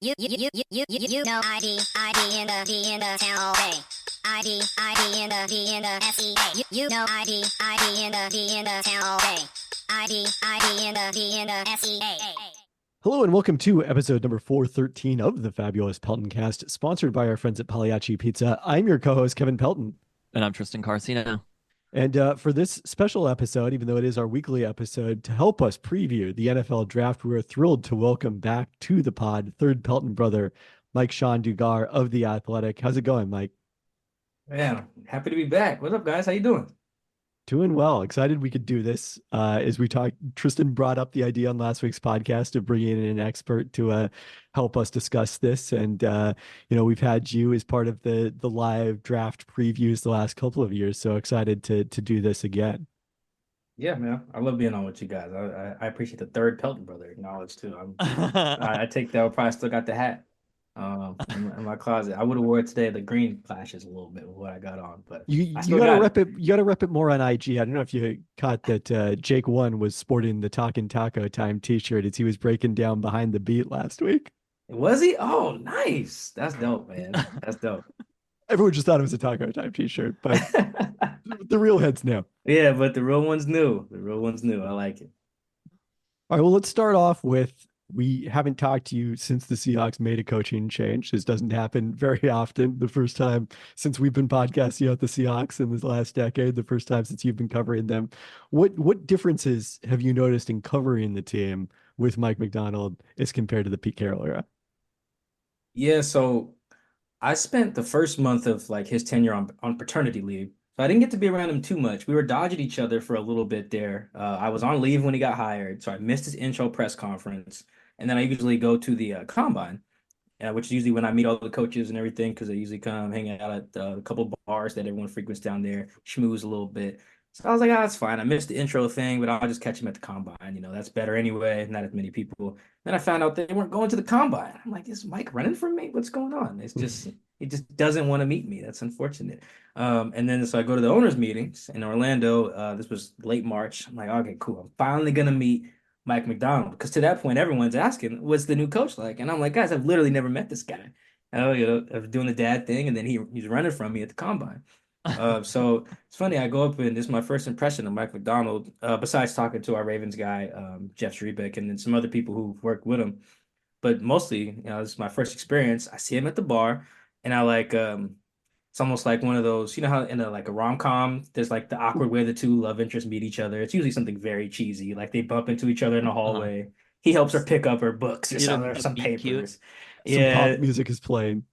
ID in the D in the town all day. ID in the D in the SEA. ID in the D in the town all day. ID in the D in the SEA. Hello and welcome to episode number 413 of the fabulous Peltoncast, sponsored by our friends at Pagliacci Pizza. I'm your co-host, Kevin Pelton. And I'm Tristan Carcino. And for this special episode, even though it is our weekly episode, to help us preview the NFL draft, we're thrilled to welcome back to the pod third Pelton brother, Mike-Shawn Dugar of The Athletic. How's it going, Mike? Man, happy to be back. What's up, guys? How you doing? Doing well. Excited we could do this. As we talked, Tristan brought up the idea on last week's podcast of bringing in an expert to help us discuss this. And we've had you as part of the live draft previews the last couple of years. So excited to do this again. Yeah, man. I love being on with you guys. I appreciate the third Pelton brother acknowledged too. I take that. I probably still got the hat in my closet. I would have wore it today. The green clashes a little bit with what I got on, but You I still gotta got rep it. You gotta rep it more on IG. I don't know if you caught that Jake One was sporting the Talkin' Taco Time T-shirt as he was breaking down behind the beat last week. Was he? Oh, nice. That's dope, man. That's dope. Everyone just thought it was a Taco Time T-shirt, but the real heads know. Yeah, but the real one's new. The real one's new. I like it. All right, well, let's start off with we haven't talked to you since the Seahawks made a coaching change. This doesn't happen very often. The first time since we've been podcasting about the Seahawks in this last decade, the first time since you've been covering them. What differences have you noticed in covering the team with Mike Macdonald as compared to the Pete Carroll era? Yeah, so I spent the first month of like his tenure on paternity leave. So I didn't get to be around him too much. We were dodging each other for a little bit there. I was on leave when he got hired, so I missed his intro press conference. And then I usually go to the combine, which is usually when I meet all the coaches and everything, because they usually come hang out at a couple bars that everyone frequents down there, schmooze a little bit. So I was like, oh, that's fine. I missed the intro thing, but I'll just catch him at the combine. That's better anyway, not as many people. Then I found out they weren't going to the combine. I'm like, is Mike running from me? What's going on? He just doesn't want to meet me. That's unfortunate. And then so I go to the owners' meetings in Orlando. This was late March. I'm like, okay, cool. I'm finally gonna meet Mike Macdonald, because to that point, everyone's asking, what's the new coach like? And I'm like, guys, I've literally never met this guy. I was doing the dad thing, and then he's running from me at the combine. So it's funny. I go up and this is my first impression of Mike Macdonald, besides talking to our Ravens guy, Jeff Schrebeck, and then some other people who worked with him. But mostly, this is my first experience. I see him at the bar, and I like it's almost like one of those, how in a rom-com, there's like the awkward way the two love interests meet each other. It's usually something very cheesy, like they bump into each other in the hallway. He helps her pick up her books or something, or some papers. Cute. Some pop music is playing.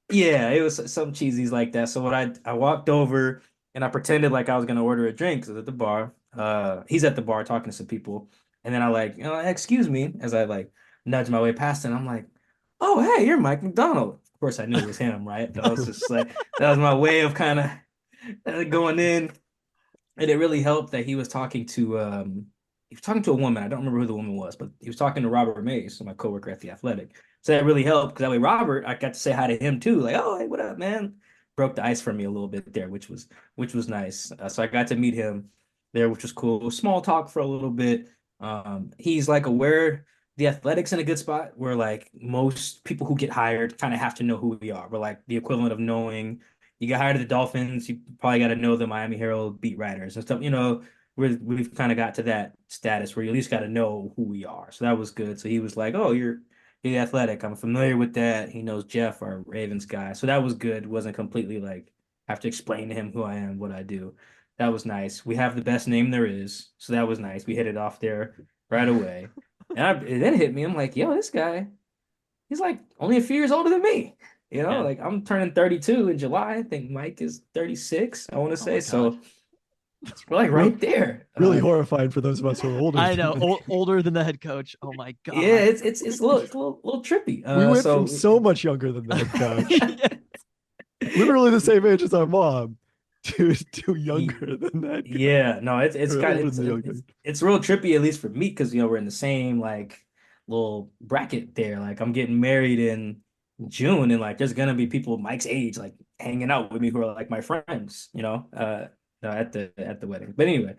Yeah, it was some cheesies like that. So I walked over and I pretended like I was gonna order a drink because at the bar. He's at the bar talking to some people, and then I like, excuse me, as I like nudge my way past him. I'm like, oh hey, you're Mike Macdonald. Of course, I knew it was him, right? That was just like that was my way of kind of going in, and it really helped that he was talking to a woman. I don't remember who the woman was, but he was talking to Robert Mays, my coworker at the Athletic. So that really helped, because that way Robert, I got to say hi to him too. Like, oh, hey, what up, man? Broke the ice for me a little bit there, which was nice. So I got to meet him there, which was cool. Small talk for a little bit. He's like aware the Athletics in a good spot where like most people who get hired kind of have to know who we are. We're like the equivalent of knowing you get hired at the Dolphins, you probably got to know the Miami Herald beat writers and stuff. We've kind of got to that status where you at least got to know who we are. So that was good. So he was like, oh, you're the Athletic. I'm familiar with that. He knows Jeff, our Ravens guy. So that was good. It wasn't completely like have to explain to him who I am, what I do. That was nice. We have the best name there is. So that was nice. We hit it off there right away. And it then hit me. I'm like, yo, this guy, he's like only a few years older than me. Yeah. Like I'm turning 32 in July. I think Mike is 36, I want to say. So we're like right there. Really horrifying for those of us who are older. I know, older than the head coach. Oh my god. Yeah, it's a little trippy. We went from so much younger than that coach. Literally the same age as our mom. To younger than that. Yeah, no, it's real trippy, at least for me, because we're in the same like little bracket there. Like I'm getting married in June, and like there's gonna be people Mike's age like hanging out with me who are like my friends, at the wedding. But anyway,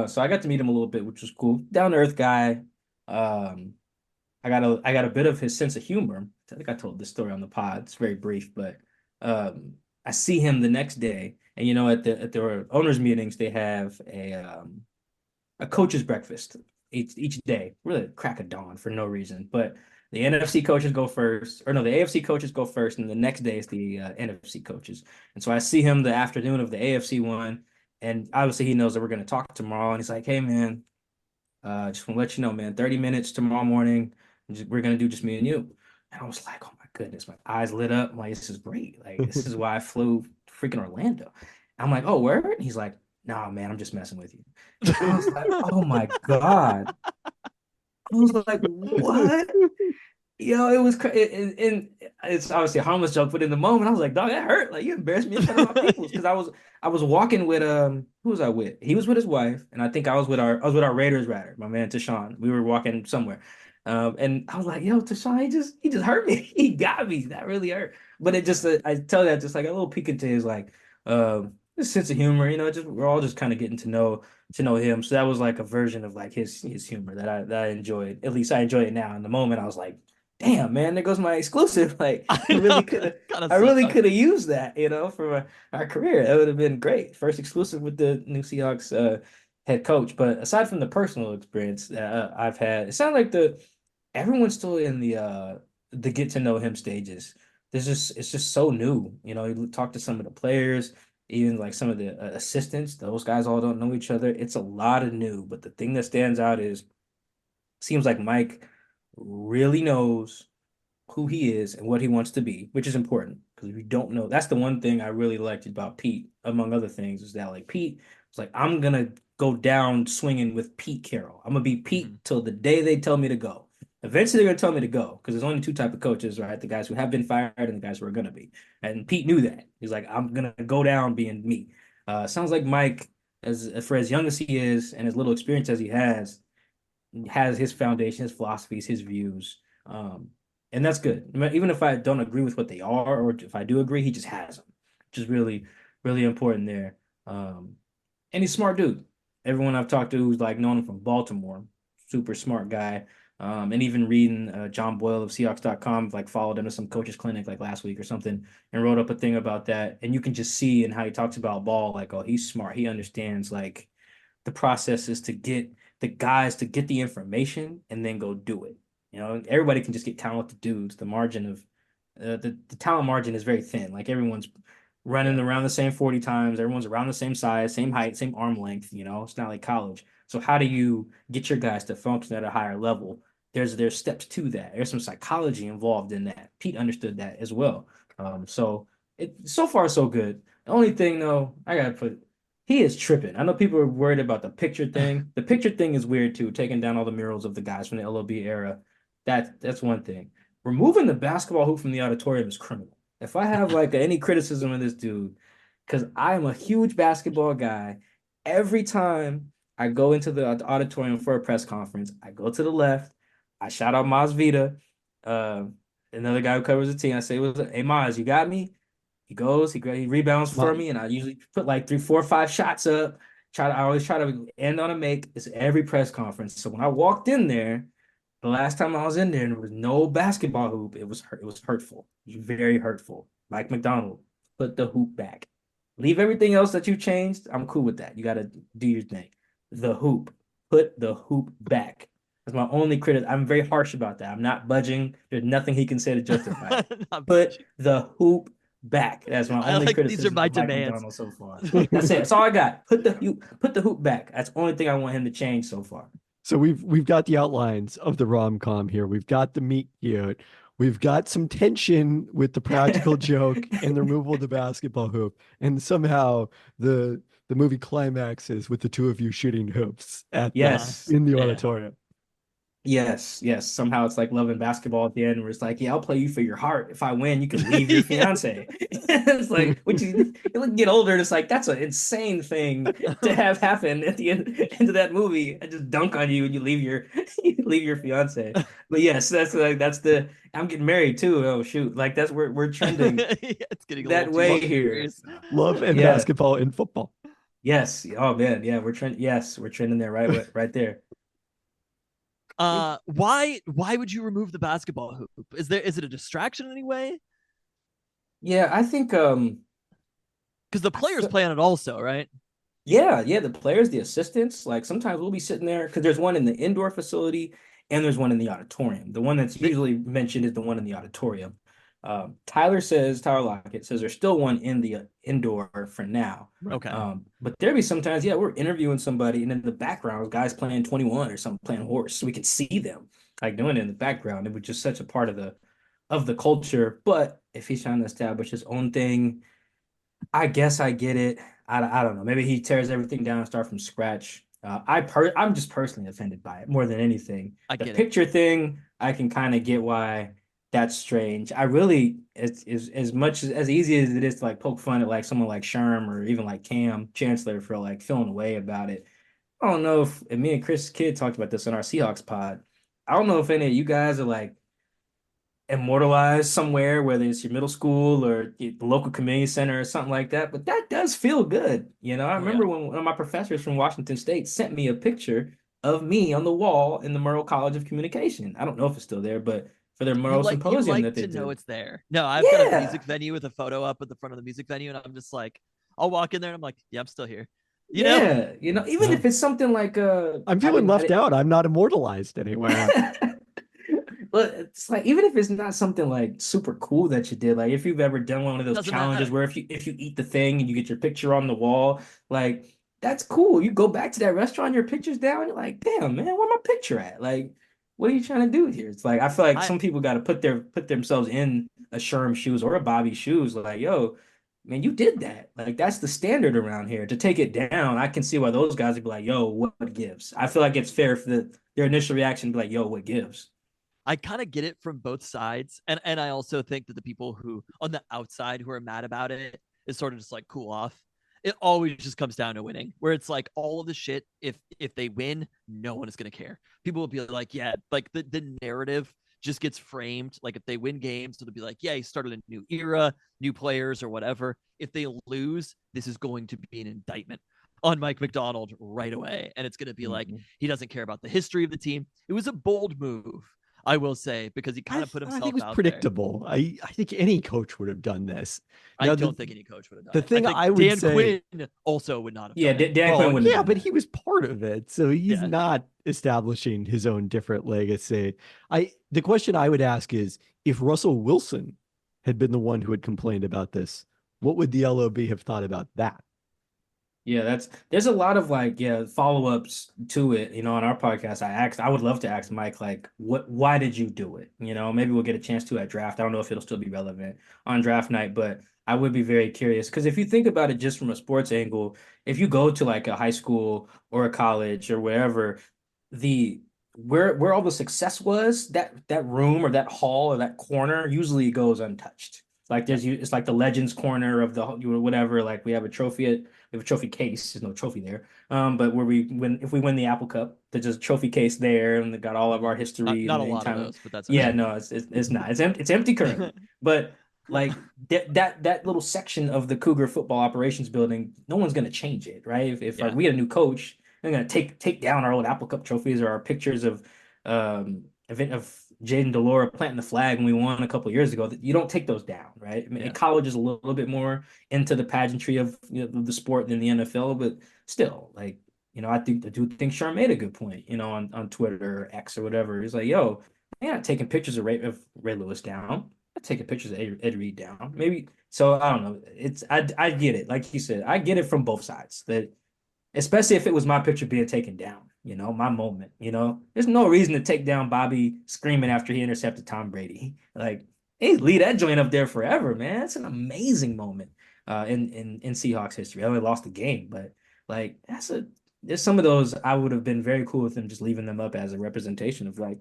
so I got to meet him a little bit, which was cool. Down to earth guy. I got a bit of his sense of humor. I think I told this story on the pod. It's very brief, but um, I see him the next day, and at the owners' meetings they have a coach's breakfast each day, really crack of dawn for no reason. But the NFC coaches go first, or no, the AFC coaches go first, and the next day is the NFC coaches. And so I see him the afternoon of the AFC one, and obviously he knows that we're going to talk tomorrow, and he's like, "Hey man, just want to let you know, man, 30 minutes tomorrow morning, we're going to do just me and you." And I was like, "Oh my goodness," my eyes lit up. I'm like, this is great. Like, this is why I flew freaking Orlando. I'm like, "Oh, where?" And he's like, "Nah, man, I'm just messing with you." I was like, "Oh my God." I was like, "What?" It was and it's obviously a harmless joke, but in the moment, I was like, "Dog, that hurt. Like, you embarrassed me in front of my peoples." Because I was walking with who was I with? He was with his wife, and I think I was with our Raiders rider, my man Tashawn. We were walking somewhere, and I was like, "Yo, Tashawn, he just hurt me. He got me. That really hurt." But it just I tell that just like a little peek into his like sense of humor. Just we're all just kind of getting to know him. So that was like a version of like his humor that I enjoyed. At least I enjoy it now. In the moment, I was like, "Damn, man, there goes my exclusive." Like I know. Kind I of really sucks. could have used that, for our career. That would have been great. First exclusive with the new Seahawks head coach. But aside from the personal experience I've had, it sounds like everyone's still in the get to know him stages. It's just so new. You talk to some of the players, even like some of the assistants. Those guys all don't know each other. It's a lot of new. But the thing that stands out is seems like Mike really knows who he is and what he wants to be, which is important because if you don't know, that's the one thing I really liked about Pete, among other things, is that like Pete was like, "I'm gonna go down swinging with Pete Carroll. I'm gonna be Mhm. Pete till the day they tell me to go." Eventually, they're gonna tell me to go because there's only two type of coaches, right? The guys who have been fired and the guys who are gonna be. And Pete knew that. He's like, "I'm gonna go down being me." Sounds like Mike, for as young as he is and as little experience as he has his foundation, his philosophies, his views. And that's good. Even if I don't agree with what they are, or if I do agree, he just has them, which is really, really important there. Um, and he's a smart dude. Everyone I've talked to who's like known him from Baltimore, super smart guy. And even reading John Boyle of Seahawks.com, like followed him to some coaches clinic like last week or something and wrote up a thing about that. And you can just see in how he talks about ball, like, oh, he's smart. He understands like the process is to get the guys to get the information and then go do it. Everybody can just get talented dudes. The margin of the talent margin is very thin. Like everyone's running Yeah. around the same 40 times. Everyone's around the same size, same height, same arm length. It's not like college. So how do you get your guys to function at a higher level? There's steps to that. There's some psychology involved in that. Pete understood that as well. So so far so good. The only thing though, I gotta put he is tripping. I know people are worried about the picture thing. The picture thing is weird too, taking down all the murals of the guys from the LOB era. That's one thing. Removing the basketball hoop from the auditorium is criminal. If I have like any criticism of this dude, because I am a huge basketball guy, every time I go into the auditorium for a press conference, I go to the left, I shout out Maz Vita, uh, another guy who covers the team. I say, "Hey Maz, you got me?" He rebounds for me, and I usually put like 3, 4, 5 shots up. I always try to end on a make. It's every press conference. So when I walked in there, the last time I was in there, and there was no basketball hoop. It was hurtful. It was very hurtful. Mike McDonald, put the hoop back. Leave everything else that you changed. I'm cool with that. You got to do your thing. The hoop, put the hoop back. That's my only critic. I'm very harsh about that. I'm not budging. There's nothing he can say to justify it. Not Put budging. the hoop back. That's my I only like these are criticism my of Mike demands. McDonald so far. That's it. That's all I got. Put the hoop back. That's the only thing I want him to change so far. So we've got the outlines of the rom-com here. We've got the meet cute. We've got some tension with the practical joke and the removal of the basketball hoop. And somehow the movie climaxes with the two of you shooting hoops at the Yes. in the Yeah. auditorium. Yes, yes. Somehow it's like loving basketball at the end, where it's like, yeah, I'll play you for your heart. If I win, you can leave your Yeah. fiance. It's like, which you get older, and it's like that's an insane thing to have happen at the end of that movie. I just dunk on you and you leave your you leave your fiance. But yes, that's the I'm getting married too. Oh shoot, like that's we're trending Yeah, it's getting a little that too way here. serious. Love and Yeah. basketball and football. Yes. Oh man. Yeah, we're trending. Yes, we're trending there right there. Why would you remove the basketball hoop? Is it a distraction in any way? Yeah, I think Because the players play on it also, right? yeah, the players, the assistants, like sometimes we'll be sitting there because there's one in the indoor facility and there's one in the auditorium. The one that's They, usually mentioned is the one in the auditorium. Tyler Lockett says there's still one in the indoor for now. Right. okay. But there be sometimes, yeah, we're interviewing somebody and in the background, guys playing 21 or something playing horse. So we can see them like doing it in the background. It was just such a part of the culture. But if he's trying to establish his own thing, I guess I get it. I don't know. Maybe he tears everything down and start from scratch. I'm just personally offended by it more than anything. I The get it. picture thing, I can kind of get why that's strange. I really, it's as much as easy as it is to like poke fun at like someone like Sherm or even like Cam Chancellor for like feeling away about it. I don't know if me and Chris Kidd talked about this on our Seahawks pod. I don't know if any of you guys are like immortalized somewhere, whether it's your middle school or the local community center or something like that. But that does feel good. You know, I Oh yeah. remember when one of my professors from Washington State sent me a picture of me on the wall in the Murrow College of Communication. I don't know if it's still there, but for their You Murrow like symposium that they to know did. it's there. No, I've got a Yeah. music venue with a photo up at the front of the music venue, and I'm just like, I'll walk in there and I'm like, yeah, I'm still here. You know? Yeah. You know, even Yeah. if it's something like I'm I feeling didn't I left didn't out. I'm not immortalized anywhere. But it's like even if it's not something like super cool that you did, like if you've ever done one of those Doesn't challenges matter. where if you eat the thing and you get your picture on the wall, like that's cool. You go back to that restaurant, your picture's down, you're like, damn man, where my picture at? Like, what are you trying to do here? It's like I feel like I some people got to put themselves in a Sherm shoes or a Bobby shoes. Like, yo, man, you did that. Like that's the standard around here. To take it down, I can see why those guys would be like, yo, what gives? I feel like it's fair for their initial reaction to be like, yo, what gives? I kind of get it from both sides. And I also think that the people who on the outside who are mad about it is sort of just like cool off. It always just comes down to winning, where it's like all of the shit, if they win, no one is gonna care. People will be like, yeah, like the narrative just gets framed. Like if they win games, it'll be like, yeah, he started a new era, new players or whatever. If they lose, this is going to be an indictment on Mike McDonald right away. And it's gonna be like Mhm. he doesn't care about the history of the team. It was a bold move, I will say, because he kind of put I think it himself was out there. predictable. I think any coach would have done this. I Now, don't think any coach would have done the it. I thing think I would Dan say, Quinn also would not have Yeah, done it. Dan Quinn well, wouldn't have yeah, done but that. he was part of it, so he's Yeah. not establishing his own different legacy. The question I would ask is, if Russell Wilson had been the one who had complained about this, what would the LOB have thought about that? Yeah, there's a lot of like follow-ups to it. You know, on our podcast, I would love to ask Mike like why did you do it? You know, maybe we'll get a chance to at draft. I don't know if it'll still be relevant on draft night, but I would be very curious because if you think about it just from a sports angle, if you go to like a high school or a college or wherever, the where all the success was, that room or that hall or that corner usually goes untouched. Like it's like the legends corner of the whatever. Like we have a trophy at we have a trophy case. There's no trophy there. But where we win if we win the Apple Cup, there's just a trophy case there, and they got all of our Not history not and a lot of anytime. those, but that's Yeah, okay. no, it's not. It's empty currently. But like that little section of the Cougar football operations building, no one's gonna change it, right? If like Yeah. we get a new coach, they're gonna take down our old Apple Cup trophies or our pictures of event of Jaden Delora planting the flag when we won a couple years ago. You don't take those down, right? I mean, Yeah. college is a little bit more into the pageantry of the sport than the NFL, but still, like I do think Sherm made a good point, on Twitter or X or whatever. He's like, yo, they're not taking pictures of Ray Lewis down. I'm taking pictures of Ed Reed down. Maybe so. I don't know. I get it. Like you said, I get it from both sides. That especially if it was my picture being taken down, my moment, there's no reason to take down Bobby screaming after he intercepted Tom Brady. Like, hey, leave that joint up there forever, man. It's an amazing moment in Seahawks history. I only lost the game, but like there's some of those I would have been very cool with them just leaving them up as a representation of like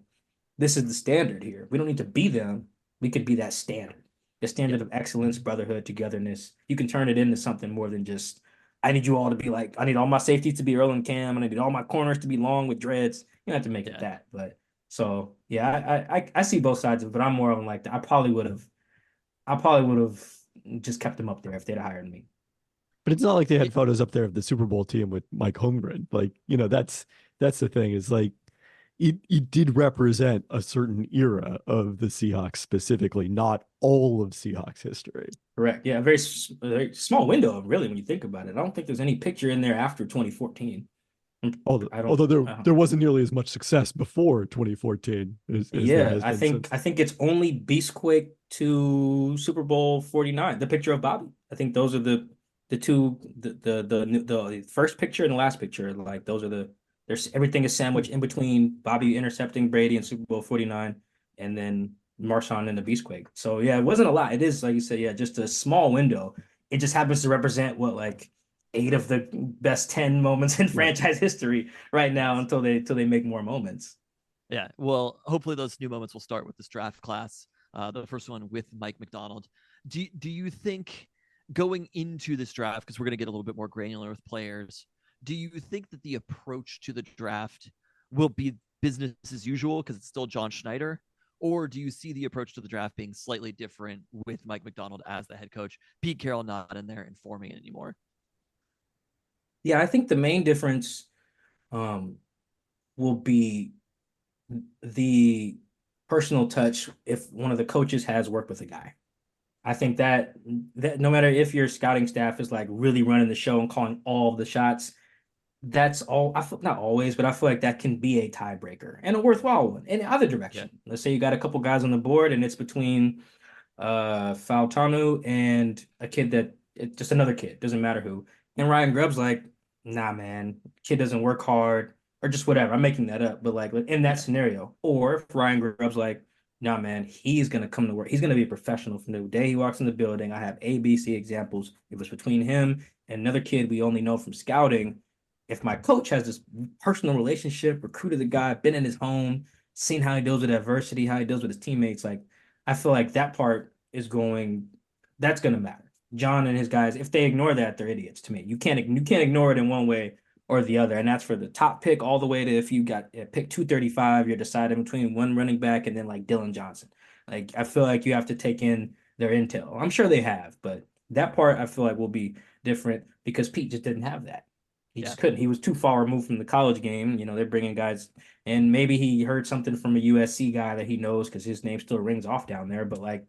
this is the standard here. We don't need to be them. We could be that standard. The Yeah. standard of excellence, brotherhood, togetherness. You can turn it into something more than just I need you all to be like, I need all my safeties to be Earl and Cam, and I need all my corners to be long with dreads. You don't have to make it Yeah. that. But so yeah, I see both sides of it, but I'm more on like I probably would have just kept them up there if they'd hired me. But it's not like they had It, photos up there of the Super Bowl team with Mike Holmgren. Like, that's the thing is like he did represent a certain era of the Seahawks specifically, not all of Seahawks history. Correct. Yeah, a very small window, really, when you think about it. I don't think there's any picture in there after 2014. I don't. Although there wasn't nearly as much success before 2014 as there Yeah, has been I since. think it's only Beastquake to Super Bowl 49, the picture of Bobby. I think those are the two the first picture and the last picture. Like those are there's everything is sandwiched in between Bobby intercepting Brady in Super Bowl 49 and then Marshawn in the Beastquake. So yeah, it wasn't a lot. It is like you said, yeah, just a small window. It just happens to represent what like eight of the best 10 moments in Right. franchise history right now until they make more moments. Yeah. Well, hopefully those new moments will start with this draft class. The first one with Mike Macdonald. Do you think going into this draft, because we're going to get a little bit more granular with players, do you think that the approach to the draft will be business as usual because it's still John Schneider? Or do you see the approach to the draft being slightly different with Mike Macdonald as the head coach, Pete Carroll not in there informing it anymore? Yeah, I think the main difference um, will be the personal touch if one of the coaches has worked with a guy. I think that no matter if your scouting staff is like really running the show and calling all of the shots, that's all. I feel not always, but I feel like that can be a tiebreaker and a worthwhile one in the other Yeah. direction. Let's say you got a couple guys on the board and it's between Fautanu and a kid just another kid, doesn't matter who. And Ryan Grubb's like, nah, man, kid doesn't work hard or just whatever. I'm making that up, but like in that scenario, or if Ryan Grubb's like, nah, man, he's gonna come to work. He's gonna be a professional from the day he walks in the building. I have A, B, C examples. If it's between him and another kid we only know from scouting, if my coach has this personal relationship, recruited the guy, been in his home, seen how he deals with adversity, how he deals with his teammates, like I feel like that part that's going to matter. John and his guys, if they ignore that, they're idiots to me. You can't ignore it in one way or the other, and that's for the top pick all the way to if you got pick 235, you're deciding between one running back and then like Dylan Johnson. Like I feel like you have to take in their intel. I'm sure they have, but that part I feel like will be different because Pete just didn't have that. He Yeah. just couldn't. He was too far removed from the college game. You know, they're bringing guys, and maybe he heard something from a USC guy that he knows because his name still rings off down there. But like,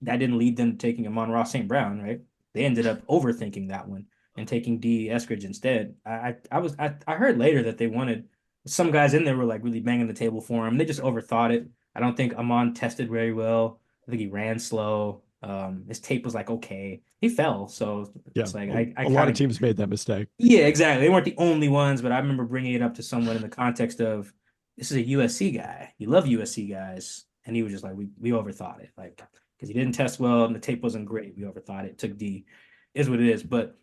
that didn't lead them to taking Amon-Ra St. Brown, right? They ended up overthinking that one and taking D. Eskridge instead. I heard later that they wanted some guys in there were like really banging the table for him. They just overthought it. I don't think Amon tested very well. I think he ran slow. His tape was like okay. He fell, so Yeah, it's like I a lot kind of of teams made that mistake. yeah, exactly. They weren't the only ones, but I remember bringing it up to someone in the context of this is a USC guy. You love USC guys, and he was just like, we overthought it, like because he didn't test well and the tape wasn't great. We overthought it. Took D, is what it is. But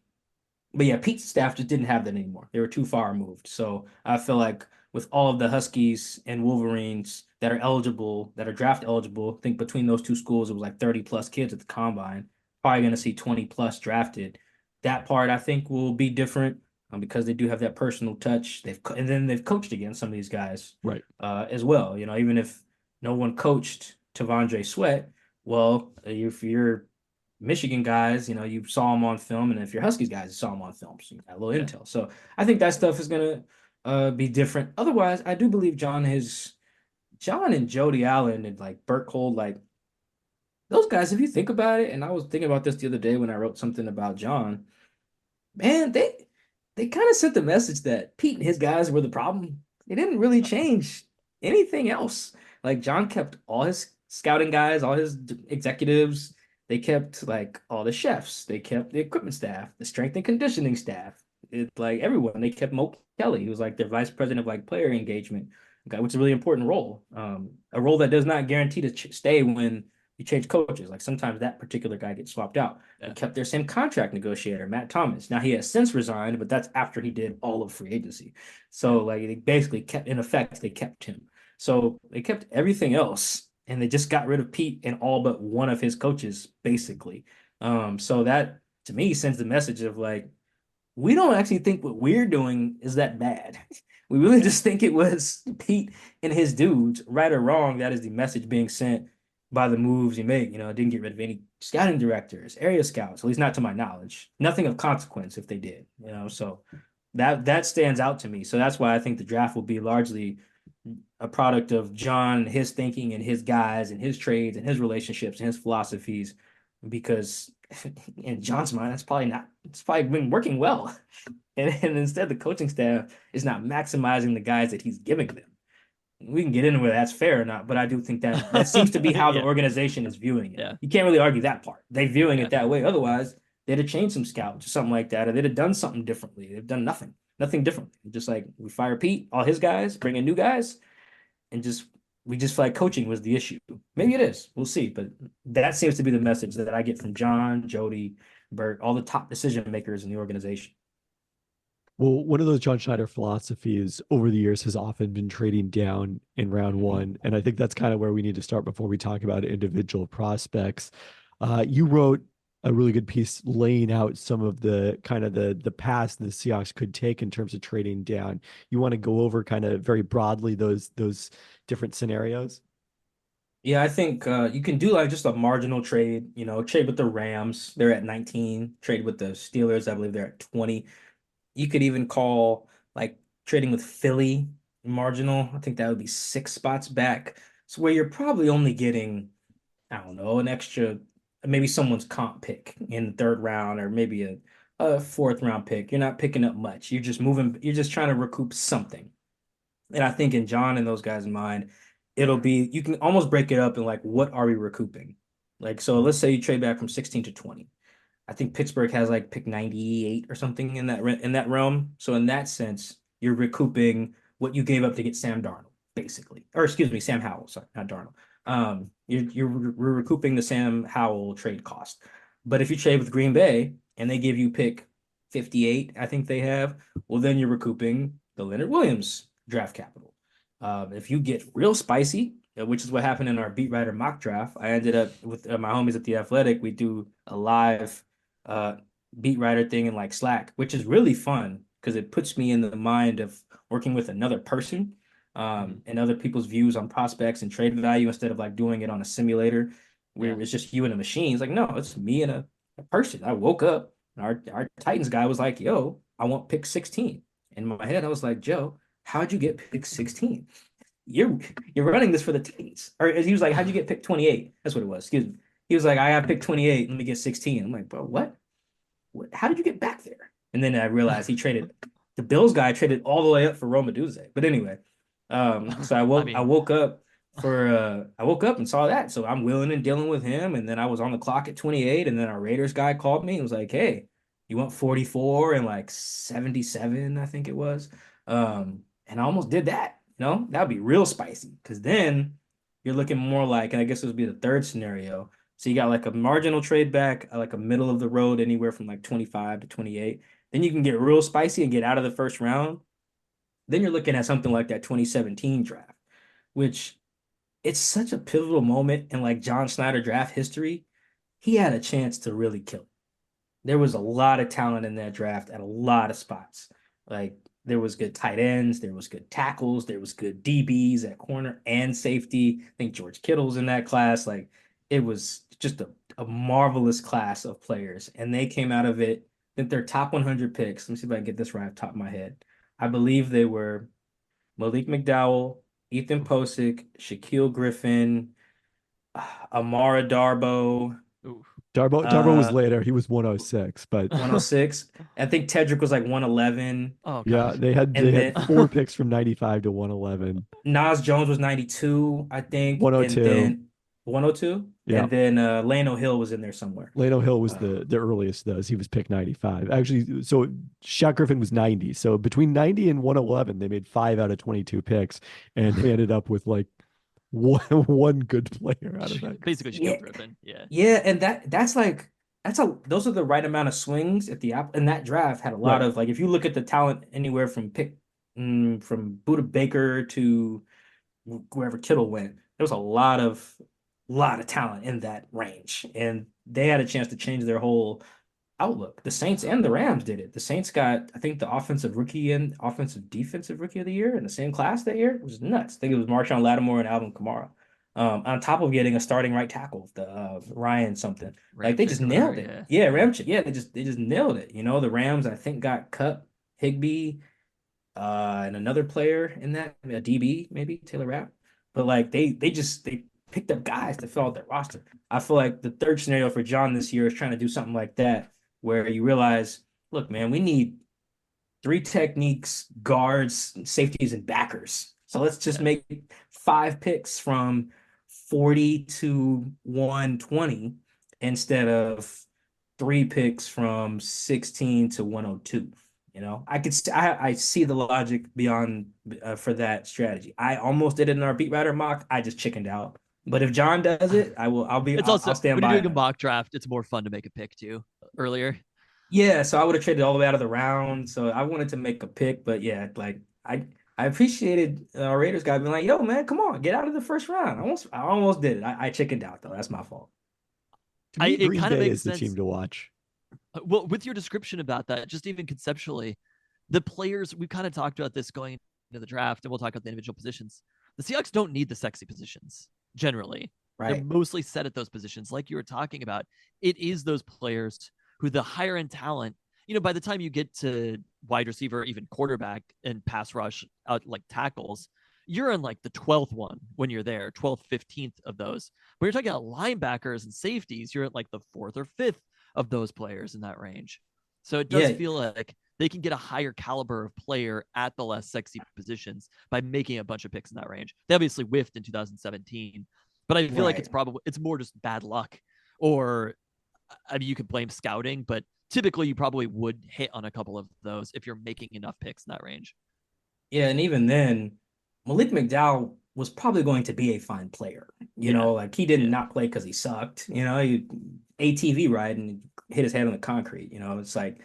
yeah, Pete's staff just didn't have that anymore. They were too far removed. So I feel like with all of the Huskies and Wolverines that are eligible, that are draft eligible, I think between those two schools, it was like 30 plus kids at the combine. Probably going to see 20 plus drafted. That part I think will be different because they do have that personal touch. And then they've coached against some of these guys Right. as well. You know, even if no one coached Tavondre Sweat, well, if you're Michigan guys, you know, you saw them on film, and if you're Huskies guys, you saw them on film, so you got a little intel. So I think that stuff is gonna be different. Otherwise, I do believe John and Jody Allen and like Burt Cole, like those guys. If you think about it, and I was thinking about this the other day when I wrote something about John, man, they kind of sent the message that Pete and his guys were the problem. They didn't really change anything else. Like John kept all his scouting guys, all his executives. They kept like all the chefs. They kept the equipment staff, the strength and conditioning staff. It's like everyone. They kept Mo Kelly, who was like their vice president of like player engagement, which is a really important role. A role that does not guarantee to stay when you change coaches. Like sometimes that particular guy gets swapped out. They kept their same contract negotiator, Matt Thomas. Now he has since resigned, but that's after he did all of free agency. So like they basically kept, in effect, they kept him. So they kept everything else, and they just got rid of Pete and all but one of his coaches, basically. So that to me sends the message of like, we don't actually think what we're doing is that bad. We really just think it was Pete and his dudes, right or wrong. That is the message being sent by the moves he made. You know, didn't get rid of any scouting directors, area scouts, at least not to my knowledge. Nothing of consequence if they did, you know. So that stands out to me. So that's why I think the draft will be largely a product of John, his thinking and his guys and his trades and his relationships and his philosophies, because in John's mind, it's probably been working well. And instead, the coaching staff is not maximizing the guys that he's giving them. We can get into whether that's fair or not, but I do think that seems to be how the Yeah. organization is viewing it. Yeah. You can't really argue that part. They're viewing Yeah. it that way. Otherwise, they'd have changed some scouts or something like that, or they'd have done something differently. They've done nothing differently. Just like we fire Pete, all his guys, bring in new guys, and we just feel like coaching was the issue. Maybe it is. We'll see. But that seems to be the message that I get from John, Jody, Bert, all the top decision makers in the organization. Well, one of those John Schneider philosophies over the years has often been trading down in round one. And I think that's kind of where we need to start before we talk about individual prospects. You wrote a really good piece laying out some of the kind of the paths the Seahawks could take in terms of trading down. You want to go over kind of very broadly those different scenarios? Yeah, I think you can do like just a marginal trade, trade with the Rams. They're at 19, trade with the Steelers. I believe they're at 20. You could even call like trading with Philly marginal. I think that would be 6 spots back. So where you're probably only getting, I don't know, an extra, maybe someone's comp pick in the third round or maybe a fourth round pick. You're not picking up much. You're just trying to recoup something. And I think in John and those guys' mind, you can almost break it up in like, what are we recouping? Like, so let's say you trade back from 16 to 20. I think Pittsburgh has like pick 98 or something in that realm. So in that sense, you're recouping what you gave up to get Sam Darnold, basically. Or excuse me, Sam Howell, sorry, not Darnold. We're recouping the Sam Howell trade cost. But if you trade with Green Bay and they give you pick 58, I think they have, well, then you're recouping the Leonard Williams draft capital. If you get real spicy, which is what happened in our beat writer mock draft, I ended up with my homies at the Athletic. We do a live uh, beat writer thing in like Slack, which is really fun because it puts me in the mind of working with another person and other people's views on prospects and trade value instead of like doing it on a simulator where it's just you and a machine. It's like, no, it's me and a person. I woke up and our Titans guy was like, yo, I want pick 16. In my head, I was like, Joe, how'd you get pick 16? You're running this for the Titans. Or he was like, how'd you get pick 28? That's what it was. Excuse me. He was like, I have pick 28. Let me get 16. I'm like, bro, what? How did you get back there? And then I realized the Bills guy traded all the way up for Rome Odunze. But anyway, so I woke up and saw that. So I'm willing and dealing with him. And then I was on the clock at 28. And then our Raiders guy called me and was like, hey, you want 44 and like 77, I think it was. And I almost did that. That would be real spicy because then you're looking more like, and I guess this would be the third scenario. So you got like a marginal trade back, like a middle of the road, anywhere from like 25 to 28. Then you can get real spicy and get out of the first round. Then you're looking at something like that 2017 draft, which it's such a pivotal moment in like John Schneider draft history. He had a chance to really kill it. There was a lot of talent in that draft at a lot of spots. Like there was good tight ends, there was good tackles, there was good DBs at corner and safety. I think George Kittle's in that class. Like it was just a marvelous class of players. And they came out of it. I think their top 100 picks. Let me see if I can get this right off the top of my head. I believe they were Malik McDowell, Ethan Posick, Shaquille Griffin, Amara Darbo. Darbo was later. He was 106, but 106. I think Tedrick was like 111. Oh yeah, gosh. they had then 4 picks from 95 to 111. Nas Jones was 92, I think. 102. And then 102. Yeah. And then Lano Hill was in there somewhere. Lano Hill was the earliest of those. He was picked 95. Actually, so Shaq Griffin was 90. So between 90 and 111, they made 5 out of 22 picks, and they ended up with like one good player out of that. Basically, Shaquille Griffin. Yeah. Yeah, and those are the right amount of swings at the app. And that draft had a lot of like, if you look at the talent anywhere from from Buda Baker to wherever Kittle went, there was a lot of talent in that range, and they had a chance to change their whole outlook. The Saints and the Rams did it. The Saints got, I think, the offensive rookie and offensive defensive rookie of the year in the same class that year. It was nuts. I think it was Marshawn Lattimore and Alvin Kamara. On top of getting a starting right tackle, the Ryan something. Like they just nailed it. Yeah, Ramchick. Yeah, they just nailed it. The Rams, I think, got Cup, Higbee, and another player in that, a DB, maybe Taylor Rapp. But like they picked up guys to fill out their roster. I feel like the third scenario for John this year is trying to do something like that, where you realize, look, man, we need three techniques, guards, safeties, and backers. So let's just Yeah. make 5 picks from 40 to 120 instead of 3 picks from 16 to 102. I see the logic beyond for that strategy. I almost did it in our beat writer mock. I just chickened out. But if John does it, It's I'll also stand when you're by doing a him. mock draft, it's more fun to make a pick too earlier. Yeah, so I would have traded all the way out of the round. So I wanted to make a pick, but yeah, like I appreciated our Raiders guy being like, "Yo, man, come on, get out of the first round." I almost did it. I chickened out though. That's my fault. To I me, it Green kind of Bay makes is the team sense. to watch. Well, with your description about that, just even conceptually, the players we've kind of talked about this going into the draft, and we'll talk about the individual positions. The Seahawks don't need the sexy positions generally. They're Right. mostly set at those positions, like you were talking about. It is those players who the higher end talent. By the time you get to wide receiver, even quarterback and pass rush, out like tackles, you're in like the 12th one when you're there, 12th, 15th of those. When you're talking about linebackers and safeties, you're at like the fourth or fifth of those players in that range. So it does Yeah, feel like they can get a higher caliber of player at the less sexy positions by making a bunch of picks in that range. They obviously whiffed in 2017, but I feel like right. it's more just bad luck, or I mean, you could blame scouting, but typically you probably would hit on a couple of those if you're making enough picks in that range. Yeah, and even then, Malik McDowell was probably going to be a fine player. Yeah, Like he did yeah, not play because he sucked. He ATV ride and hit his head on the concrete. It's like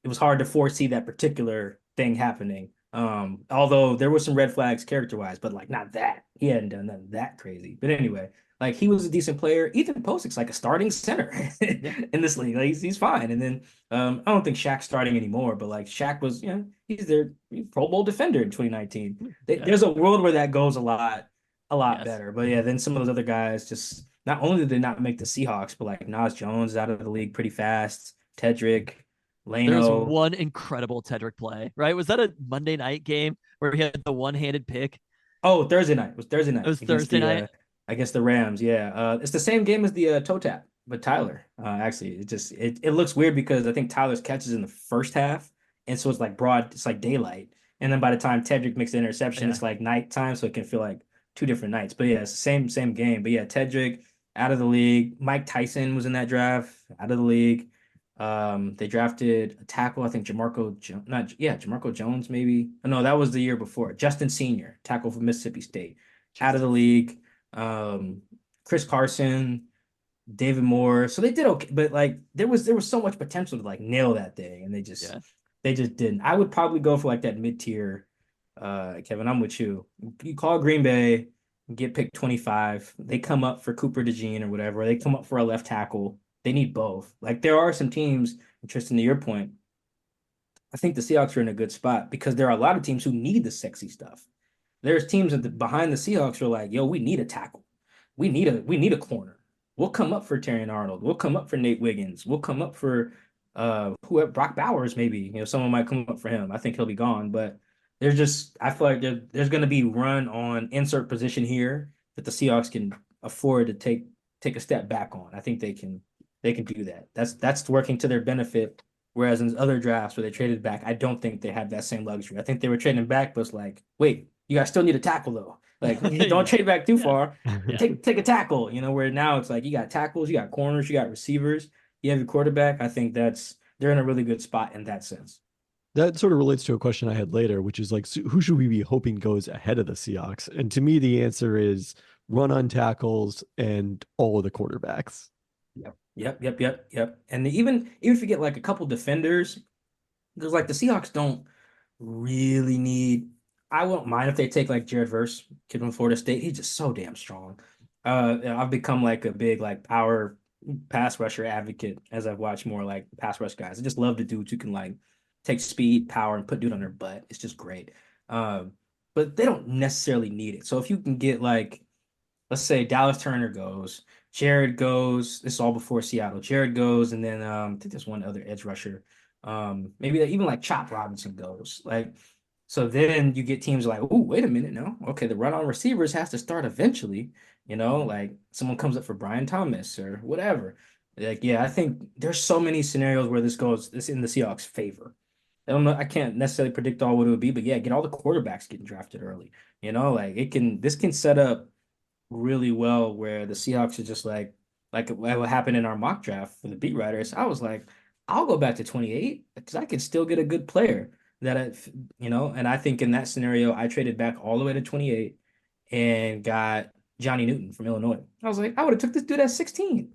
it was hard to foresee that particular thing happening. Although there were some red flags character wise, but like not that. He hadn't done nothing that crazy. But anyway, like he was a decent player. Ethan Posic's like a starting center yeah. in this league. Like he's fine. And then I don't think Shaq's starting anymore, but like Shaq was, he's their Pro Bowl defender in 2019. Yeah. There's a world where that goes a lot Yes. better. But yeah, then some of those other guys just not only did they not make the Seahawks, but like Nas Jones is out of the league pretty fast. Tedrick, There's Leno. one incredible Tedrick play, right? Was that a Monday night game where he had the one-handed pick? Oh, Thursday night. It was Thursday It night was Thursday night. against the Rams. Yeah. It's the same game as the toe tap, but Tyler. Actually, it looks weird because I think Tyler's catches in the first half, and so it's like daylight. And then by the time Tedrick makes the interception, Yeah. it's like nighttime, so it can feel like two different nights. But yeah, it's the same game. But yeah, Tedrick out of the league. Mike Tyson was in that draft, out of the league. They drafted a tackle, I think Jamarco Jones, not yeah, Jamarco Jones maybe. Oh, no, that was the year before. Justin Senior, tackle from Mississippi State, out of the Jesus. league. Chris Carson, David Moore. So they did okay, but like there was so much potential to like nail that thing, and Yeah. they just didn't. I would probably go for like that mid tier. Kevin, I'm with you. You call Green Bay, get picked 25. They come up for Cooper DeJean or whatever. They come up for a left tackle. They need both. Like there are some teams, Tristan, to your point, I think the Seahawks are in a good spot because there are a lot of teams who need the sexy stuff. There's teams behind the Seahawks who are like, yo, we need a tackle. We need a corner. We'll come up for Terrion Arnold. We'll come up for Nate Wiggins. We'll come up for whoever Brock Bowers, maybe. Someone might come up for him. I think he'll be gone. But I feel like there's gonna be run on insert position here that the Seahawks can afford to take a step back on. I think they can do that. That's working to their benefit. Whereas in other drafts where they traded back, I don't think they have that same luxury. I think they were trading back, but it's like, wait, you guys still need a tackle though. Like, don't Yeah. trade back too Yeah. far. Yeah. Take a tackle. Where now it's like you got tackles, you got corners, you got receivers, you have your quarterback. I think they're in a really good spot in that sense. That sort of relates to a question I had later, which is like, who should we be hoping goes ahead of the Seahawks? And to me, the answer is run on tackles and all of the quarterbacks. Yep. And even if you get like a couple defenders, because like the Seahawks don't really need. I won't mind if they take like Jared Verse, kid from Florida State. He's just so damn strong. I've become like a big like power pass rusher advocate as I've watched more like pass rush guys. I just love the dudes who can like take speed, power, and put dude on their butt. It's just great. Um, but they don't necessarily need it. So if you can get like, let's say Dallas Turner goes, Jared goes. This is all before Seattle. Jared goes, and then I think there's one other edge rusher. Maybe even like Chop Robinson goes. Like So then you get teams like, oh, wait a minute now. Okay, the run on receivers has to start eventually. Like someone comes up for Brian Thomas or whatever. Like, yeah, I think there's so many scenarios where this in the Seahawks' favor. I don't know. I can't necessarily predict all what it would be, but yeah, get all the quarterbacks getting drafted early. This can set up really well where the Seahawks are just like what happened in our mock draft for the beat writers. I was like, I'll go back to 28 because I can still get a good player and I think in that scenario, I traded back all the way to 28 and got Johnny Newton from Illinois. I was like, I would have took this dude at 16.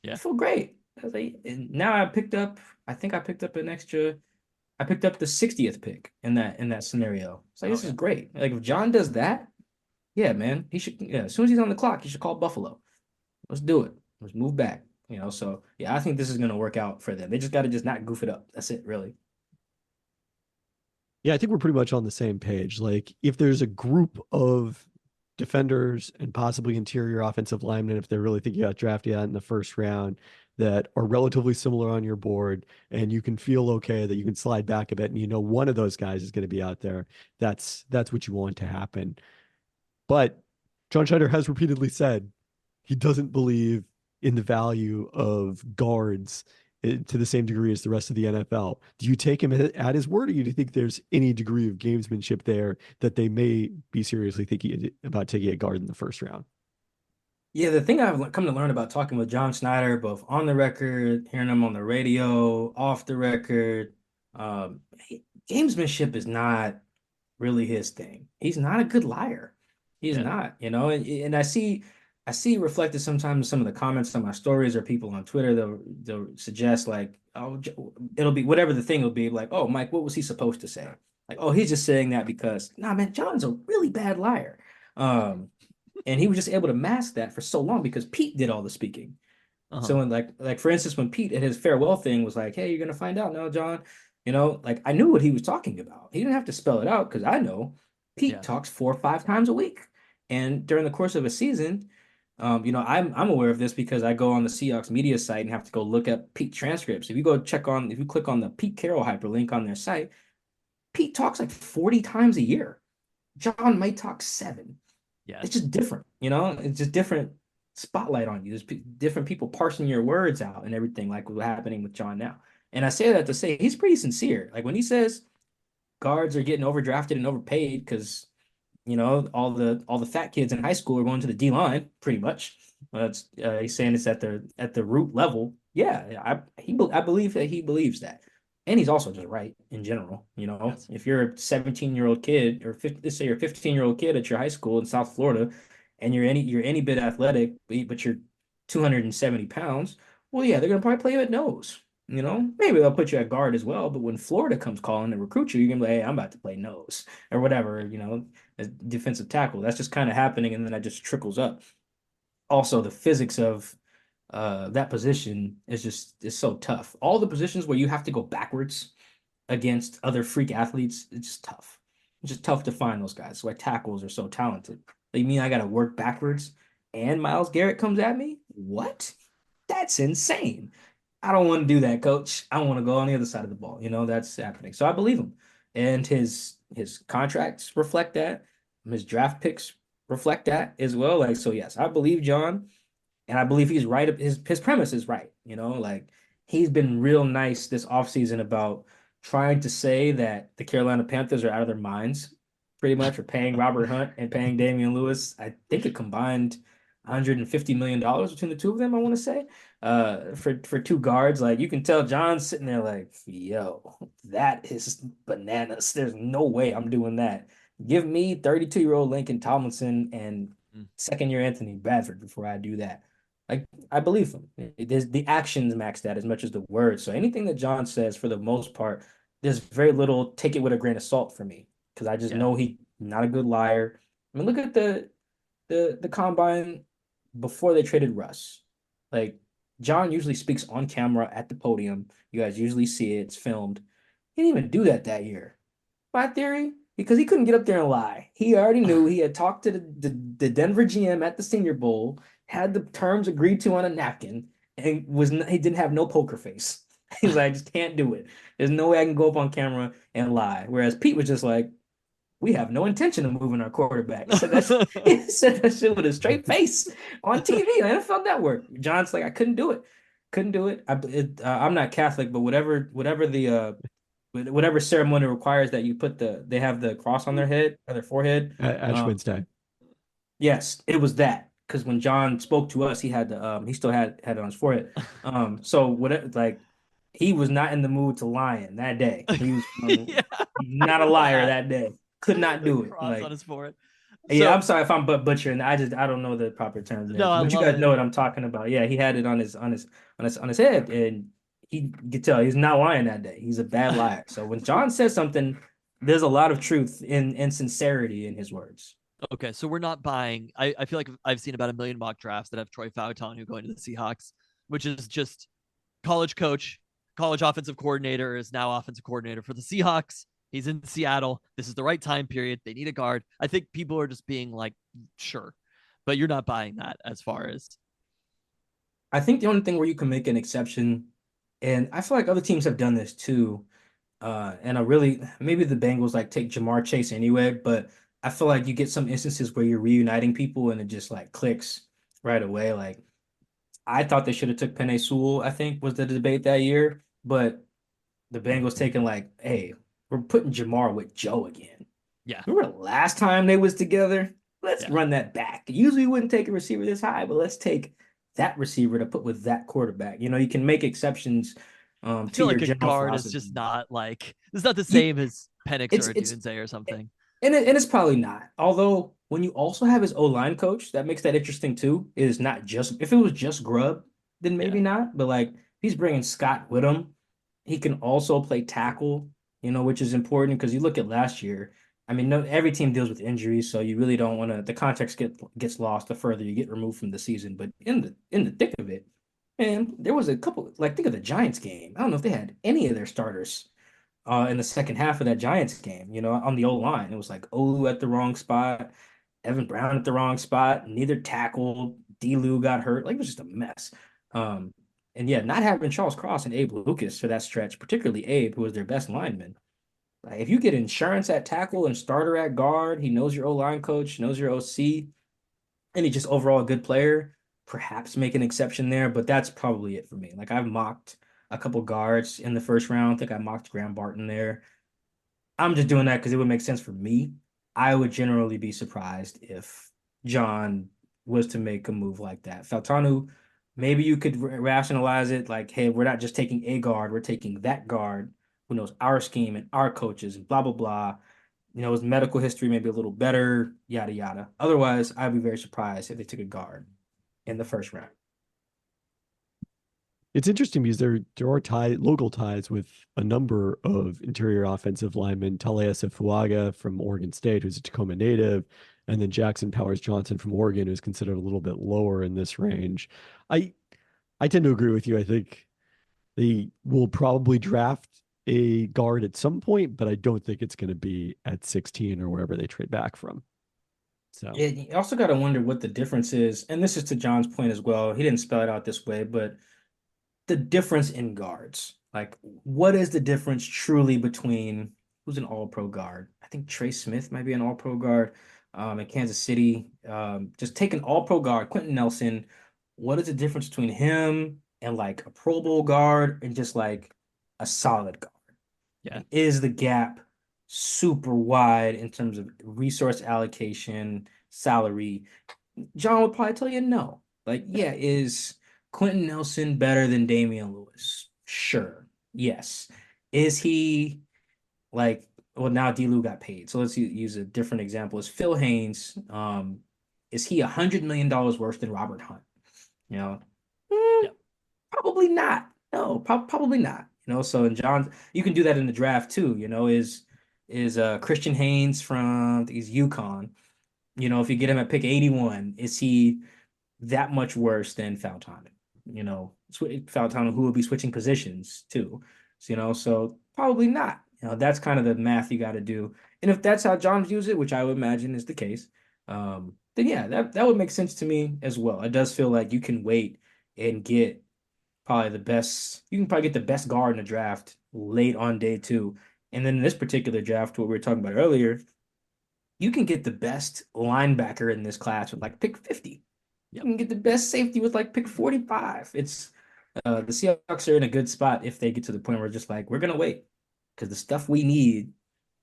I Yeah. feel great. I was like, and now I think I picked up I picked up the 60th pick in that scenario. It's like, this is great. Like if John does that, yeah, man, as soon as he's on the clock, he should call Buffalo. Let's do it. Let's move back. So yeah, I think this is gonna work out for them. They just gotta just not goof it up. That's it, really. Yeah, I think we're pretty much on the same page. Like, if there's a group of defenders and possibly interior offensive linemen, if they're really thinking about drafting out in the first round, that are relatively similar on your board, and you can feel okay that you can slide back a bit, and one of those guys is going to be out there. That's what you want to happen. But John Schneider has repeatedly said he doesn't believe in the value of guards to the same degree as the rest of the NFL. Do you take him at his word, or do you think there's any degree of gamesmanship there that they may be seriously thinking about taking a guard in the first round? Yeah, the thing I've come to learn about talking with John Snyder, both on the record, hearing him on the radio, off the record, gamesmanship is not really his thing. He's not a good liar. He's Yeah. not, and I see reflected sometimes in some of the comments on my stories or people on Twitter, they'll suggest like, oh, it'll be whatever the thing will be, like, oh, Mike, what was he supposed to say? Like, oh, he's just saying that because, nah, man, John's a really bad liar. And he was just able to mask that for so long because Pete did all the speaking. Uh-huh. So when like for instance, when Pete at his farewell thing was like, "Hey, you're gonna find out now, John," like I knew what he was talking about. He didn't have to spell it out because I know Pete Yeah. talks 4 or 5 times a week, and during the course of a season, I'm aware of this because I go on the Seahawks media site and have to go look up Pete transcripts. If you click on the Pete Carroll hyperlink on their site, Pete talks like 40 times a year. John might talk 7. Yeah. It's just different, it's just different spotlight on you. There's different people parsing your words out and everything, like what's happening with John now. And I say that to say he's pretty sincere. Like when he says guards are getting overdrafted and overpaid because all the fat kids in high school are going to the D line, pretty much. He's saying it's at the root level. Yeah, I believe that he believes that, and he's also just right in general. Yes. If you're a 17-year-old kid or let's say you're a 15-year-old kid at your high school in South Florida, and you're any bit athletic, but you're 270 pounds, well, yeah, they're gonna probably play you at nose. Maybe they'll put you at guard as well, but when Florida comes calling to recruit you, you're gonna be like, hey, I'm about to play nose or whatever, as defensive tackle. That's just kind of happening, and then that just trickles up. Also, the physics of that position is so tough. All the positions where you have to go backwards against other freak athletes, it's just tough. It's just tough to find those guys. That's why tackles are so talented. You mean I got to work backwards and Myles Garrett comes at me? What? That's insane. I don't want to do that, coach. I want to go on the other side of the ball. That's happening. So I believe him. And his contracts reflect that. His draft picks reflect that as well. Like, so yes, I believe John, and I believe he's right. His premise is right. Like he's been real nice this offseason about trying to say that the Carolina Panthers are out of their minds, pretty much, for paying Robert Hunt and paying Damian Lewis. I think it combined $150 million between the two of them, I want to say, for two guards. Like you can tell John's sitting there like, yo, that is bananas. There's no way I'm doing that. Give me 32-year-old Lincoln Tomlinson and Mm. second year Anthony Bradford before I do that. Like I believe him. There's the actions match that as much as the words. So anything that John says, for the most part, there's very little take it with a grain of salt for me because I just Yeah. know he's not a good liar. I mean, look at the combine before they traded Russ. Like John usually speaks on camera at the podium. You guys usually see it. It's filmed. He didn't even do that year. My theory, because he couldn't get up there and lie. He already knew. He had talked to the Denver GM at the Senior Bowl, had the terms agreed to on a napkin, and he didn't have no poker face. He's like, I just can't do it. There's no way I can go up on camera and lie. Whereas Pete was just like, we have no intention of moving our quarterback. He said that shit with a straight face on TV on NFL Network. John's like, I couldn't do it. Couldn't do it. I'm not Catholic, but whatever ceremony requires that they have the cross on their head or their forehead. Ash Wednesday. Yes, it was that because when John spoke to us, he still had it on his forehead. So whatever, like he was not in the mood to lying that day. He was Yeah, not a liar that day. Could not the do it. cross on Like, his forehead. yeah, So I'm sorry if I'm butchering. I don't know the proper term there, no, I but you love guys it. know what I'm talking about. Yeah, he had it on his head, and he you could tell he's not lying that day. He's a bad liar. So when John says something, there's a lot of truth in sincerity in his words. Okay, so we're not buying. I feel like I've seen about a million mock drafts that have Troy Fautanu going to the Seahawks, which is just college coach, college offensive coordinator is now offensive coordinator for the Seahawks. He's in Seattle. This is the right time period. They need a guard. I think people are just being like, sure, but you're not buying that as far as I think the only thing where you can make an exception, and I feel like other teams have done this too, and I really maybe the Bengals like take Jamar Chase anyway, but I feel like you get some instances where you're reuniting people and it just like clicks right away. Like I thought they should have took Penei Sewell, I think was the debate that year, but the Bengals taking like, hey, we're putting Jamar with Joe again. yeah, Remember last time they was together? Let's yeah. run that back. Usually we wouldn't take a receiver this high, but let's take that receiver to put with that quarterback. You know, you can make exceptions I to feel your like a general guard is philosophy. just not like it's not the You, same as Penix or a it's Dunze or something. and it's probably not. Although when you also have his O-line coach, that makes that interesting too. Is not just if it was just Grubb, then Yeah, maybe not. But like he's bringing Scott with him. He can also play tackle, which is important because you look at last year. I mean, no, every team deals with injuries, so you really don't want to. The context gets lost the further you get removed from the season. But in the thick of it, man, there was a couple. Like think of the Giants game. I don't know if they had any of their starters in the second half of that Giants game, on the O line. It was like Olu at the wrong spot, Evan Brown at the wrong spot, neither tackled, D. got hurt. Like it was just a mess. Um, and yeah, not having Charles Cross and Abe Lucas for that stretch, particularly Abe, who was their best lineman. Like if you get insurance at tackle and starter at guard, he knows your O line coach, knows your OC, and he's just overall a good player. Perhaps make an exception there, but that's probably it for me. Like I've mocked a couple guards in the first round. I think I mocked Graham Barton there. I'm just doing that because it would make sense for me. I would generally be surprised if John was to make a move like that. Faltanu, maybe you could rationalize it like, hey, we're not just taking a guard, we're taking that guard who knows our scheme and our coaches and blah, blah, blah. His medical history may be a little better, yada, yada. Otherwise, I'd be very surprised if they took a guard in the first round. It's interesting because there are local ties with a number of interior offensive linemen. Talais Fuaga from Oregon State, who's a Tacoma native, and then Jackson Powers Johnson from Oregon, who's considered a little bit lower in this range. I I tend to agree with you. I think they will probably draft a guard at some point, but I don't think it's going to be at 16 or wherever they trade back from. So Yeah, you also got to wonder what the difference is. And this is to John's point as well. He didn't spell it out this way, but the difference in guards. Like, what is the difference truly between who's an all-pro guard? I think Trey Smith might be an all-pro guard in Kansas City. Just take an all-pro guard, Quentin Nelson. What is the difference between him and like a Pro Bowl guard and just like a solid guard? yeah. Like, is the gap super wide in terms of resource allocation, salary? John would probably tell you no. Like, yeah, is Quentin Nelson better than Damian Lewis? Sure. Yes. Is he like, well, now D. got paid. So let's use a different example. Is Phil Haynes, is he $100 million worse than Robert Hunt? You know, Yeah. probably not. No, probably not. So in John, you can do that in the draft too. Is Christian Haynes from he's UConn. If you get him at pick 81, is he that much worse than Faltano? Faltano who will be switching positions too. So probably not. That's kind of the math you got to do. And if that's how John views it, which I would imagine is the case, then yeah, that would make sense to me as well. It does feel like you can wait and get probably the best. You can probably get the best guard in the draft late on day two. And then in this particular draft, what we were talking about earlier, you can get the best linebacker in this class with like pick 50. You Yep. can get the best safety with like pick 45. It's the Seahawks are in a good spot if they get to the point where just like we're gonna wait because the stuff we need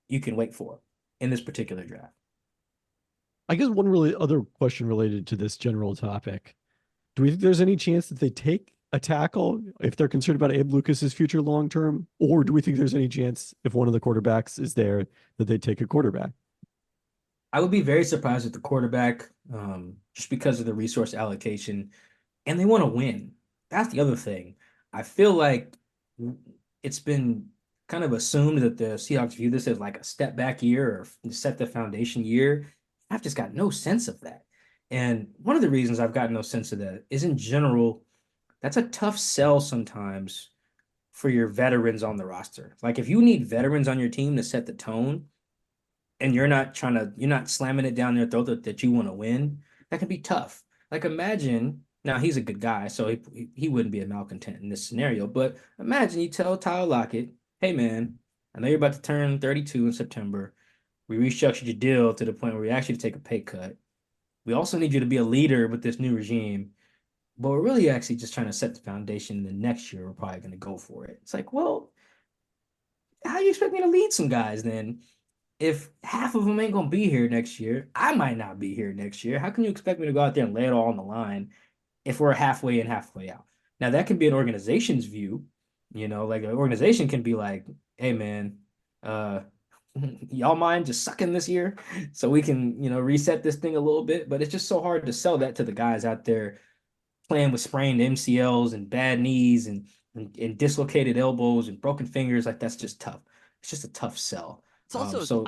you can wait for in this particular draft. I guess one really other question related to this general topic. Do we think there's any chance that they take a tackle if they're concerned about Abe Lucas's future long term? Or do we think there's any chance if one of the quarterbacks is there that they take a quarterback? I would be very surprised at the quarterback, just because of the resource allocation, and they want to win. That's the other thing. I feel like it's been kind of assumed that the Seahawks view this as like a step back year or set the foundation year. I've just got no sense of that. And one of the reasons I've got no sense of that is in general, that's a tough sell sometimes for your veterans on the roster. Like if you need veterans on your team to set the tone, and you're not slamming it down their throat that you want to win, that can be tough. Like imagine now he's a good guy, so he wouldn't be a malcontent in this scenario. But imagine you tell Tyler Lockett, hey man, I know you're about to turn 32 in September. We restructured your deal to the point where we actually take a pay cut. We also need you to be a leader with this new regime, but we're really actually just trying to set the foundation. And then next year we're probably going to go for it. It's like, well, how do you expect me to lead some guys then? If half of them ain't gonna be here next year, I might not be here next year. How can you expect me to go out there and lay it all on the line if we're halfway in, halfway out? Now that can be an organization's view, like an organization can be like, hey man, uh y'all mind just sucking this year so we can, reset this thing a little bit. But it's just so hard to sell that to the guys out there playing with sprained MCLs and bad knees and dislocated elbows and broken fingers. Like that's just tough. It's just a tough sell. It's also So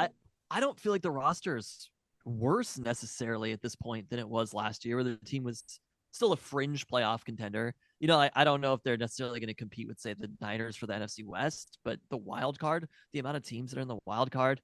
I don't feel like the roster is worse necessarily at this point than it was last year, where the team was still a fringe playoff contender. I don't know if they're necessarily going to compete with, say, the Niners for the NFC West, but the wild card, the amount of teams that are in the wild card,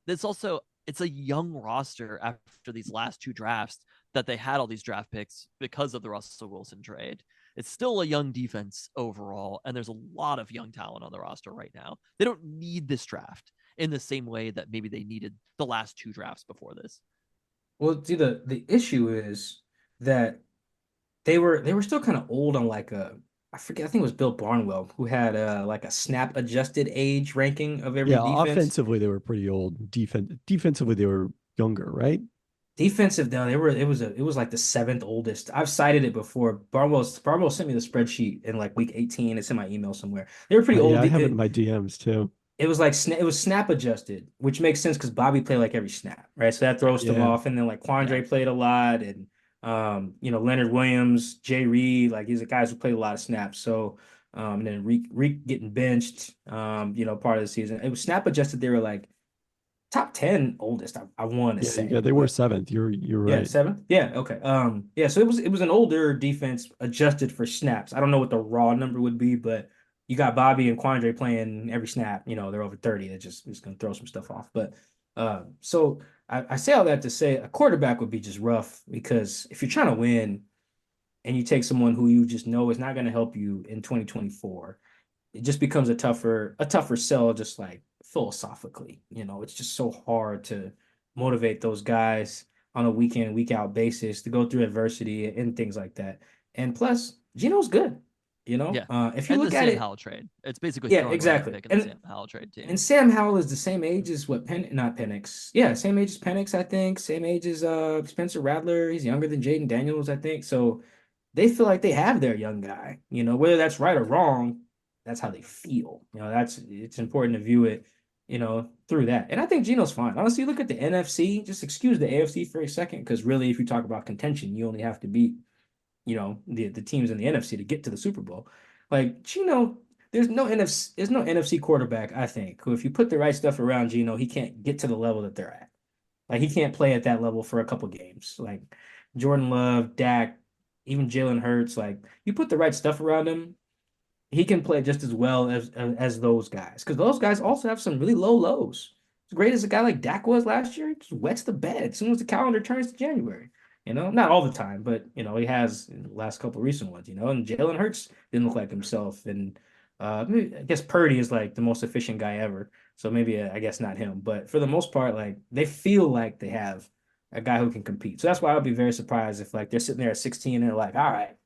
it's a young roster after these last two drafts that they had all these draft picks because of the Russell Wilson trade. It's still a young defense overall, and there's a lot of young talent on the roster right now. They don't need this draft in the same way that maybe they needed the last two drafts before this. Well, see, the issue is that they were still kind of old on like I forget, I think it was Bill Barnwell who had like a snap adjusted age ranking of every Yeah, defense. offensively they were pretty old. Defensively they were younger, right? Defensive though, it was like the seventh oldest. I've cited it before. Barnwell sent me the spreadsheet in like week 18. It's in my email somewhere. They were pretty Yeah, old. I have it in my DMs too. It was like it was snap adjusted, which makes sense because Bobby played like every snap, right? So that throws them Yeah. off. And then like Yeah. Quandre played a lot, and Leonard Williams, Jay Reed, like these are guys who played a lot of snaps. So and then Reek getting benched, part of the season. It was snap adjusted. They were like top 10 oldest, I want to Yeah, say. they were But seventh. You're yeah, right. seventh. Yeah, okay. Yeah, so it was an older defense adjusted for snaps. I don't know what the raw number would be, but you got Bobby and Quandre playing every snap. They're over 30. That just is gonna throw some stuff off. But so I say all that to say a quarterback would be just rough because if you're trying to win and you take someone who you just know is not going to help you in 2024, it just becomes a tougher sell, just like philosophically. It's just so hard to motivate those guys on a week in, week out basis to go through adversity and things like that. And plus, Gino's good. Yeah. If you And the look at Sam it, Howell trade. It's basically yeah, throwing away a exactly. pick in the And Sam Howell trade too. and Sam Howell is the same age as what not Penix. Yeah, same age as Penix, I think. Same age as Spencer Rattler. He's younger than Jaden Daniels, I think. So they feel like they have their young guy. Whether that's right or wrong, that's how they feel. It's important to view it, through that. And I think Gino's fine. Honestly, look at the NFC. Just excuse the AFC for a second, because really, if you talk about contention, you only have to beat, the teams in the NFC to get to the Super Bowl. Like Gino, there's no NFC quarterback, I think, who if you put the right stuff around Gino, he can't get to the level that they're at. Like he can't play at that level for a couple games. Like Jordan Love, Dak, even Jalen Hurts, like you put the right stuff around him, he can play just as well as those guys. Because those guys also have some really low lows. As great as a guy like Dak was last year, he just wets the bed as soon as the calendar turns to January. Not all the time, but he has in the last couple of recent ones. And Jalen Hurts didn't look like himself, and I guess Purdy is like the most efficient guy ever. So maybe I guess not him, but for the most part, like they feel like they have a guy who can compete. So that's why I'll be very surprised if like they're sitting there at 16 and they're like, all right,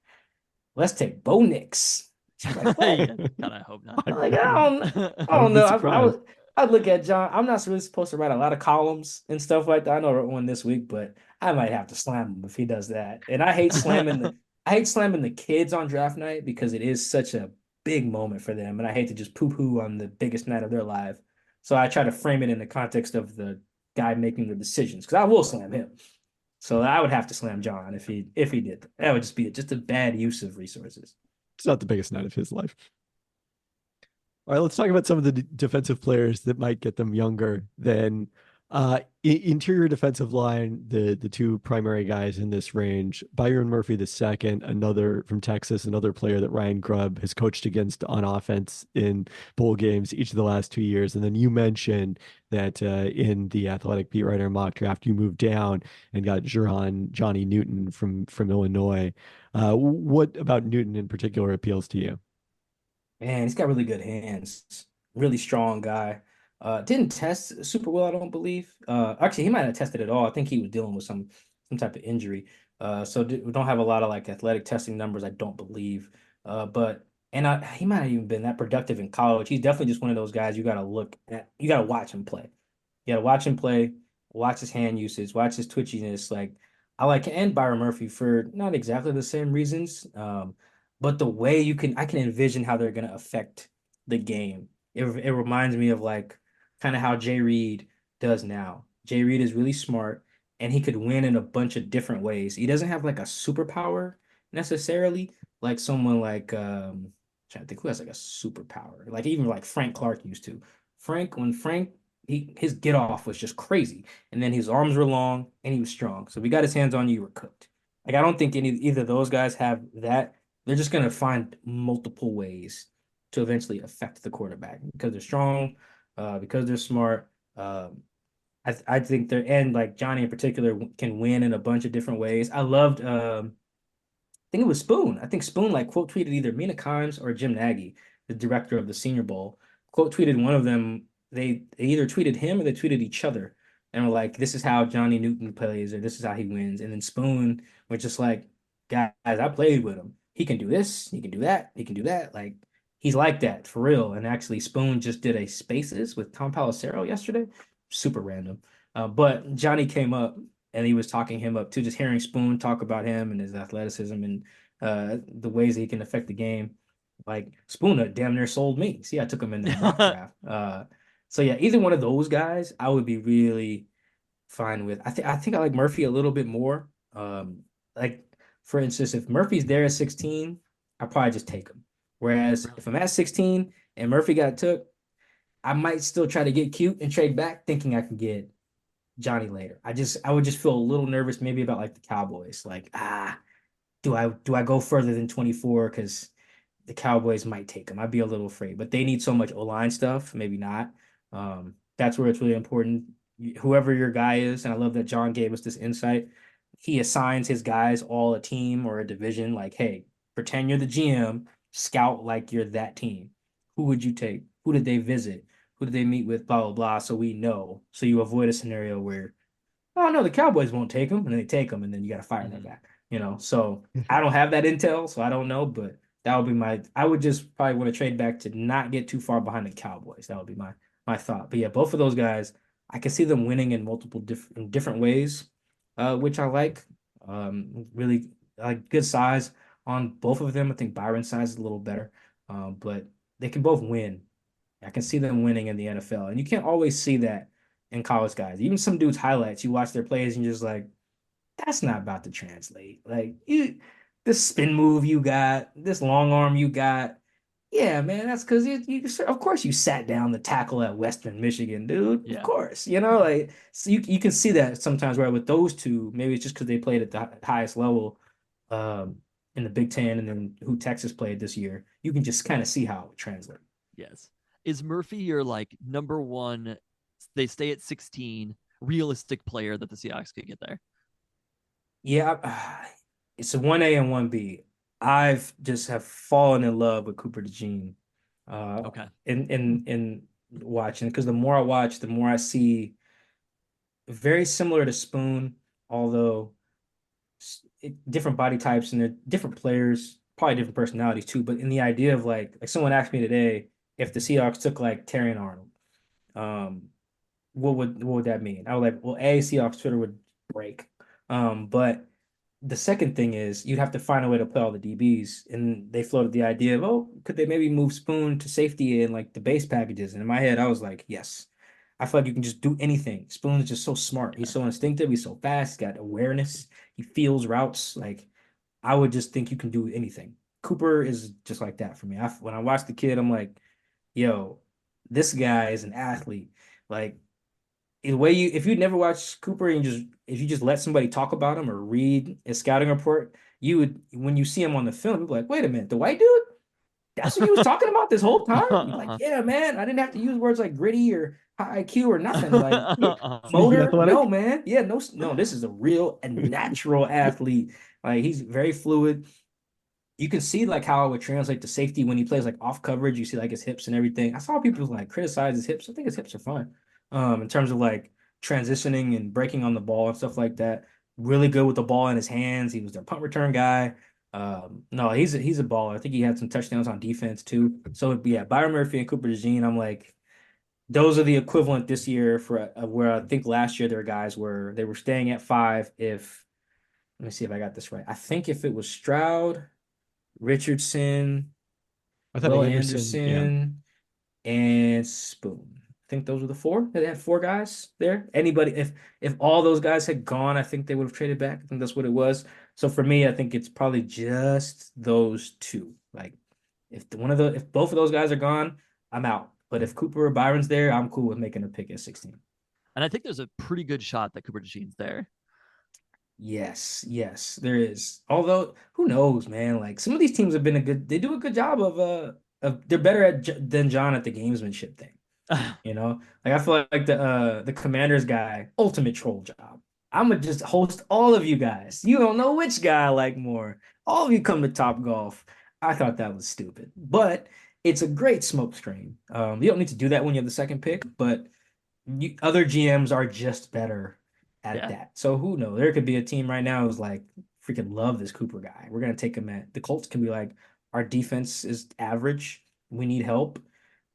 let's take Bo Nix. I'm like, what? Yeah, God, I hope not. I'm like, I I would don't be know. surprised. I'd look at John. I'm not really supposed to write a lot of columns and stuff like that. I know I wrote one this week, but I might have to slam him if he does that. And I hate slamming the kids on draft night because it is such a big moment for them, and I hate to just poo-poo on the biggest night of their life. So I try to frame it in the context of the guy making the decisions because I will slam him. So I would have to slam John if he did. That would just be just a bad use of resources. It's not the biggest night of his life. All right, let's talk about some of the defensive players that might get them younger than interior defensive line. The two primary guys in this range, Byron Murphy the second, another from Texas, another player that Ryan Grubb has coached against on offense in bowl games each of the last 2 years. And then you mentioned that in the Athletic beat writer mock draft, you moved down and got Johnny Newton from Illinois. What about Newton in particular appeals to you? Man, he's got really good hands. Really strong guy. Didn't test super well, I don't believe. Actually, he might have tested at all. I think he was dealing with some type of injury. We don't have a lot of like athletic testing numbers, I don't believe. But he might have even been that productive in college. He's definitely just one of those guys you got to look at. You got to watch him play. You got to watch him play, watch his hand usage, watch his twitchiness. Like I like and Byron Murphy for not exactly the same reasons. But the way I can envision how they're gonna affect the game. It reminds me of like kind of how Jay Reed does now. Jay Reed is really smart and he could win in a bunch of different ways. He doesn't have like a superpower necessarily, like someone like trying to think who has like a superpower, like even like Frank Clark used to. When Frank his get off was just crazy, and then his arms were long and he was strong. So if he got his hands on you, you were cooked. Like I don't think either of those guys have that. They're just going to find multiple ways to eventually affect the quarterback because they're strong, because they're smart. I think they're and like Johnny in particular can win in a bunch of different ways. I loved I think it was Spoon. I think Spoon like quote tweeted either Mina Kimes or Jim Nagy, the director of the Senior Bowl, quote tweeted one of them. They either tweeted him or they tweeted each other and were like, "This is how Johnny Newton plays," or "This is how he wins." And then Spoon was just like, "Guys, I played with him. He can do this. He can do that. He can do that." Like he's like that for real. And actually, Spoon just did a Spaces with Tom Pelissero yesterday. Super random. But Johnny came up and he was talking him up too, just hearing Spoon talk about him and his athleticism and the ways that he can affect the game. Like Spoon damn near sold me. See, I took him in that mock draft. So yeah, either one of those guys, I would be really fine with. I think I like Murphy a little bit more. Like for instance, if Murphy's there at 16, I probably just take him. Whereas if I'm at 16 and Murphy got took, I might still try to get cute and trade back, thinking I can get Johnny later. I would just feel a little nervous maybe about like the Cowboys. Like, do I go further than 24 because the Cowboys might take him. I'd be a little afraid, but they need so much O-line stuff, maybe not. That's where it's really important. Whoever your guy is, and I love that John gave us this insight. He assigns his guys all a team or a division. Like, hey, pretend you're the GM, scout like you're that team. Who would you take? Who did they visit? Who did they meet with? Blah blah blah. So we know. So you avoid a scenario where, oh no, the Cowboys won't take him, and then they take him, and then you got to fire them back. So I don't have that intel, so I don't know, but that would be I would just probably want to trade back to not get too far behind the Cowboys. That would be my thought. But yeah, both of those guys, I can see them winning in multiple different ways, which I like. Really like good size on both of them. I think Byron's size is a little better, but they can both win. I can see them winning in the NFL, and you can't always see that in college guys. Even some dudes' highlights, you watch their plays and you're just like, that's not about to translate. Like this spin move you got, this long arm you got. Yeah, man, that's because of course you sat down the tackle at Western Michigan, dude. Of Yeah. course, like so you can see that sometimes where with those two, maybe it's just because they played at the highest level um, in the Big Ten, and then who Texas played this year. You can just kind of see how it would translate. Yes. Is Murphy your like number one? They stay at 16, realistic player that the Seahawks could get there. Yeah, it's a 1A and 1B. I've just have fallen in love with Cooper DeJean. Okay. in watching, because the more I watch, the more I see very similar to Spoon, although different body types and they're different players, probably different personalities too. But in the idea of like someone asked me today if the Seahawks took like Terry and Arnold, um, what would that mean? I was like, well, Seahawks Twitter would break. But the second thing is you'd have to find a way to play all the DBs. And they floated the idea of, oh, could they maybe move Spoon to safety in like the base packages? And in my head, I was like, yes. I feel like you can just do anything. Spoon is just so smart. He's so instinctive. He's so fast. He's got awareness. He feels routes. Like I would just think you can do anything. Cooper is just like that for me. When I watch the kid, I'm like, yo, this guy is an athlete. Like the way if you'd never watched Cooper and if you just let somebody talk about him or read a scouting report, you would when you see him on the film, you'd be like, wait a minute, the white dude? That's what he was talking about this whole time? You're like, yeah, man, I didn't have to use words like gritty or high IQ or nothing. Like Sneaky motor, athletic. no, man. Yeah, no, this is a real and natural athlete. Like he's very fluid. You can see like how it would translate to safety when he plays like off coverage. You see like his hips and everything. I saw people like criticize his hips. I think his hips are fine. In terms of like transitioning and breaking on the ball and stuff like that. Really good with the ball in his hands. He was their punt return guy. No, he's a baller. I think he had some touchdowns on defense too. So yeah, Byron Murphy and Cooper DeJean, I'm like, those are the equivalent this year for where I think last year their guys they were staying at 5. If let me see if I got this right. I think if it was Stroud, Richardson, I thought Will Anderson, yeah. Anderson, and Spoon. I think those were the 4. They had 4 guys there. Anybody, if all those guys had gone, I think they would have traded back. I think that's what it was. So for me, I think it's probably just those 2. Like if both of those guys are gone, I'm out. But if Cooper or Byron's there, I'm cool with making a pick at 16. And I think there's a pretty good shot that Cooper DeJean's there. Yes, there is. Although, who knows, man? Like some of these teams have been they do a good job of they're better than John at the gamesmanship thing. You know, like I feel like the Commanders guy, ultimate troll job. I'm gonna just host all of you guys. You don't know which guy I like more. All of you come to Top Golf. I thought that was stupid, but it's a great smoke screen. You don't need to do that when you have the second pick, but other GMs are just better at Yeah. that. So who knows? There could be a team right now who's like, freaking love this Cooper guy. We're gonna take him at the Colts can be like, our defense is average. We need help.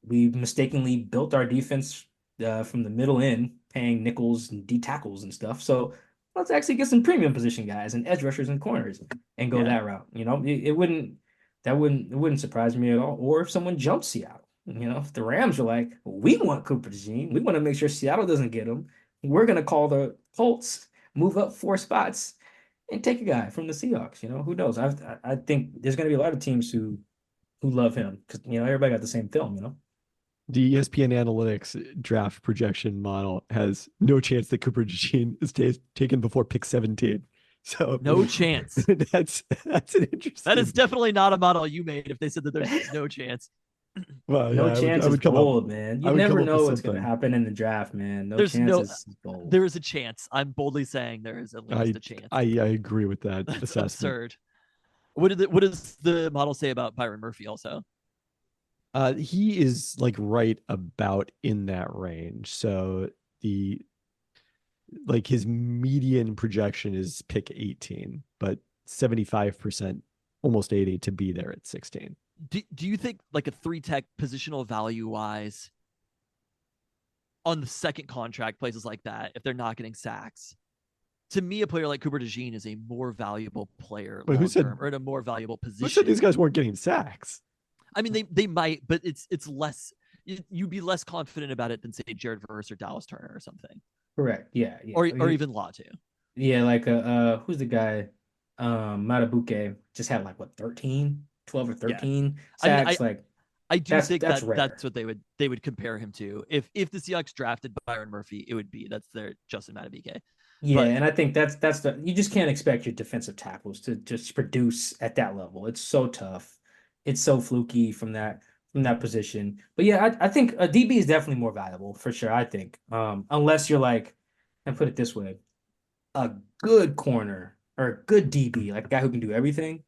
We mistakenly built our defense from the middle in, paying nickels and D tackles and stuff. So let's actually get some premium position guys and edge rushers and corners and go Yeah. that route. You know, it wouldn't surprise me at all. Or if someone jumps Seattle. You know, if the Rams are like, we want Cooper DeJean, we want to make sure Seattle doesn't get him. We're gonna call the Colts, move up 4 spots, and take a guy from the Seahawks. You know, who knows? I think there's gonna be a lot of teams who love him because everybody got the same film. The ESPN Analytics draft projection model has no chance that Cooper DeJean is taken before pick 17. So No chance. that's an interesting. That is definitely not a model you made if they said that there's no chance. Well, No yeah, chance I is would come bold, up. man. I You would come never up with know what's gonna something. happen in the draft, man. No There's no- chances is bold. There is a chance. I'm boldly saying there is at least a chance. I agree with that That's assessment. absurd. What does the model say about Byron Murphy also? He is like right about in that range. So his median projection is pick 18, but 75%, almost 80 to be there at 16. Do you think like a 3-tech positional value wise on the second contract, places like that, if they're not getting sacks? To me, a player like Cooper DeJean is a more valuable player But who said- long term, or in a more valuable position. Who said these guys weren't getting sacks? I mean, they might, but it's less. You'd be less confident about it than say Jared Verse or Dallas Turner or something, Correct. Yeah. or even Latu. Yeah, like who's the guy? Matabuke just had like what 13, 12 or 13 sacks. I do think that's that's what they would compare him to. If the Seahawks drafted Byron Murphy, it would be that's their Justin Matabike. Yeah, and I think that's you just can't expect your defensive tackles to just produce at that level. It's so tough. It's so fluky from that position. But yeah, I think a DB is definitely more valuable for sure. I think unless you're like, and put it this way, a good corner or a good DB, like a guy who can do everything.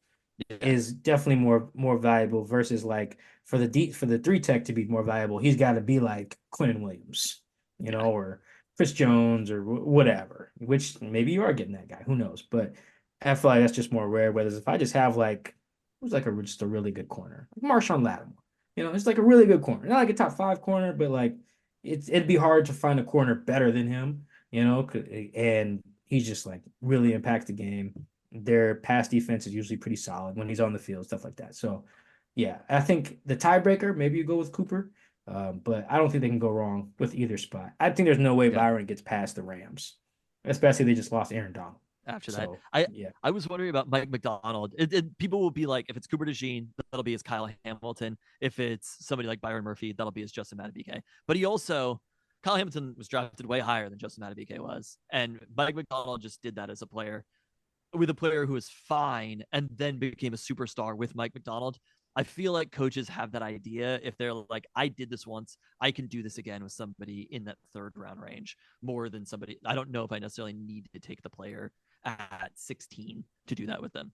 Yeah. is definitely more valuable versus like for the three tech to be more valuable, he's got to be like Quentin Williams, Yeah. or Chris Jones or whatever. Which maybe you are getting that guy, who knows? But I feel like that's just more rare. Whereas if I just have like who's like just a really good corner, like Marshawn Lattimore, it's like a really good corner, not like a top five corner, but like it'd be hard to find a corner better than him, and he's just like really impact the game. Their pass defense is usually pretty solid when he's on the field, stuff like that. So, yeah, I think the tiebreaker, maybe you go with Cooper, but I don't think they can go wrong with either spot. I think there's no way Yeah. Byron gets past the Rams, especially they just lost Aaron Donald. After that, So, yeah. I was wondering about Mike McDonald. People will be like, if it's Cooper DeJean, that'll be his Kyle Hamilton. If it's somebody like Byron Murphy, that'll be his Justin Madubuike. But Kyle Hamilton was drafted way higher than Justin Madubuike was, and Mike McDonald just did that as a player with a player who was fine and then became a superstar with Mike McDonald. I feel like coaches have that idea. If they're like, I did this once, I can do this again with somebody in that third round range more than somebody. I don't know if I necessarily need to take the player at 16 to do that with them.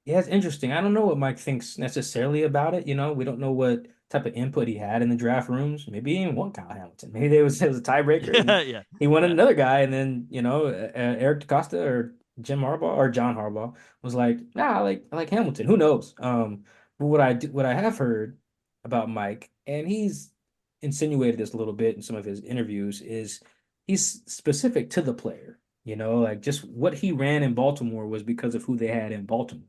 Yeah, it's interesting. I don't know what Mike thinks necessarily about it. We don't know what type of input he had in the draft rooms. Maybe he didn't want Kyle Hamilton. Maybe it was a tiebreaker and Yeah. he wanted Yeah. another guy. And then, Eric DaCosta or Jim Harbaugh or John Harbaugh was like, nah, I like Hamilton. Who knows? But what I have heard about Mike, and he's insinuated this a little bit in some of his interviews, is he's specific to the player. Like just what he ran in Baltimore was because of who they had in Baltimore.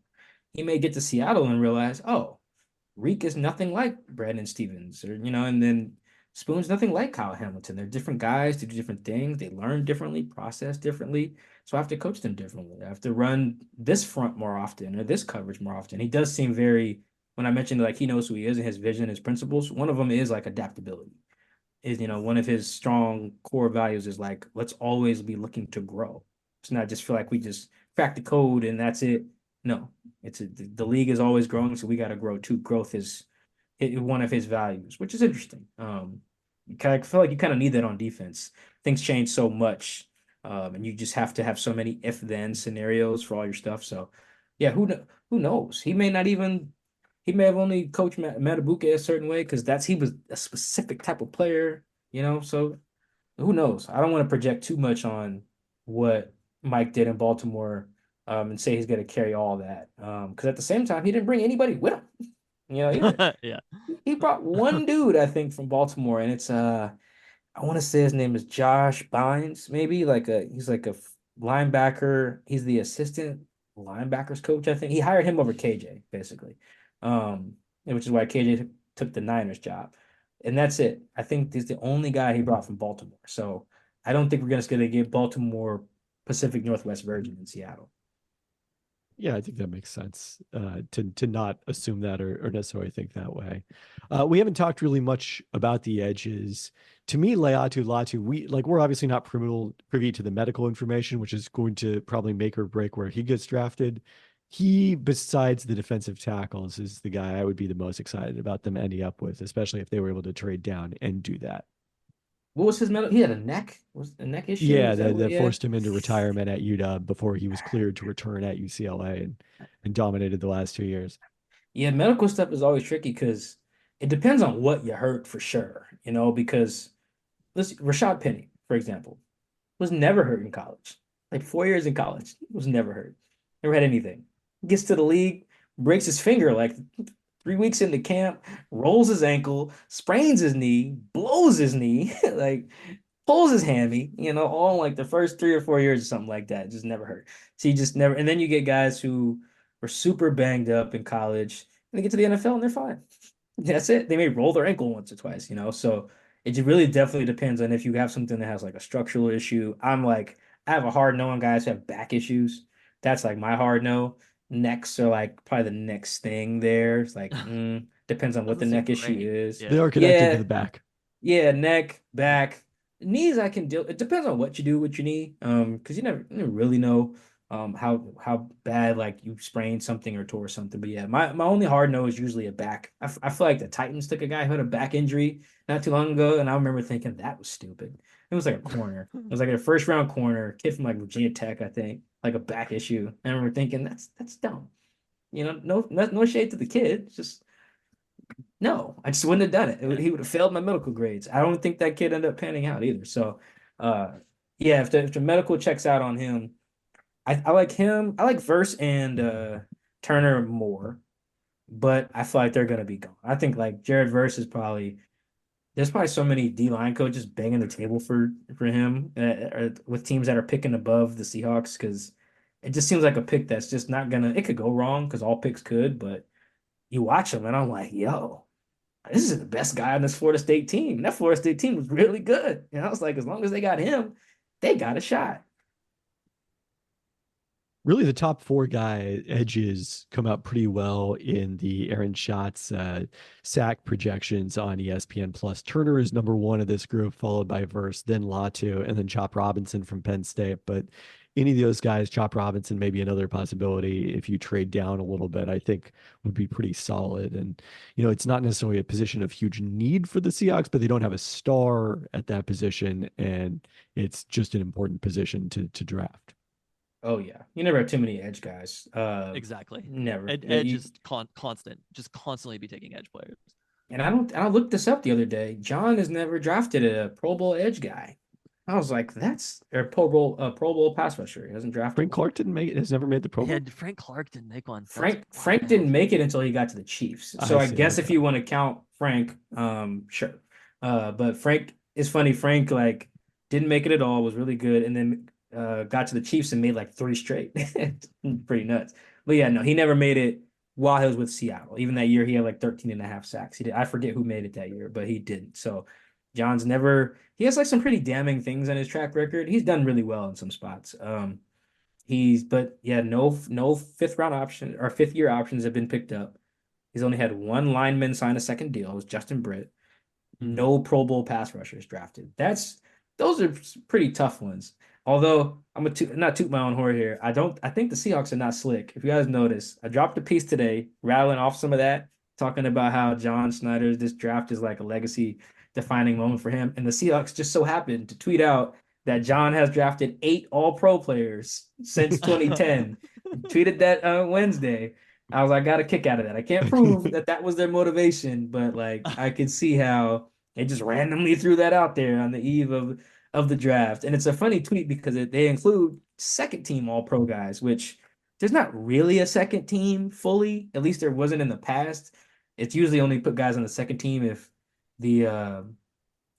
He may get to Seattle and realize, oh, Reek is nothing like Brandon Stevens, and then Spoon's nothing like Kyle Hamilton. They're different guys, they do different things, they learn differently, process differently. So I have to coach them differently. I have to run this front more often or this coverage more often. He does seem very, when I mentioned like he knows who he is and his vision, his principles, one of them is like adaptability. Is one of his strong core values is like, let's always be looking to grow. It's not just feel like we just crack the code and that's it. No, the league is always growing, so we got to grow too. Growth is one of his values, which is interesting. I feel like you kind of need that on defense. Things change so much, and you just have to have so many if-then scenarios for all your stuff. So, yeah, who knows? He may have only coached Matabuke a certain way because he was a specific type of player, So who knows? I don't want to project too much on what Mike did in Baltimore, and say he's going to carry all that. Because at the same time, he didn't bring anybody with him, either. Yeah. He brought one dude, I think, from Baltimore, and it's I want to say his name is Josh Bynes, maybe he's like a linebacker. He's the assistant linebackers coach, I think. He hired him over KJ, basically, which is why KJ took the Niners job, and that's it. I think he's the only guy he brought from Baltimore. So I don't think we're just going to get Baltimore Pacific Northwest Virgin in Seattle. Yeah, I think that makes sense, to not assume that or necessarily think that way. We haven't talked really much about the edges. To me, Laiatu Latu, we're obviously not privy to the medical information, which is going to probably make or break where he gets drafted. He, besides the defensive tackles, is the guy I would be the most excited about them ending up with, especially if they were able to trade down and do that. What was his medical? He had a neck. Was a neck issue? Yeah, Is that that yeah. forced him into retirement at UW before he was cleared to return at UCLA and dominated the last 2 years. Yeah, medical stuff is always tricky because it depends on what you hurt for sure, because let's Rashad Penny, for example, was never hurt in college. Like 4 years in college, was never hurt. Never had anything. Gets to the league, breaks his finger like 3 weeks into camp, rolls his ankle, sprains his knee, blows his knee, like pulls his hammy, all in like the first 3 or 4 years or something like that. Just never hurt. So you just never, and then you get guys who were super banged up in college and they get to the NFL and they're fine. That's it. They may roll their ankle once or twice, So it really definitely depends on if you have something that has like a structural issue. I have a hard no on guys who have back issues. That's like my hard no. Necks are like probably the next thing there. It's like, depends on what the Doesn't seem neck issue great. is. Yeah. They are connected to Yeah, the back. yeah, neck, back, knees. I can deal. It depends on what you do with your knee. Because you never really know how bad like you sprained something or tore something. But yeah, my only hard no is usually a back. I feel like the Titans took a guy who had a back injury not too long ago, and I remember thinking that was stupid. It was like a corner. It was like a first round corner, kid from like Virginia Tech, I think, like a back issue. And I remember thinking that's dumb. No shade to the kid. Just no, I just wouldn't have done it. He would have failed my medical grades. I don't think that kid ended up panning out either. So, uh, yeah, if the medical checks out on him, I like him. I like Verse and Turner more, but I feel like they're gonna be gone. I think like Jared Verse is probably there's probably so many D line coaches banging the table for him with teams that are picking above the Seahawks because it just seems like a pick that's just not gonna. It could go wrong because all picks could, but you watch him and I'm like, yo, this is the best guy on this Florida State team. And that Florida State team was really good. And I was like, as long as they got him, they got a shot. Really, the top four guy edges come out pretty well in the Aaron Schatz sack projections on ESPN Plus. Turner is number one of this group, followed by Verse, then Latu, and then Chop Robinson from Penn State. But any of those guys, Chop Robinson, maybe another possibility if you trade down a little bit, I think would be pretty solid. And, it's not necessarily a position of huge need for the Seahawks, but they don't have a star at that position. And it's just an important position to draft. Oh yeah, you never have too many edge guys. Exactly. Never. Edge is constant, just constantly be taking edge players. And I looked this up the other day. John has never drafted a Pro Bowl edge guy. I was like, that's a Pro Bowl pass rusher. He hasn't drafted Frank one. Clark has never made the Pro Bowl. Yeah, Frank Clark didn't make one. Frank didn't make it until he got to the Chiefs. So I see, guess if okay. you want to count Frank, sure. But Frank is funny. Frank like didn't make it at all, was really good, and then got to the Chiefs and made like three straight. Pretty nuts. But yeah, no, he never made it while he was with Seattle. Even that year he had like 13 and a half sacks. He did. I forget who made it that year, but he didn't. So John's never he has like some pretty damning things on his track record. He's done really well in some spots. But yeah, no fifth round option or fifth year options have been picked up. He's only had one lineman sign a second deal. It was Justin Britt. No Pro Bowl pass rushers drafted. Those are pretty tough ones. Although I'm not toot my own horn here. I think the Seahawks are not slick. If you guys notice, I dropped a piece today rattling off some of that, talking about how John Snyder's this draft is like a legacy defining moment for him. And the Seahawks just so happened to tweet out that John has drafted 8 All-Pro players since 2010. Tweeted that Wednesday. I was like, got a kick out of that. I can't prove that was their motivation, but like I could see how they just randomly threw that out there on the eve of the draft. And it's a funny tweet because they include second team All-Pro guys, which there's not really a second team fully. At least there wasn't in the past. It's usually only put guys on the second team if the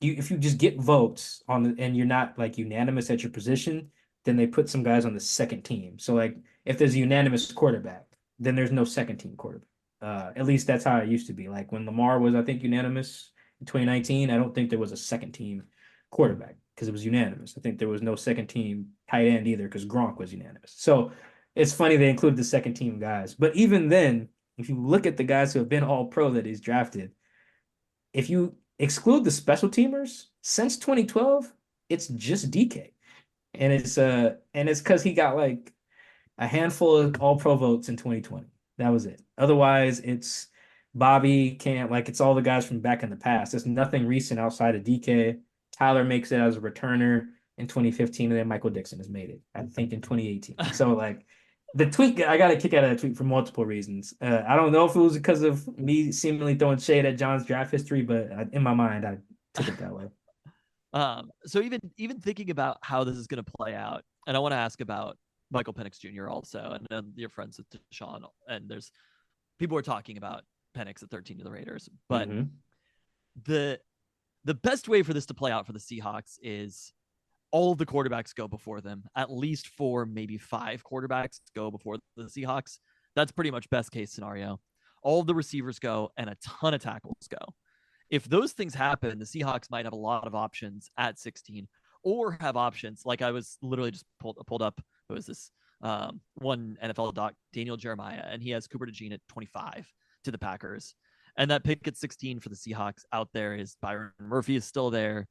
if you just get votes and you're not like unanimous at your position, then they put some guys on the second team. So like if there's a unanimous quarterback, then there's no second team quarterback. At least that's how it used to be. Like when Lamar was, I think, unanimous in 2019, I don't think there was a second team quarterback because it was unanimous. I think there was no second team tight end either because Gronk was unanimous. So it's funny they included the second team guys. But even then, if you look at the guys who have been all pro that he's drafted, if you exclude the special teamers since 2012, it's just DK. And it's because he got like a handful of all pro votes in 2020. That was it. Otherwise, it's Bobby, Cam, like it's all the guys from back in the past. There's nothing recent outside of DK. Tyler makes it as a returner in 2015, and then Michael Dixon has made it, I think, in 2018. So like the tweet, I got a kick out of that tweet for multiple reasons. I don't know if it was because of me seemingly throwing shade at John's draft history, but in my mind, I took it that way. So even thinking about how this is going to play out, and I want to ask about Michael Penix Jr. also, and then your friends with Deshaun, and there's people are talking about Penix at 13 to the Raiders, but the best way for this to play out for the Seahawks is all of the quarterbacks go before them. At least 4, maybe 5 quarterbacks go before the Seahawks. That's pretty much best case scenario. All of the receivers go and a ton of tackles go. If those things happen, the Seahawks might have a lot of options at 16 or have options. Like I was literally just pulled up. It was this one NFL doc, Daniel Jeremiah, and he has Cooper DeJean at 25 to the Packers. And that pick at 16 for the Seahawks out there is Byron Murphy is still there.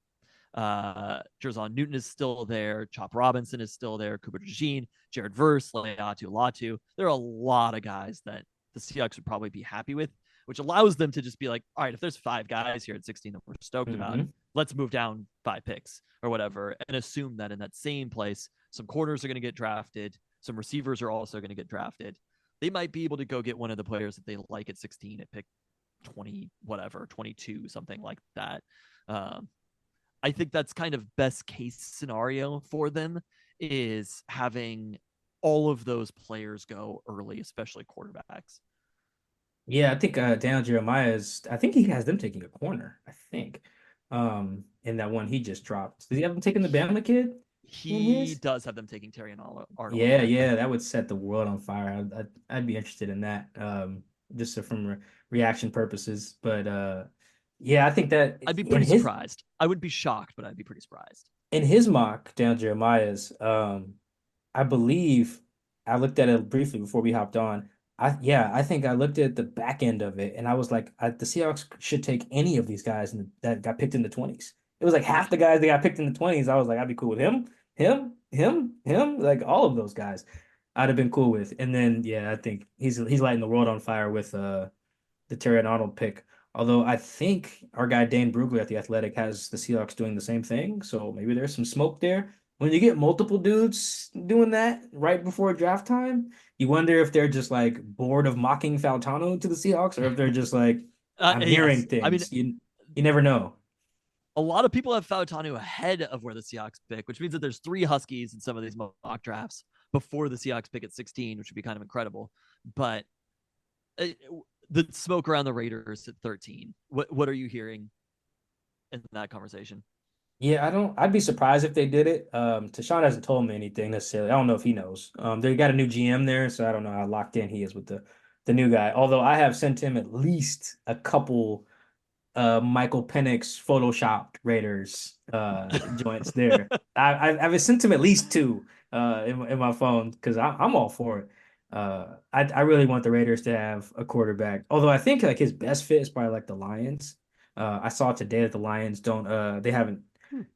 Jerzon Newton is still there. Chop Robinson is still there. Cooper DeJean, Jared Verse, Latu. There are a lot of guys that the Seahawks would probably be happy with, which allows them to just be like, all right, if there's 5 guys here at 16 that we're stoked about, let's move down 5 picks or whatever and assume that in that same place, some corners are going to get drafted. Some receivers are also going to get drafted. they might be able to go get one of the players that they like at 16 at pick 20, whatever, 22, something like that. Um, I think that's kind of best case scenario for them, is having all of those players go early, especially quarterbacks. Yeah, I think Daniel Jeremiah's. I think he has them taking a corner. I think, in that one he just dropped. Does he have them taking the Bama kid in He his? does have them taking Terry and Arnold. Yeah, Yeah. yeah, that would set the world on fire. I'd be interested in that, just from reaction purposes. But yeah, I think that I'd be in pretty his surprised. I wouldn't be shocked, but I'd be pretty surprised. mock down Jeremiah's, I believe I looked at it briefly before we hopped on. I think I looked at the back end of it and I was like, the Seahawks should take any of these guys that got picked in the 20s. It was like half the guys that got picked in the 20s. I was like, I'd be cool with him, like all of those guys. I'd have been cool with. And then yeah, I think he's lighting the world on fire with the Terry Arnold pick. Although I think our guy Dane Brugler at the Athletic has the Seahawks doing the same thing, so maybe there's some smoke there. When you get multiple dudes doing that right before draft time, you wonder if they're just like bored of mocking Faltano to the Seahawks, or if they're just like, I'm hearing Yes. I mean, things. You never know. a lot of people have Fautanu ahead of where the Seahawks pick, which means that there's 3 Huskies in some of these mock drafts before the Seahawks pick at 16, which would be kind of incredible. But the smoke around the Raiders at 13. What are you hearing in that conversation? Yeah, I'd be surprised if they did it. Tashawn hasn't told me anything necessarily. I don't know if he knows. They got a new GM there, so I don't know how locked in he is with the new guy. Although I have sent him at least a couple Michael Penix photoshopped Raiders joints there. I've sent him at least 2 in my phone because I'm all for it. I really want the Raiders to have a quarterback. Although I think like his best fit is probably like the Lions. I saw today that the Lions don't they haven't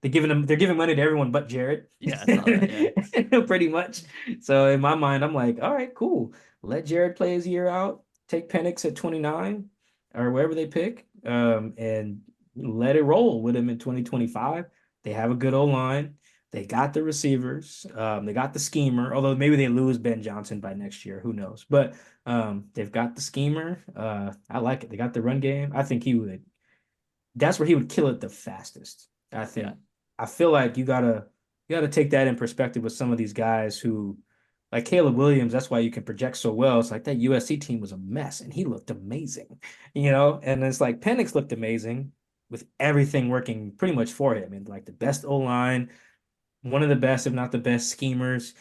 they're giving money to everyone but Jared. Yeah, I saw that. Yeah. Pretty much. So in my mind, I'm like, all right, cool. Let Jared play his year out. Take Penix at 29 or wherever they pick, and let it roll with him in 2025. They have a good O line. They got the receivers. They got the schemer. Although maybe they lose Ben Johnson by next year. Who knows? But they've got the schemer. I like it. They got the run game. I think he would. That's where he would kill it the fastest. I think. Yeah. I feel like you gotta take that in perspective with some of these guys who, like Caleb Williams. That's why you can project so well. It's like that USC team was a mess, and he looked amazing, And it's like Penix looked amazing with everything working pretty much for him, and like the best O line, one of the best, if not the best schemers,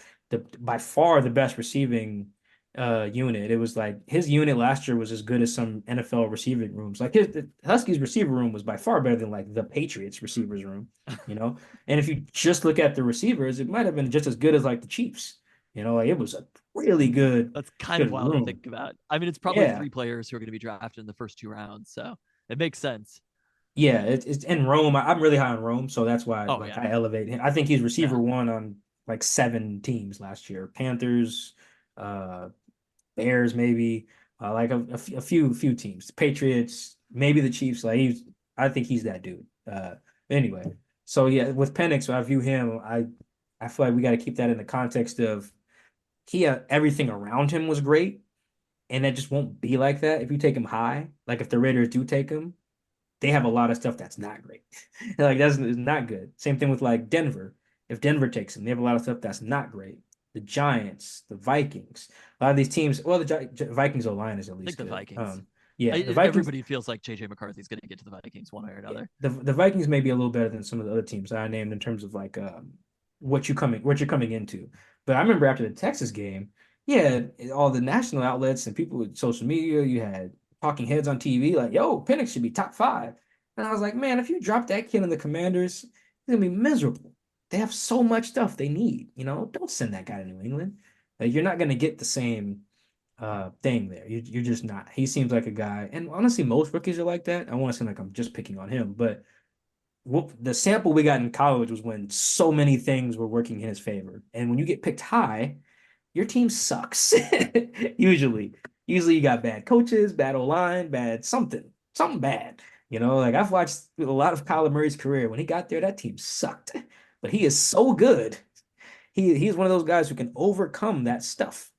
by far the best receiving unit. It was like his unit last year was as good as some NFL receiving rooms. Like the Huskies receiver room was by far better than like the Patriots receivers room. And if you just look at the receivers, it might have been just as good as like the Chiefs. Like it was a really That's kind of good wild to room. think about. I mean, it's probably Yeah. 3 players who are going to be drafted in the first 2 rounds, so it makes sense. Yeah, it's in Rome. I'm really high on Rome, so that's why Oh like yeah. I elevate him. I think he's receiver Yeah. one on like 7 teams last year. Panthers, uh, Bears, maybe like a few teams. Patriots, maybe the Chiefs. I think he's that dude. Anyway, so yeah, with Penix, I view him. I feel like we got to keep that in the context of everything around him was great, and it just won't be like that if you take him high. Like if the Raiders do take him, they have a lot of stuff that's not great. Like that's is not good. Same thing with like Denver. If Denver takes him, they have a lot of stuff that's not great. The Giants, the Vikings, a lot of these teams. Well, the Vikings O line is at I think least the good. Vikings. Yeah, the Vikings. Everybody feels like JJ McCarthy's going to get to the Vikings one way or Yeah, another. the Vikings may be a little better than some of the other teams that I named in terms of like what you're coming into. But I remember after the Texas game, yeah, all the national outlets and people with social media, you had talking heads on TV like, "Yo, Penix should be top 5." And I was like, man, if you drop that kid in the Commanders, he's gonna be miserable. They have so much stuff they need. Don't send that guy to New England. You're not gonna get the same thing there. You're just not. He seems like a guy, and honestly, most rookies are like that. I want to seem like I'm just picking on him, but the sample we got in college was when so many things were working in his favor. And when you get picked high, your team sucks. Usually. Usually you got bad coaches, bad O-line, bad something bad. Like I've watched a lot of Kyler Murray's career. When he got there, that team sucked. But he is so good. He's one of those guys who can overcome that stuff.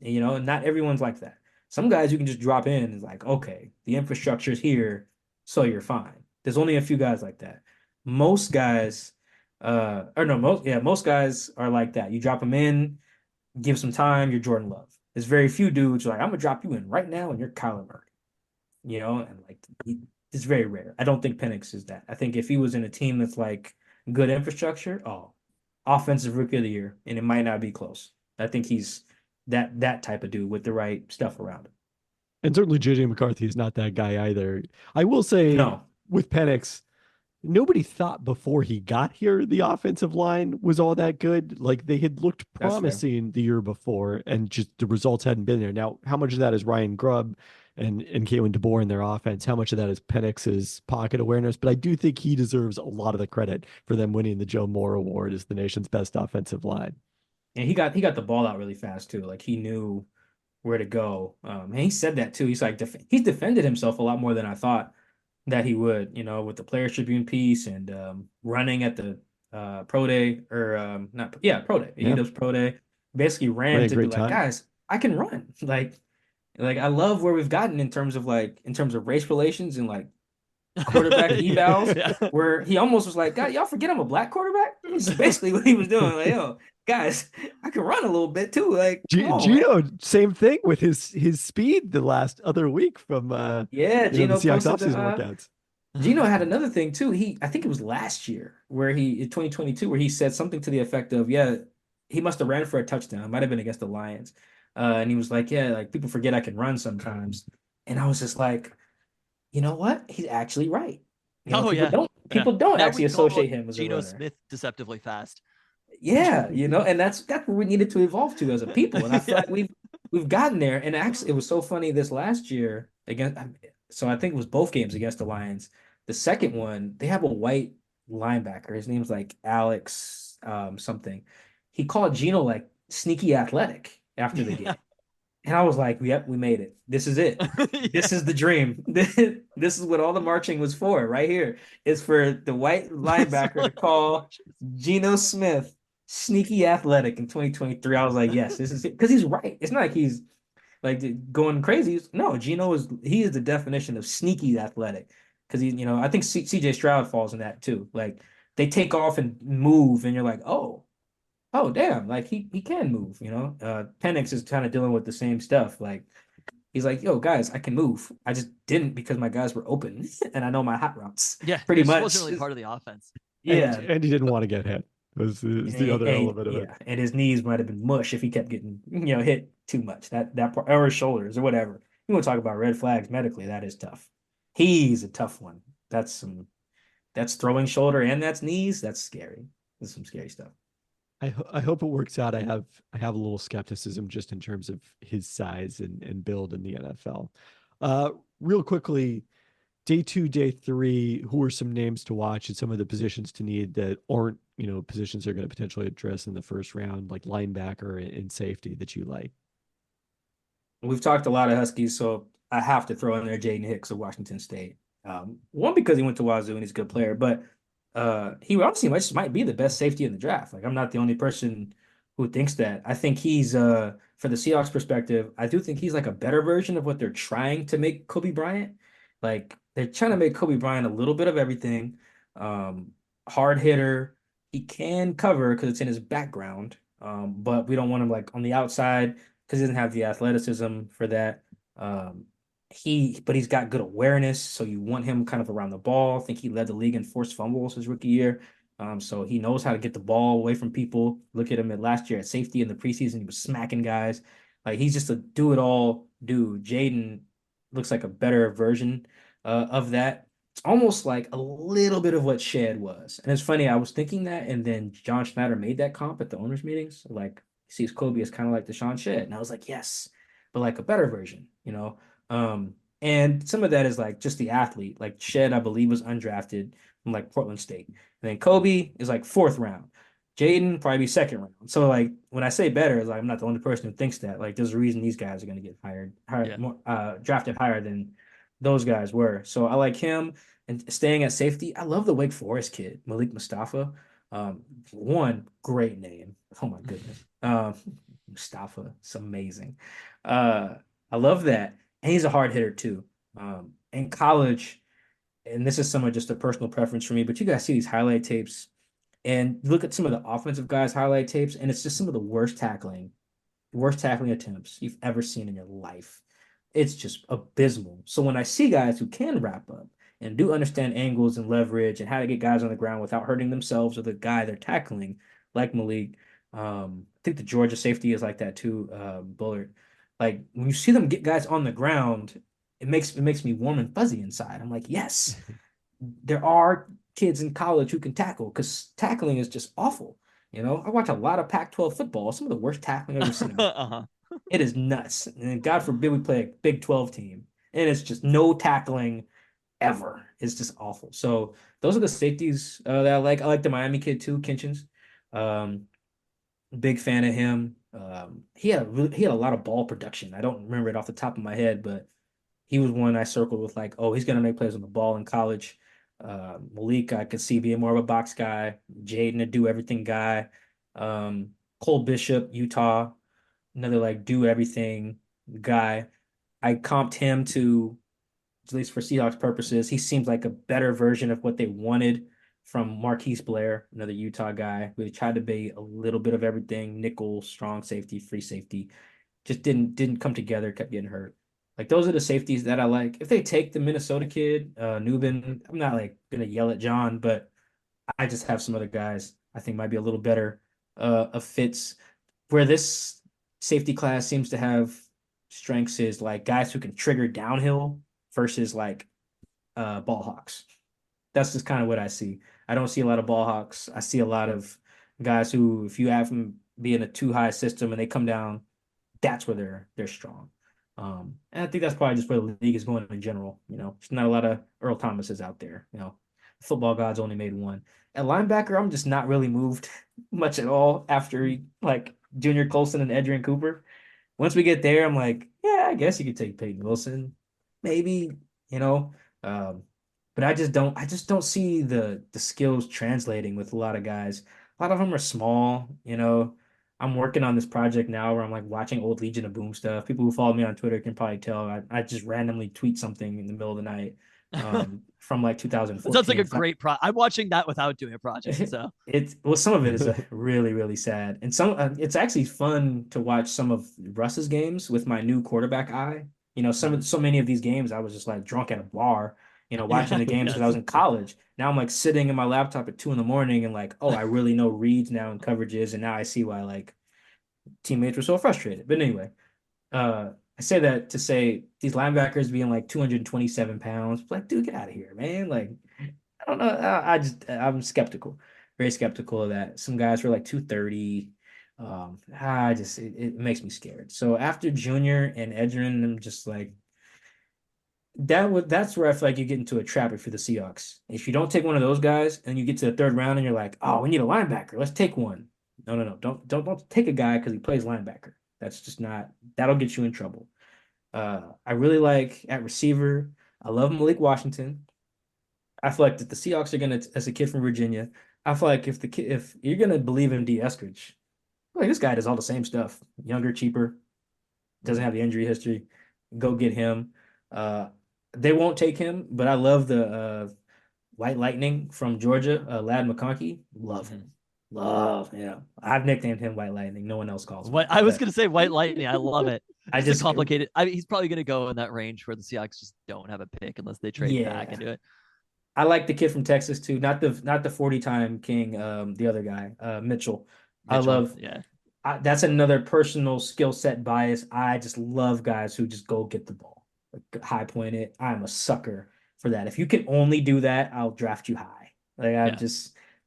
You know, and not everyone's like that. Some guys you can just drop in and it's like, okay, the infrastructure's here, so you're fine. There's only a few guys like that. Most guys, or no, most guys are like that. You drop them in, give some time, you're Jordan Love. There's very few dudes who are like, I'm gonna drop you in right now and you're Kyler Murray. You know, and like it's very rare. I don't think Penix is that. I think if he was in a team that's like good infrastructure, oh, offensive rookie of the year, and it might not be close. I think he's that type of dude with the right stuff around him. And certainly JJ McCarthy is not that guy either. I will say No, with Penix, nobody thought before he got here the offensive line was all that good. Like they had looked that's fair. promising the year before, and just the results hadn't been there. Now, how much of that is Ryan Grubb and Kalen DeBoer in their offense? How much of that is Penix's pocket awareness? But I do think he deserves a lot of the credit for them winning the Joe Moore Award as the nation's best offensive line. And he got the ball out really fast too. Like he knew where to go. And he said that too. He's like he's defended himself a lot more than I thought that he would, you know, with the Players Tribune piece and running at the pro day or not pro day, Yeah, UW's pro day. Basically ran ran a to be great like, time. guys, I can run. Like I love where we've gotten in terms of race relations and like quarterback evals, Yeah. where he almost was like, God, y'all forget I'm a black quarterback? This is basically what he was doing. Like, yo, guys, I can run a little bit too. Like, come on, man. Gino, same thing with his speed the last other week from Yeah, the Gino Seahawks posted offseason the workouts. Gino had another thing too. I think it was last year where in 2022 where he said something to the effect of, yeah, he must have ran for a touchdown. It might have been against the Lions. And he was like, yeah, like people forget I can run sometimes. And I was just like, you know what? He's actually right. You know, Oh people yeah. don't Yeah. people don't Now we actually call associate him as a Geno runner. Smith deceptively fast. Yeah, you know, and that's what we needed to evolve to as a people. And I feel Yeah. like we've gotten there. And actually, it was so funny this last year against. So I think it was both games against the Lions. The second one, they have a white linebacker. His name's like Alex something. He called Gino like sneaky athletic after the Yeah. game. And I was like, yep, we made it. This is it. Yeah. This is the dream. This is what all the marching was for, right here. It's for the white That's linebacker to really call Geno Smith sneaky athletic in 2023. I was like, yes, this is it. Because he's right. It's not like he's like going crazy. No, he is the definition of sneaky athletic. Because I think CJ Stroud falls in that too. Like they take off and move, and you're like, oh damn, like he can move, Penix is kind of dealing with the same stuff. Like he's like, yo, guys, I can move. I just didn't because my guys were open and I know my hot routes Yeah. pretty It just much. wasn't really part of the offense. And Yeah. he didn't want to get hit. Was the other element of it. Yeah. And his knees might have been mush if he kept getting, hit too much. That part, or his shoulders or whatever. You want to talk about red flags medically, that is tough. He's a tough one. That's throwing shoulder and that's knees. That's scary. That's some scary stuff. I hope it works out. I have a little skepticism just in terms of his size and build in the NFL. Real quickly, day 2, day 3, who are some names to watch and some of the positions to need that aren't, positions they're going to potentially address in the first round, like linebacker and safety that you like? We've talked a lot of Huskies, so I have to throw in there Jaden Hicks of Washington State. One because he went to Wazoo and he's a good player, but he honestly might be the best safety in the draft. Like I'm not the only person who thinks that. I think he's for the Seahawks perspective, I do think he's like a better version of what they're trying to make Kobe Bryant. Like they're trying to make Kobe Bryant a little bit of everything. Hard hitter. He can cover because it's in his background. But we don't want him like on the outside because he doesn't have the athleticism for that. Um, but he's got good awareness, so you want him kind of around the ball. I think he led the league in forced fumbles his rookie year. So he knows how to get the ball away from people. Look at him at last year at safety in the preseason. He was smacking guys. Like he's just a do-it-all dude. Jaden looks like a better version of that. It's almost like a little bit of what Shed was. And it's funny, I was thinking that, and then John Schneider made that comp at the owners' meetings. Like, he sees Kobe as kind of like the Sean Shed. And I was like, yes, but like a better version. And some of that is like just the athlete. Like Shed, I believe, was undrafted from like Portland State. And then Kobe is like fourth round. Jaden probably second round. So like when I say better, it's like I'm not the only person who thinks that. Like there's a reason these guys are going to get Yeah. more, drafted higher than those guys were. So I like him and staying at safety. I love the Wake Forest kid, Malik Mustafa. One great name. Oh my goodness. Mustafa. It's amazing. I love that. And he's a hard hitter too. In college, and this is some of just a personal preference for me, but you guys see these highlight tapes and look at some of the offensive guys' highlight tapes, and it's just some of the worst tackling attempts you've ever seen in your life. It's just abysmal. So when I see guys who can wrap up and do understand angles and leverage and how to get guys on the ground without hurting themselves or the guy they're tackling, like Malik, I think the Georgia safety is like that too, Bullard. Like when you see them get guys on the ground, it makes me warm and fuzzy inside. I'm like, yes, there are kids in college who can tackle because tackling is just awful. I watch a lot of Pac-12 football. Some of the worst tackling I've ever seen in my life. Uh-huh. It is nuts. And God forbid we play a Big 12 team. And it's just no tackling ever. It's just awful. So those are the safeties that I like. I like the Miami kid too, Kinchins. Um, Big fan of him. He had a lot of ball production. I don't remember it off the top of my head, but he was one I circled with like, oh, he's gonna make plays on the ball in college. Malik, I could see being more of a box guy. Jaden, a do everything guy. Um, Cole Bishop, Utah, another like do everything guy. I comped him to, at least for Seahawks purposes, he seems like a better version of what they wanted from Marquise Blair, another Utah guy. We tried to be a little bit of everything, nickel, strong safety, free safety. Just didn't come together, kept getting hurt. Like those are the safeties that I like. If they take the Minnesota kid, Newbin, I'm not like gonna yell at John, but I just have some other guys I think might be a little better of fits. Where this safety class seems to have strengths is like guys who can trigger downhill versus like ball hawks. That's just kind of what I see. I don't see a lot of ball hawks. I see a lot of guys who, if you have them be in a too high system and they come down, that's where they're strong. And I think that's probably just where the league is going in general. There's not a lot of Earl Thomases out there. Football gods only made one. At linebacker, I'm just not really moved much at all after like Junior Colson and Edgerrin Cooper. Once we get there, I'm like, yeah, I guess you could take Peyton Wilson, maybe, you know. Um, but I just don't see the skills translating with a lot of guys. A lot of them are small. I'm working on this project now where I'm like watching old Legion of Boom stuff. People who follow me on Twitter can probably tell I just randomly tweet something in the middle of the night from like It sounds like 2014. a great I'm watching that without doing a project. So Some of it is really really sad, and it's actually fun to watch some of Russ's games with my new quarterback eye. So many of these games I was just like drunk at a bar, watching yeah, the games because I yes. was in college. Now I'm like sitting in my laptop at 2 in the morning and like, oh, I really know reads now and coverages, and now I see why like teammates were so frustrated. But anyway, I say that to say these linebackers being like 227 pounds, like, dude, get out of here, man. Like, I don't know. I'm skeptical, very skeptical of that. Some guys were like 230. It makes me scared. So after Junior and Edgerrin, I'm just like, that's where I feel like you get into a trap if you're the Seahawks. If you don't take one of those guys and you get to the third round and you're like, oh, we need a linebacker. Let's take one. No, no, no. Don't take a guy because he plays linebacker. That's just not, that'll get you in trouble. I really like at receiver. I love Malik Washington. I feel like that the Seahawks are gonna, as a kid from Virginia, I feel like if you're gonna believe in D. Eskridge, like this guy does all the same stuff. Younger, cheaper, doesn't have the injury history. Go get him. Uh, they won't take him, but I love the White Lightning from Georgia, Lad McConkey. Love him. Love him. I've nicknamed him White Lightning. No one else calls him What that. I was But gonna say, White Lightning. I love it. I Just a just, complicated. He's probably gonna go in that range where the Seahawks just don't have a pick unless they trade back yeah. into it. I like the kid from Texas too, not the 40-time king, the other guy, Mitchell. I Mitchell, love yeah. that's another personal skill set bias. I just love guys who just go get the ball, like, high point it. I'm a sucker for that. If you can only do that, I'll draft you high. Like Yeah.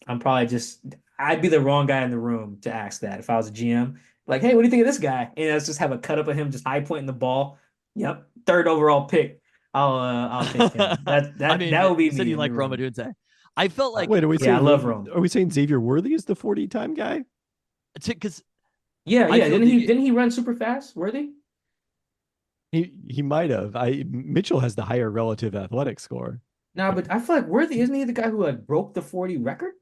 I'm probably just, I'd be the wrong guy in the room to ask that if I was a GM. Like, hey, what do you think of this guy? And let's just have a cut up of him just high pointing the ball. Yep, third overall pick. I'll take him. That I that mean, that will be you said me you in the like Roma room. Dunze. I felt like Wait, Yeah, I love Rome. are we saying Xavier Worthy is the 40-time guy? because Yeah, I yeah. feel Didn't he run super fast? Worthy? He might have. Mitchell has the higher relative athletic score. No, but I feel like Worthy isn't he the guy who like broke the 40 record?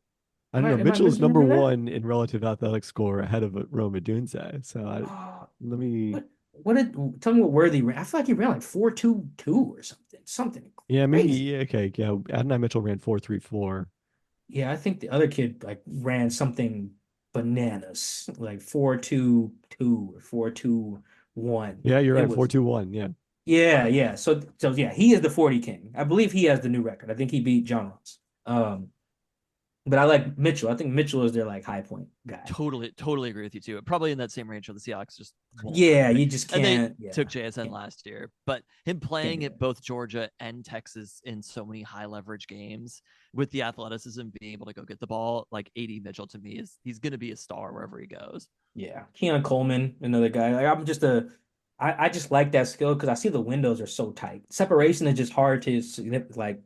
I don't know. Am I Mitchell's number misremembering that? one in relative athletic score ahead of Rome Odunze. So Oh, let me. what did tell me what Worthy ran? I feel like he ran like 4.22 or something. Something Yeah, maybe. crazy. Yeah, okay. Yeah, Adonai Mitchell ran 4.34. Yeah, I think the other kid like ran something bananas, like 4.22 or 4.21. Yeah, you're It right. was 4.21. Yeah. yeah. So yeah, he is the 40 king. I believe he has the new record. I think he beat John Ross. But I like Mitchell. I think Mitchell is their like high point guy. Totally agree with you too. Probably in that same range where the Seahawks just won't Yeah, happen. you just And they can't. Yeah, took JSN can't last year, but him can't playing do at that. both Georgia and Texas in so many high leverage games with the athleticism, being able to go get the ball, like AD Mitchell to me he's going to be a star wherever he goes. Yeah, Keon Coleman, another guy. Like I just like that skill because I see the windows are so tight. Separation is just hard to like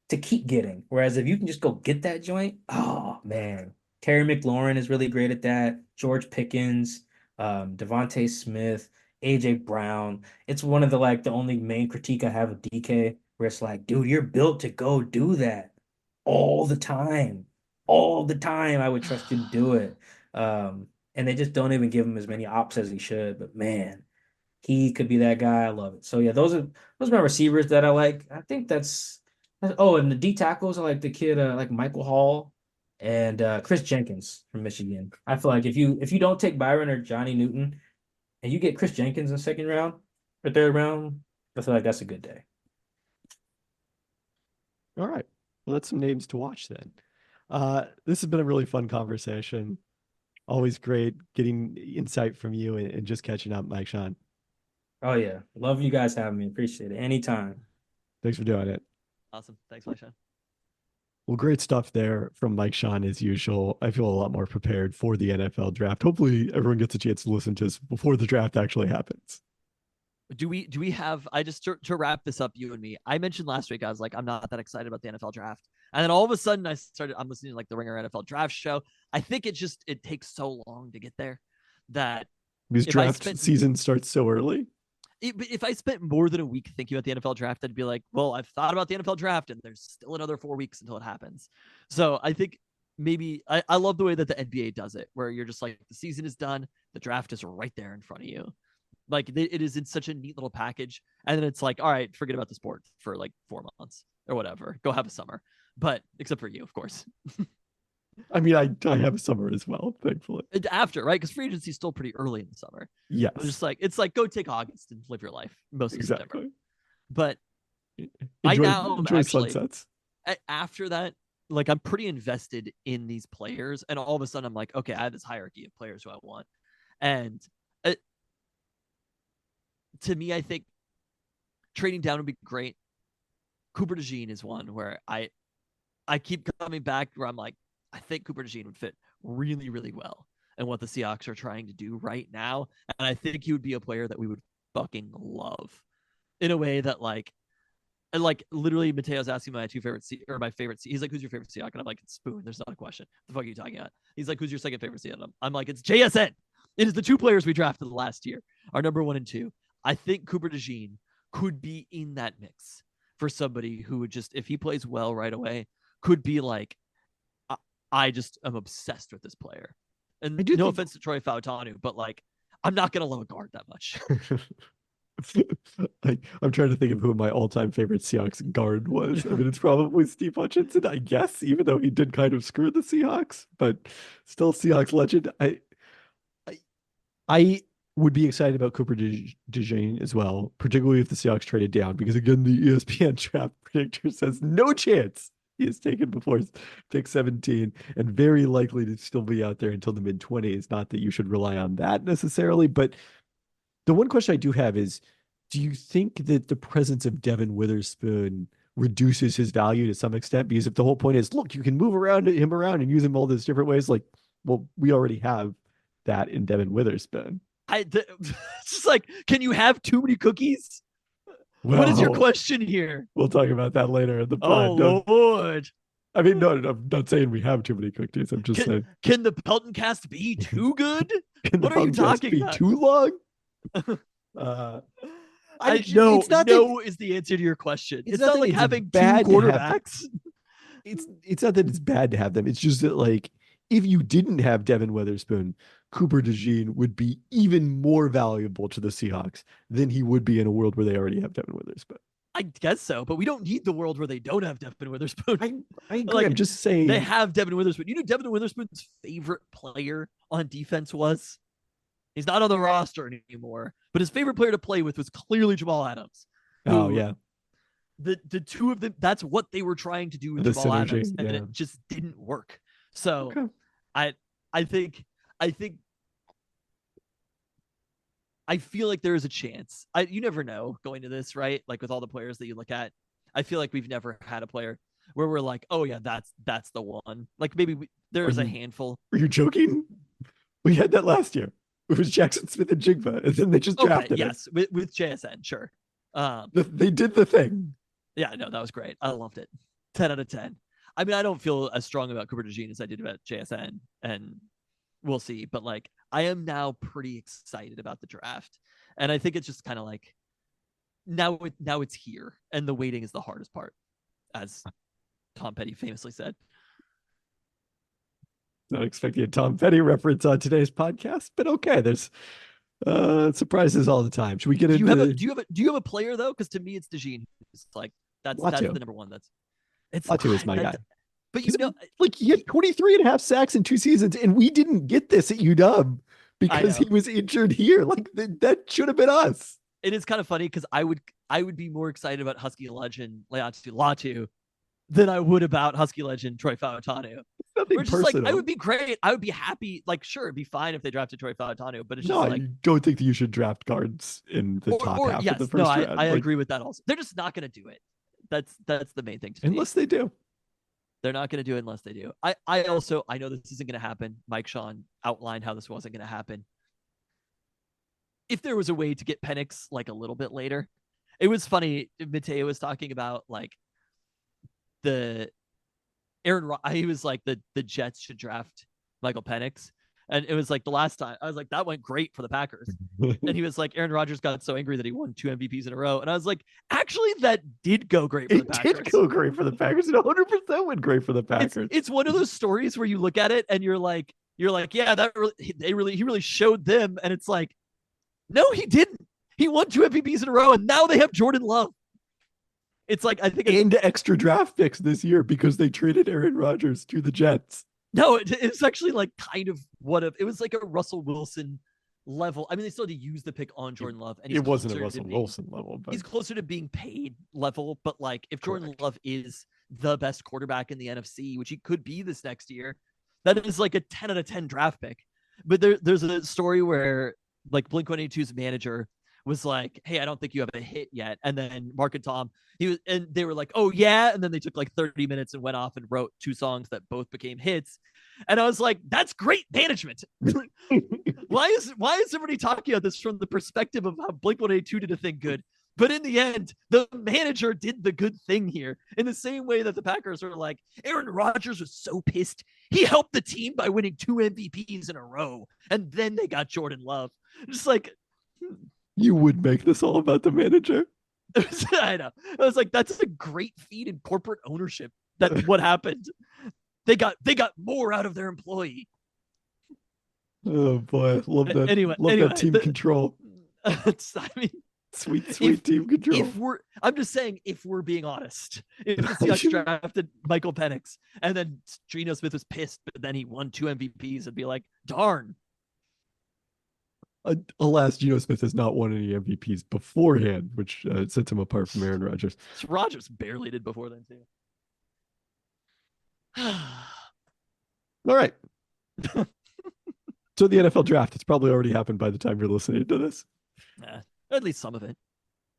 to keep getting. Whereas if you can just go get that joint, oh man. Terry McLaurin is really great at that. George Pickens, Devontae Smith, AJ Brown. It's one of the only main critique I have of DK, where it's like, dude, you're built to go do that all the time. All the time. I would trust you to do it. And they just don't even give him as many ops as he should. But man, he could be that guy. I love it. So yeah, those are my receivers that I like. I think oh, and the D tackles are like the kid like Michael Hall and Chris Jenkins from Michigan. I feel like if you don't take Byron or Johnny Newton and you get Chris Jenkins in the second round or third round, I feel like that's a good day. All right. Well, that's some names to watch then. This has been a really fun conversation. Always great getting insight from you and just catching up, Mike-Shawn. Oh yeah, love you guys having me. Appreciate it. Anytime. Thanks for doing it. Awesome. Thanks, Mike-Shawn. Well, great stuff there from Mike-Shawn as usual. I feel a lot more prepared for the NFL draft. Hopefully, everyone gets a chance to listen to us before the draft actually happens. Do we have, I just to wrap this up, you and me, I mentioned last week I was like, I'm not that excited about the NFL draft, and then all of a sudden I'm listening to like the Ringer NFL draft show. I think it takes so long to get there that Because if I draft spent season starts so early. if I spent more than a week thinking about the NFL draft, I'd be like, well, I've thought about the NFL draft and there's still another 4 weeks until it happens. So I think maybe I love the way that the NBA does it, where you're just like, the season is done, the draft is right there in front of you. Like it is in such a neat little package. And then it's like, all right, forget about the sport for like 4 months or whatever. Go have a summer. But except for you, of course. I mean, I have a summer as well, thankfully. And after, right? Because free agency is still pretty early in the summer. Yes. It's like go take August and live your life most of September. But enjoy sunsets. After that, like I'm pretty invested in these players, and all of a sudden I'm like, okay, I have this hierarchy of players who I want. And to me, I think trading down would be great. Cooper DeJean is one where I keep coming back where I'm like, I think Cooper DeJean would fit really, really well in what the Seahawks are trying to do right now. And I think he would be a player that we would fucking love in a way that like literally Mateo's asking my my favorite. He's like, who's your favorite Seahawk? And I'm like, it's Spoon. There's not a question. The fuck are you talking about? He's like, who's your second favorite Seahawk? I'm like, it's JSN. It is the two players we drafted last year, our number 1 and 2. I think Cooper DeJean could be in that mix for somebody who would just, if he plays well right away, could be like, I just am obsessed with this player. And no offense to Troy Fautanu, but like, I'm not going to love a guard that much. I'm trying to think of who my all-time favorite Seahawks guard was. I mean, it's probably Steve Hutchinson, I guess, even though he did kind of screw the Seahawks, but still Seahawks legend. I would be excited about Cooper DeJean as well, particularly if the Seahawks traded down, because again, the ESPN draft predictor says no chance he is taken before pick 17 and very likely to still be out there until the mid-20s. Not that you should rely on that necessarily, but the one question I do have is, do you think that the presence of Devin Witherspoon reduces his value to some extent? Because if the whole point is, look, you can move him around and use him all those different ways, like, well, we already have that in Devin Witherspoon. It's just like, can you have too many cookies? Well, what is your question here? We'll talk about that later in the pod. Oh, Lord. I mean, no, I'm not saying we have too many cookies. I'm just saying. Can the Peltoncast be too good? What are you talking about? Too long? No is the answer to your question. It's not like having two quarterbacks. It's not that it's bad to have them. It's just that like if you didn't have Devin Witherspoon, Cooper DeJean would be even more valuable to the Seahawks than he would be in a world where they already have Devin Witherspoon. I guess so, but we don't need the world where they don't have Devin Witherspoon. I agree. Like, I'm just saying they have Devin Witherspoon. You know, Devin Witherspoon's favorite player on defense was? He's not on the roster anymore, but his favorite player to play with was clearly Jamal Adams. Oh yeah. The two of them, that's what they were trying to do with The Jamal synergy, Adams, and yeah. it just didn't work. So Okay. I think I feel like there is a chance. You never know going to this, right? Like with all the players that you look at, I feel like we've never had a player where we're like, oh yeah, that's the one. Like maybe there's a handful. Are you joking? We had that last year. It was Jackson Smith and Jigba, and then they just drafted yes, with JSN, sure. They did the thing. Yeah, no, that was great. I loved it. 10 out of 10. I mean, I don't feel as strong about Cooper DeJean as I did about JSN, and we'll see. But like, I am now pretty excited about the draft, and I think it's just kind of like now it's here, and the waiting is the hardest part, as Tom Petty famously said. Not expecting a Tom Petty reference on today's podcast, but okay. There's surprises all the time. Should we get into? Do you have a player though? Because to me, it's DeJean. It's like that's the number one. It's Latu is my guy. But you know, like he had 23 and a half sacks in 2 seasons, and we didn't get this at UW because he was injured here. Like that should have been us. It is kind of funny because I would be more excited about Husky legend Latu than I would about Husky legend Troy Fautanu. Nothing just personal. like I would be great. I would be happy. Like sure, it'd be fine if they drafted Troy Fautanu, but it's just like I don't think that you should draft guards in the top half of the first round. I agree with that also. They're just not going to do it. That's the main thing to unless they do. They're not going to do it unless they do. I know this isn't going to happen. Mike-Shawn outlined how this wasn't going to happen. If there was a way to get Penix like a little bit later, it was funny. Mateo was talking about like he was like the Jets should draft Michael Penix. And it was like the last time I was like, that went great for the Packers. And he was like, Aaron Rodgers got so angry that he won 2 MVPs in a row. And I was like, actually, that did go great for the Packers. It did go great for the Packers. It 100% went great for the Packers. It's one of those stories where you look at it and you're like, yeah, he really showed them. And it's like, no, he didn't. He won 2 MVPs in a row, and now they have Jordan Love. It's like, I think and extra draft picks this year because they traded Aaron Rodgers to the Jets. No, it's actually like kind of it was like a Russell Wilson level. I mean, they still had to use the pick on Jordan Love, and it wasn't a Russell Wilson level, but he's closer to being paid level. But like, if Jordan Love is the best quarterback in the NFC, which he could be this next year, that is like a 10 out of 10 draft pick. But there's a story where like Blink-182's manager was like, hey, I don't think you have a hit yet. And then Mark and Tom, they were like, oh yeah. And then they took like 30 minutes and went off and wrote 2 songs that both became hits. And I was like, that's great management. Why is everybody talking about this from the perspective of how Blink-182 did a thing good? But in the end, the manager did the good thing here in the same way that the Packers were like, Aaron Rodgers was so pissed. He helped the team by winning 2 MVPs in a row. And then they got Jordan Love. Just like, you would make this all about the manager. I know. I was like, that's a great feat in corporate ownership. That's what happened. They got more out of their employee. Oh boy, love that. Anyway, that team control. I mean, sweet team control. I'm just saying, if we're being honest, if the Seahawks drafted Michael Penix and then Geno Smith was pissed, but then he won 2 MVPs, and be like, darn. Alas, Geno Smith has not won any MVPs beforehand, which sets him apart from Aaron Rodgers. Rodgers barely did before then too. All right. So the NFL draft, it's probably already happened by the time you're listening to this. At least some of it.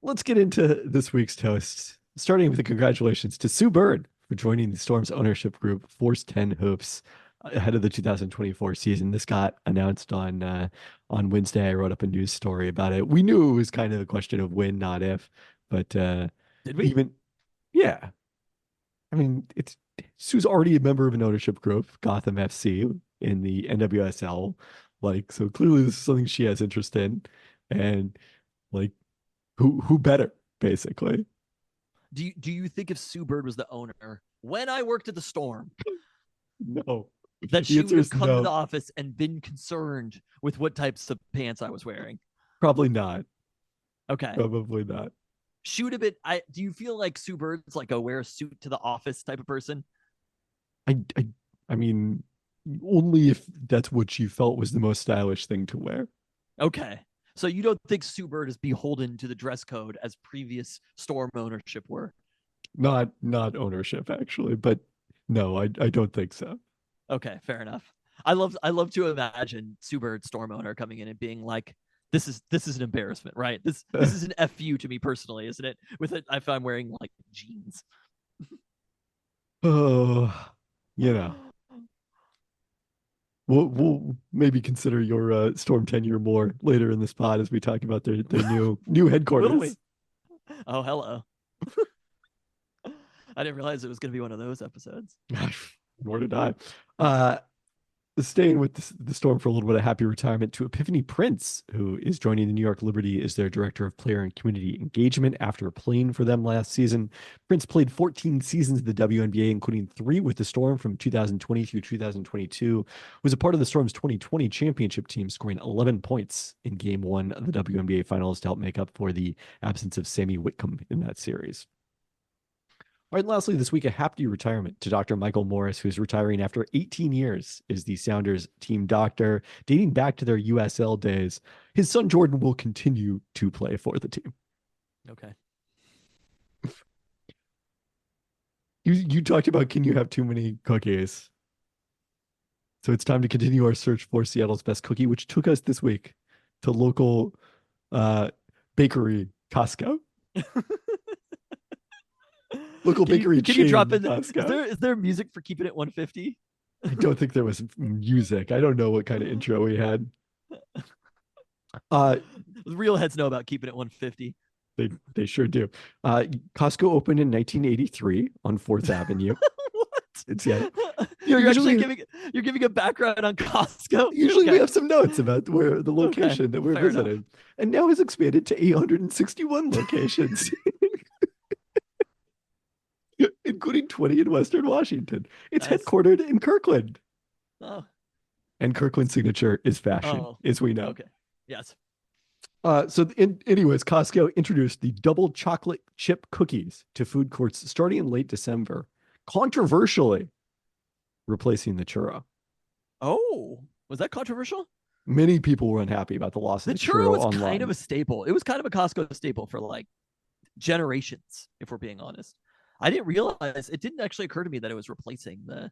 Let's get into this week's toast, starting with the congratulations to Sue Bird for joining the Storm's ownership group, Force 10 Hoops, ahead of the 2024 season. This got announced on Wednesday. I wrote up a news story about it. We knew it was kind of a question of when, not if, but did we? Yeah. I mean, Sue's already a member of an ownership group, Gotham FC, in the NWSL. Like, so clearly this is something she has interest in, and like, who better, basically? Do you think if Sue Bird was the owner, when I worked at the Storm, No. that The she answer would have is come to no. the office and been concerned with what types of pants I was wearing? Probably not. Okay. Probably not. She would have been. Do you feel like Sue Bird's like a wear a suit to the office type of person? I mean, only if that's what she felt was the most stylish thing to wear. Okay. So you don't think Sue Bird is beholden to the dress code as previous Storm ownership were? Not ownership actually, but no, I don't think so. Okay, fair enough. I love to imagine Sue Bird Storm owner coming in and being like, this is an embarrassment, right? This is an FU to me personally, isn't it? With it, if I'm wearing like jeans. Oh, you know, we'll maybe consider your Storm tenure more later in this pod as we talk about their new Will headquarters. we? Oh, hello. I didn't realize it was going to be one of those episodes. Nor did I. Staying with the Storm for a little bit of happy retirement to Epiphany Prince, who is joining the New York Liberty as their director of player and community engagement after playing for them last season. Prince played 14 seasons of the WNBA, including 3 with the Storm from 2020 through 2022. Was a part of the Storm's 2020 championship team, scoring 11 points in Game 1 of the WNBA Finals to help make up for the absence of Sammy Whitcomb in that series. All right, and lastly, this week, a happy retirement to Dr. Michael Morris, who's retiring after 18 years as the Sounders team doctor, dating back to their USL days. His son, Jordan, will continue to play for the team. Okay. You talked about, can you have too many cookies? So it's time to continue our search for Seattle's best cookie, which took us this week to local bakery Costco. Local bakery Can chain you drop in? Costco. Is there music for keeping it 150? I don't think there was music. I don't know what kind of intro we had. Real heads know about keeping it 150. They sure do. Costco opened in 1983 on 4th Avenue. What? It's yeah. You're actually giving a background on Costco. Usually we Okay. have some notes about where the location that we're fair visiting, enough. and now has expanded to 861 locations. Including 20 in Western Washington. It's Nice. headquartered in Kirkland. Oh. And Kirkland's signature is fashion, Oh. as we know. Okay. Yes. Anyways, Costco introduced the double chocolate chip cookies to food courts starting in late December, controversially replacing the churro. Oh, was that controversial? Many people were unhappy about the loss of The the churro was online. kind of a staple. It was kind of a Costco staple for like generations, if we're being honest. I didn't realize, it didn't actually occur to me that it was replacing the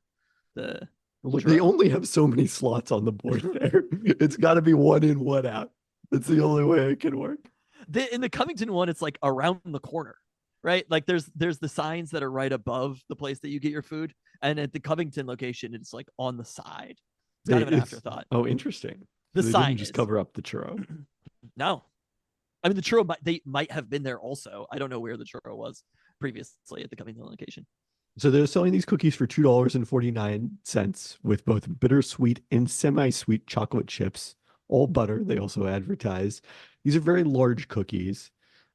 Look, churro. they only have so many slots on the board there. It's got to be 1 in, 1 out. That's the only way it can work. In the Covington one, it's like around the corner, right? Like there's the signs that are right above the place that you get your food, and at the Covington location, it's like on the side. It's kind of an afterthought. Oh, interesting. The So they sign didn't just is. cover up the churro. No, I mean the churro. They might have been there also. I don't know where the churro was previously at the Covington location. So they're selling these cookies for $2.49 with both bittersweet and semi-sweet chocolate chips, all butter. They also advertise. These are very large cookies.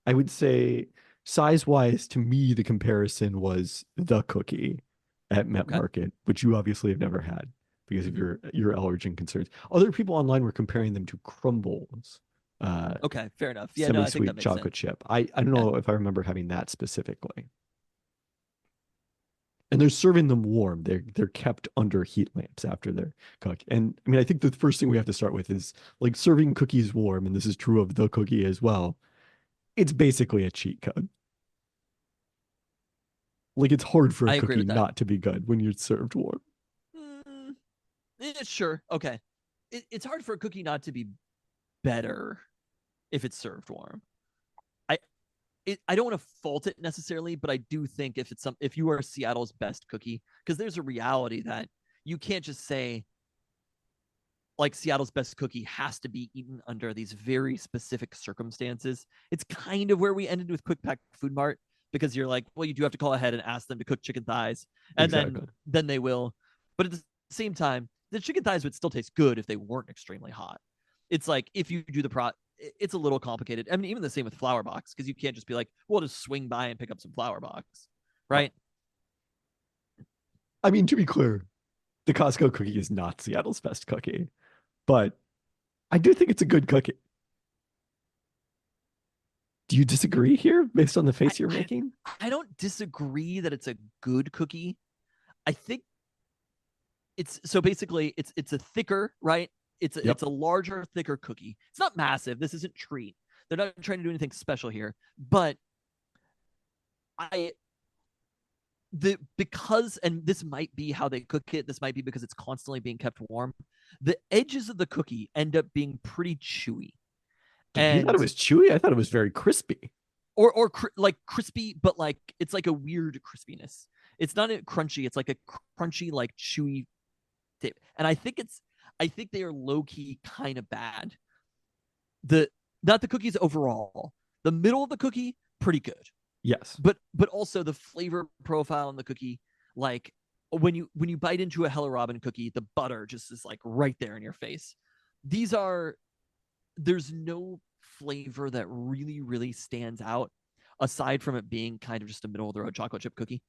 I would say size-wise, to me, the comparison was the cookie at Met Market, which you obviously have never had because of your allergen concerns. Other people online were comparing them to crumbles. Okay, fair enough. Yeah, no, I think Semi-sweet that makes chocolate sense. chip. I don't know if I remember having that specifically. And they're serving them warm. They're kept under heat lamps after they're cooked. And I mean, I think the first thing we have to start with is like serving cookies warm, and this is true of the cookie as well. It's basically a cheat code. Like it's hard for a cookie not to be good when you're served warm. Sure. Okay. It's hard for a cookie not to be better if it's served warm. I don't want to fault it necessarily, but I do think if you are Seattle's best cookie, because there's a reality that you can't just say like Seattle's best cookie has to be eaten under these very specific circumstances. It's kind of where we ended with Quick Pack Food Mart, because you're like, well, you do have to call ahead and ask them to cook chicken thighs, and then they will. But at the same time, the chicken thighs would still taste good if they weren't extremely hot. It's like if you do it's a little complicated. I mean, even the same with Flower Box, because you can't just be like, well, just swing by and pick up some Flower Box, right? I mean, to be clear, the Costco cookie is not Seattle's best cookie, but I do think it's a good cookie. Do you disagree here based on the face you're making? I don't disagree that it's a good cookie. I think it's so basically it's a thicker, right? It's Yep. it's a larger, thicker cookie. It's not massive. This isn't treat. They're not trying to do anything special here, but because and this might be how they cook it. This might be because it's constantly being kept warm. The edges of the cookie end up being pretty chewy. You thought it was chewy? I thought it was very crispy. Or like crispy, but like it's like a weird crispiness. It's not a crunchy. It's like a crunchy, like chewy tape. And I think they are low key kind of bad. Not the cookies overall. The middle of the cookie, pretty good. Yes. But also the flavor profile in the cookie, like when you bite into a Hello Robin cookie, the butter just is like right there in your face. There's no flavor that really, really stands out aside from it being kind of just a middle of the road chocolate chip cookie,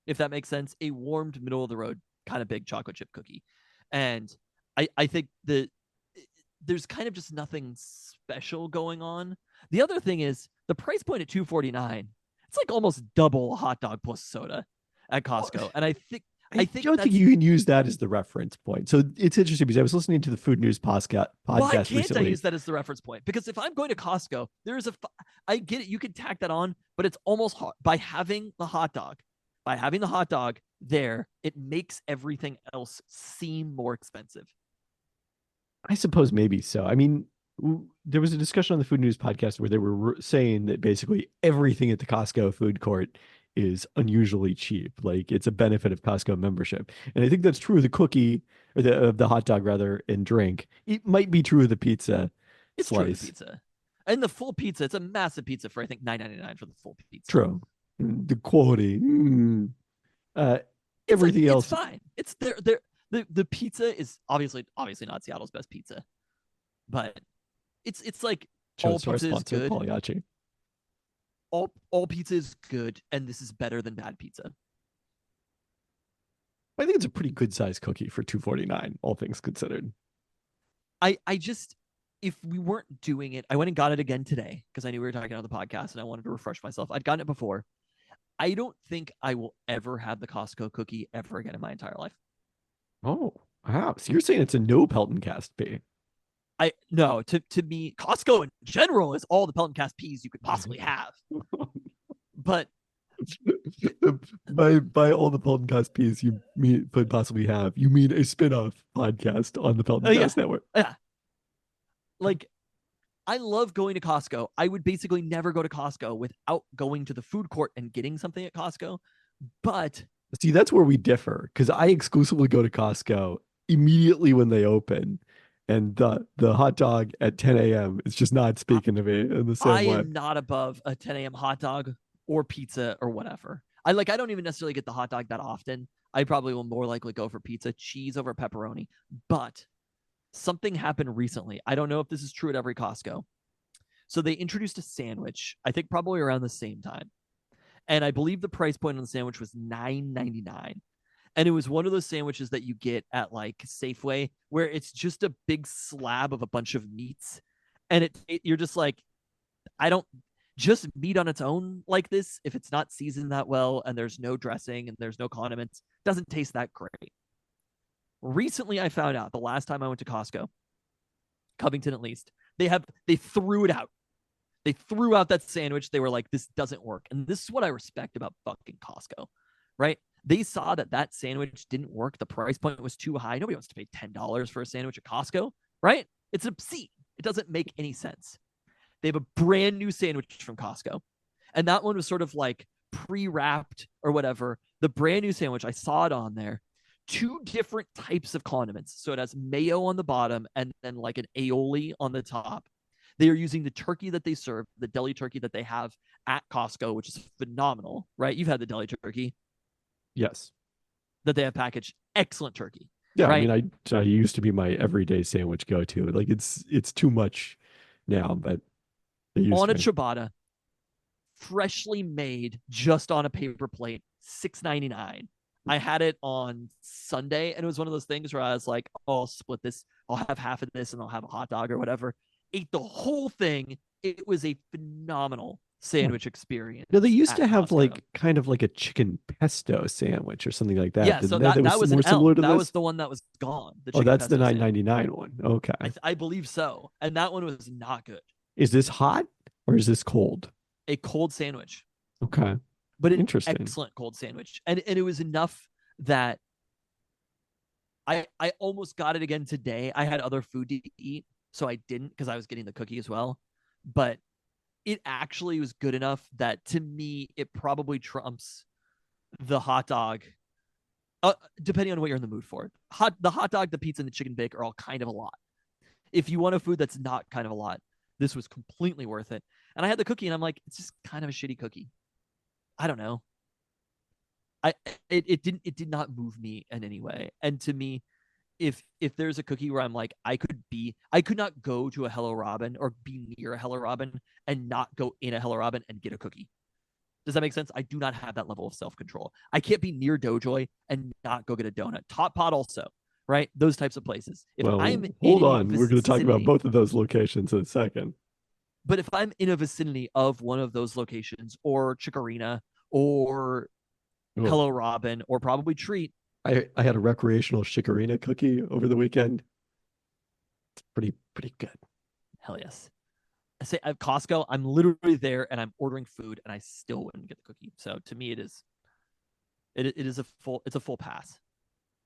if that makes sense. A warmed middle of the road kind of big chocolate chip cookie. And I think that there's kind of just nothing special going on. The other thing is the price point at $2.49. It's like almost double a hot dog plus soda at Costco. And I don't think you can use that as the reference point. So it's interesting because I was listening to the Food News podcast why can't recently. I use that as the reference point? Because if I'm going to Costco, I get it. You can tack that on, but it's almost by having the hot dog there, it makes everything else seem more expensive. I suppose maybe so. I mean, there was a discussion on the Food News podcast where they were saying that basically everything at the Costco food court is unusually cheap. Like it's a benefit of Costco membership. And I think that's true of the cookie or the hot dog rather and drink. It might be true of the pizza It's slice. true of the pizza. And the full pizza, it's a massive pizza for I think $9.99 for the full pizza. True. The quality. Everything else. It's fine. It's the pizza is obviously not Seattle's best pizza. But it's like all pizza is good. Pagliacci. All pizza is good, and this is better than bad pizza. I think it's a pretty good sized cookie for $2.49, all things considered. I just, if we weren't doing it, I went and got it again today because I knew we were talking on the podcast and I wanted to refresh myself. I'd gotten it before. I don't think I will ever have the Costco cookie ever again in my entire life. Oh, wow. So you're saying it's a no Peltoncast P? No, to me, Costco in general is all the Peltoncast peas you could possibly have. But by all the Peltoncast peas you could possibly have, you mean a spin-off podcast on the Peltoncast network? Yeah. Like, I love going to Costco. I would basically never go to Costco without going to the food court and getting something at Costco. But see, that's where we differ because I exclusively go to Costco immediately when they open. And the hot dog at 10 a.m. is just not speaking to me in the same way. I am not above a 10 a.m. hot dog or pizza or whatever. I don't even necessarily get the hot dog that often. I probably will more likely go for pizza, cheese over pepperoni. But something happened recently. I don't know if this is true at every Costco. So they introduced a sandwich, I think probably around the same time. And I believe the price point on the sandwich was $9.99. And it was one of those sandwiches that you get at like Safeway where it's just a big slab of a bunch of meats. And you're just like, I don't just meat on its own like this. If it's not seasoned that well and there's no dressing and there's no condiments, doesn't taste that great. Recently, I found out the last time I went to Costco, Covington at least, they threw it out. They threw out that sandwich. They were like, this doesn't work. And this is what I respect about fucking Costco, right? They saw that sandwich didn't work. The price point was too high. Nobody wants to pay $10 for a sandwich at Costco, right? It's obscene. It doesn't make any sense. They have a brand new sandwich from Costco. And that one was sort of like pre-wrapped or whatever. The brand new sandwich, I saw it on there. 2 different types of condiments. So it has mayo on the bottom and then like an aioli on the top. They are using the turkey that they serve, the deli turkey that they have at Costco, which is phenomenal, right? You've had the deli turkey. Yes. That they have packaged. Excellent turkey. Yeah, right? I mean, I used to be my everyday sandwich go-to. Like it's too much now, but on a ciabatta, freshly made, just on a paper plate, $6.99. I had it on Sunday, and it was one of those things where I was like, oh, I'll split this. I'll have half of this, and I'll have a hot dog or whatever. Ate the whole thing. It was a phenomenal sandwich experience. No, they used at to have Costco. like kind of like a chicken pesto sandwich or something like that. Yeah, Didn't so they? that was more an similar L. to That this. was the one that was gone. The Oh, chicken that's the pesto sandwich. $9.99 one. Okay. I believe so. And that one was not good. Is this hot or is this cold? A cold sandwich, Okay. but an Interesting. excellent cold sandwich. And it was enough that I almost got it again today. I had other food to eat, so I didn't because I was getting the cookie as well. But it actually was good enough that to me, it probably trumps the hot dog. Depending on what you're in the mood for. The hot dog, the pizza, and the chicken bake are all kind of a lot. If you want a food that's not kind of a lot, this was completely worth it. And I had the cookie, and I'm like, it's just kind of a shitty cookie. I don't know. It did not move me in any way. And to me, if there's a cookie where I'm like, I could not go to a Hello Robin or be near a Hello Robin and not go in a Hello Robin and get a cookie. Does that make sense? I do not have that level of self-control. I can't be near Doughjoy and not go get a donut. Top Pot also, right? Those types of places. If Well, I'm hold in a on. We're going to talk about vicinity- both of those locations in a second. But if I'm in a vicinity of one of those locations, or Chikorina, or Oh. Hello Robin, or probably Treat, I had a recreational Chikorina cookie over the weekend. It's pretty good. hell yes. I say at Costco, I'm literally there and I'm ordering food, and I still wouldn't get the cookie. So to me, it is a full pass.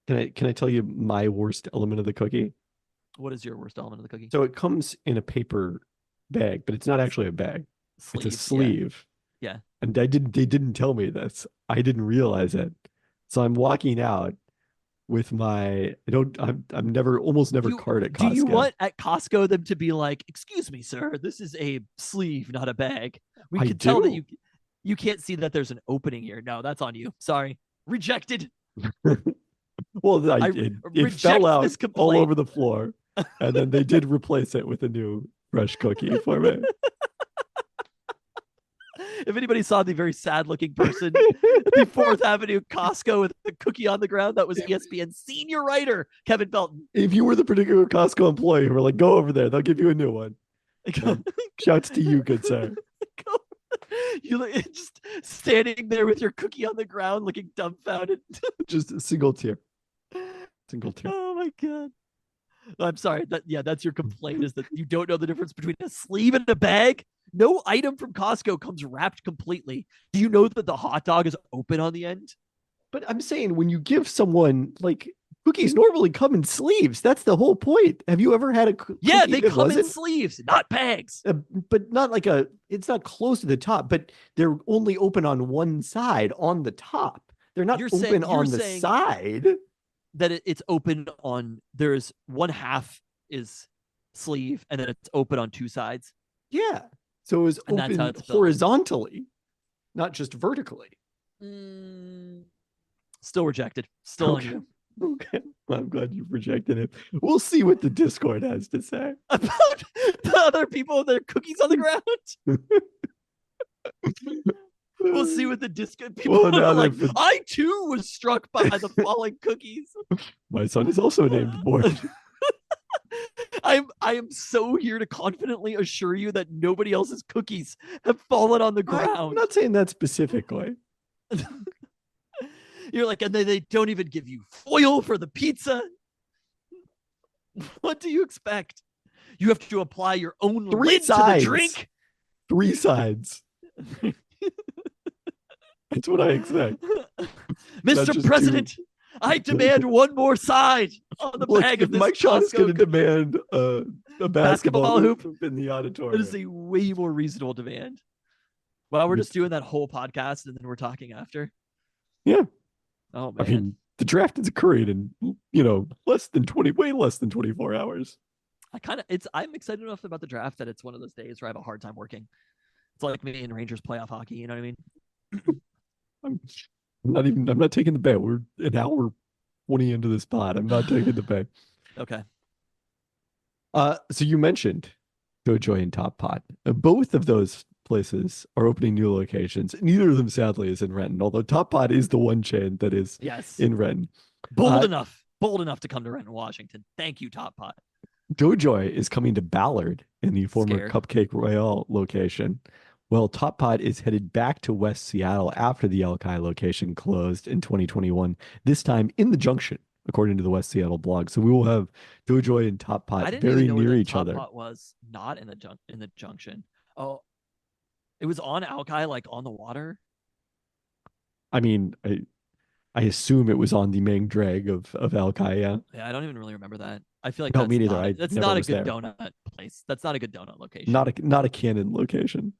Can I tell you my worst element of the cookie? What is your worst element of the cookie? So it comes in a paper bag, but it's not actually a bag. It's a Sleeve, sleeve. Yeah. And they didn't tell me this. I didn't realize it. So I'm walking out with my I'm almost never card at Costco. Do you want at Costco them to be like, excuse me, sir, this is a sleeve, not a bag? We I can tell that do. you can't see that there's an opening here. No, that's on you. Sorry. Rejected. Well, it reject fell out this all complaint. over the floor. And then they did replace it with a new fresh cookie for me. If anybody saw the very sad looking person at the 4th Avenue Costco with the cookie on the ground, that was ESPN senior writer, Kevin Pelton. If you were the particular Costco employee who were like, go over there, they'll give you a new one. Shouts to you, good sir. You just standing there with your cookie on the ground, looking dumbfounded. Just a single tear. Single tear. Oh my god. I'm sorry. That's your complaint, is that you don't know the difference between a sleeve and a bag. No item from Costco comes wrapped completely. Do you know that the hot dog is open on the end? But I'm saying when you give someone like cookies normally come in sleeves. That's the whole point. Have you ever had a cookie Yeah, they that come in wasn't? sleeves, not bags. But not like it's not close to the top, but they're only open on one side on the top. They're not open on the side. That it's open on, there's one half is sleeve and then it's open on two sides. Yeah. So it was And that's how open it's built. horizontally, not just vertically. Still rejected. Still Okay. on you. Okay. Well, I'm glad you rejected it. We'll see what the Discord has to say. About the other people with their cookies on the ground. We'll see what the Discord people are like. I too was struck by the falling cookies. My son is also named Boyd. I am so here to confidently assure you that nobody else's cookies have fallen on the ground. I'm not saying that specifically. You're like, and they don't even give you foil for the pizza. What do you expect? You have to apply your own lid to the drink. 3 sides. That's what I expect. Mr. President, I demand one more side on the bag of this Mike-Shawn is going to Costco demand a basketball hoop in the auditorium. It is a way more reasonable demand. Well, we're just doing that whole podcast and then we're talking after. Yeah. Oh man. I mean, the draft is occurring in, way less than 24 hours. I'm excited enough about the draft that it's one of those days where I have a hard time working. It's like me and Rangers playoff hockey, you know what I mean? I'm not taking the bet. We're an hour 20 into this pod. I'm not taking the bet. Okay. So you mentioned Joy and Top Pot. Both of those places are opening new locations. Neither of them, sadly, is in Renton, although Top Pot is the one chain that is Yes. in Renton. Bold enough to come to Renton, Washington. Thank you, Top Pot. Doughjoy is coming to Ballard in the former Scared. Cupcake Royale location. Well, Top Pot is headed back to West Seattle after the Elki location closed in 2021, this time in the Junction, according to the West Seattle blog. So we will have Doughjoy and Top Pot I didn't very even know near where each Top other. Pot was not in the Junction. Oh, it was on Elki, like on the water. I mean, I assume it was on the main drag of Elki, yeah. Yeah, I don't even really remember that. I feel like No, that's me neither. not I that's never not a was good there. donut place. That's not a good donut location. Not a canon location.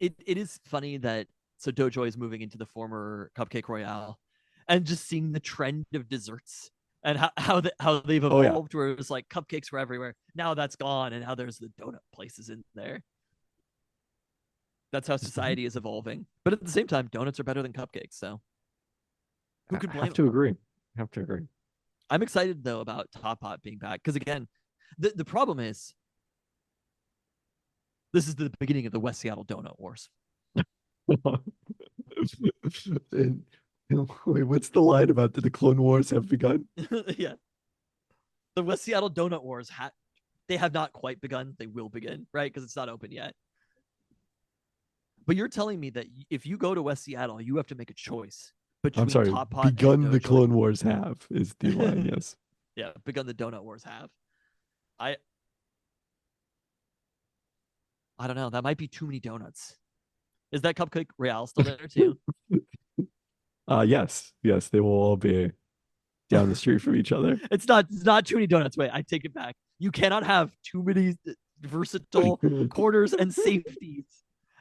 It is funny that so Doughjoy is moving into the former Cupcake Royale, and just seeing the trend of desserts and how they've evolved, where it was like cupcakes were everywhere. Now that's gone, and now there's the donut places in there. That's how society is evolving. But at the same time, donuts are better than cupcakes, so who could blame Have to agree. Have to agree. I'm excited though about Top Pot being back, because again, the problem is this is the beginning of the West Seattle Donut Wars. And, wait, what's the line about the Clone Wars have begun? Yeah, the West Seattle Donut Wars they have not quite begun. They will begin, right? Because it's not open yet. But you're telling me that if you go to West Seattle, you have to make a choice between I'm sorry, Top Pot begun and the Doughjoy. Clone Wars have is the line, yes. Yeah, begun the Donut Wars have. I don't know. That might be too many donuts. Is that Cupcake Royale still there too? Yes, they will all be down the street from each other. It's not too many donuts. Wait, I take it back. You cannot have too many versatile corners and safeties,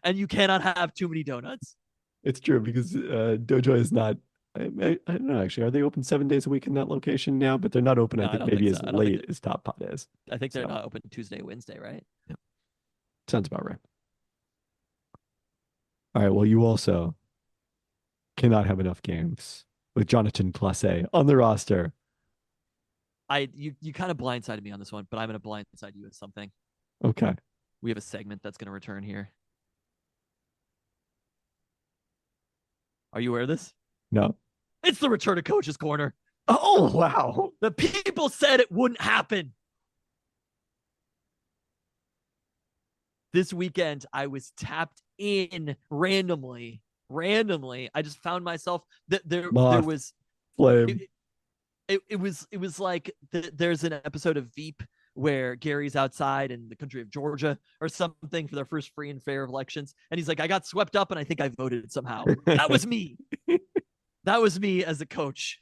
and you cannot have too many donuts. It's true because Doughjoy is not. I don't know actually. Are they open 7 days a week in that location now? But they're not open. No, I I think don't maybe think as so. I don't think late as Top Pot is. I think they're So. not open Tuesday, Wednesday, right? Sounds about right. All right. Well, you also cannot have enough games with Jonathan Classe on the roster. You kind of blindsided me on this one, but I'm going to blindside you with something. Okay. We have a segment that's going to return here. Are you aware of this? No. It's the return of Coach's Corner. Oh, wow. The people said it wouldn't happen. This weekend, I was tapped in randomly. I just found myself that there was flame. It was like there's an episode of Veep where Gary's outside in the country of Georgia or something for their first free and fair elections, and he's like, I got swept up and I think I voted somehow. That was me. That was me as a coach.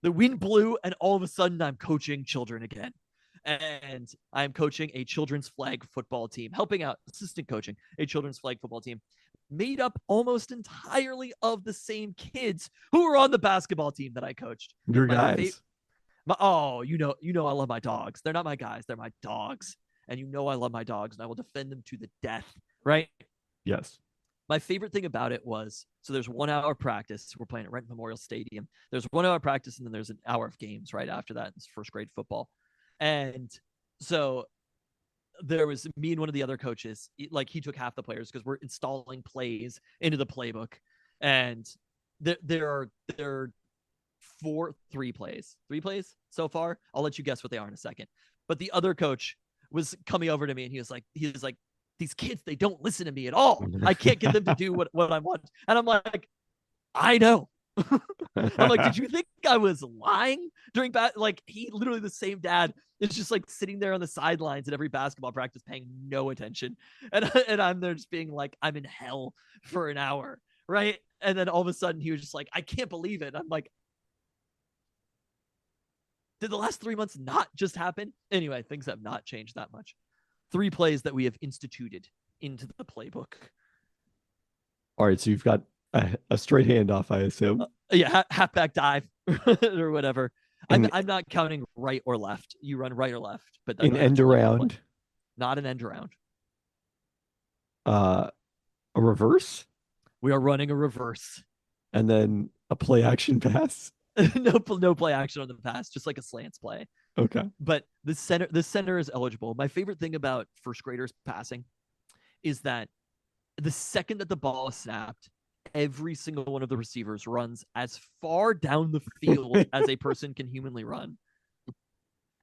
The wind blew and all of a sudden I'm coaching children again. And I'm coaching a children's flag football team, helping out, assistant coaching a children's flag football team made up almost entirely of the same kids who were on the basketball team that I coached. Your guys. You know, I love my dogs. They're not my guys. They're my dogs. And you know, I love my dogs and I will defend them to the death. Right. Yes. My favorite thing about it was, so there's 1 hour practice. We're playing at Renton Memorial Stadium. There's 1 hour practice and then there's an hour of games right after that. It's first grade football. And so there was me and one of the other coaches, like he took half the players because we're installing plays into the playbook. And there are three plays so far. I'll let you guess what they are in a second. But the other coach was coming over to me and he was like, these kids, they don't listen to me at all. I can't get them to do what I want. And I'm like, I know. I'm like, did you think I was lying during like he literally the same dad is just like sitting there on the sidelines at every basketball practice paying no attention. And I'm there just being like, I'm in hell for an hour. Right. And then all of a sudden he was just like, I can't believe it. I'm like, did the last 3 months not just happen? Anyway, things have not changed that much. 3 plays that we have instituted into the playbook. All right. So you've got a straight handoff, I assume. Yeah, halfback dive or whatever. I'm not counting right or left. You run right or left, but an end around. Not an end around. A reverse. We are running a reverse, and then a play action pass. no play action on the pass, just like a slants play. Okay. But the center is eligible. My favorite thing about first graders passing is that The second that the ball is snapped, every single one of the receivers runs as far down the field as a person can humanly run,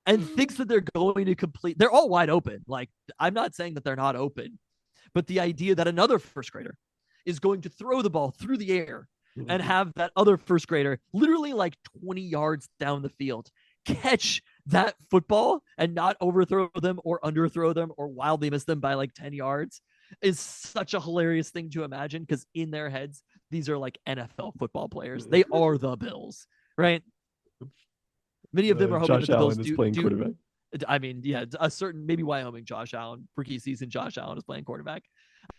and thinks that they're going to complete. They're all wide open. Like, I'm not saying that they're not open, but the idea that another first grader is going to throw the ball through the air and have that other first grader literally like 20 yards down the field catch that football and not overthrow them or underthrow them or wildly miss them by like 10 yards is such a hilarious thing to imagine, because in their heads, these are like NFL football players. They are the Bills, right? Many of them are hoping Josh that the Bills Allen is playing quarterback. I mean, yeah, a certain, maybe Wyoming, Josh Allen, rookie season, Josh Allen is playing quarterback.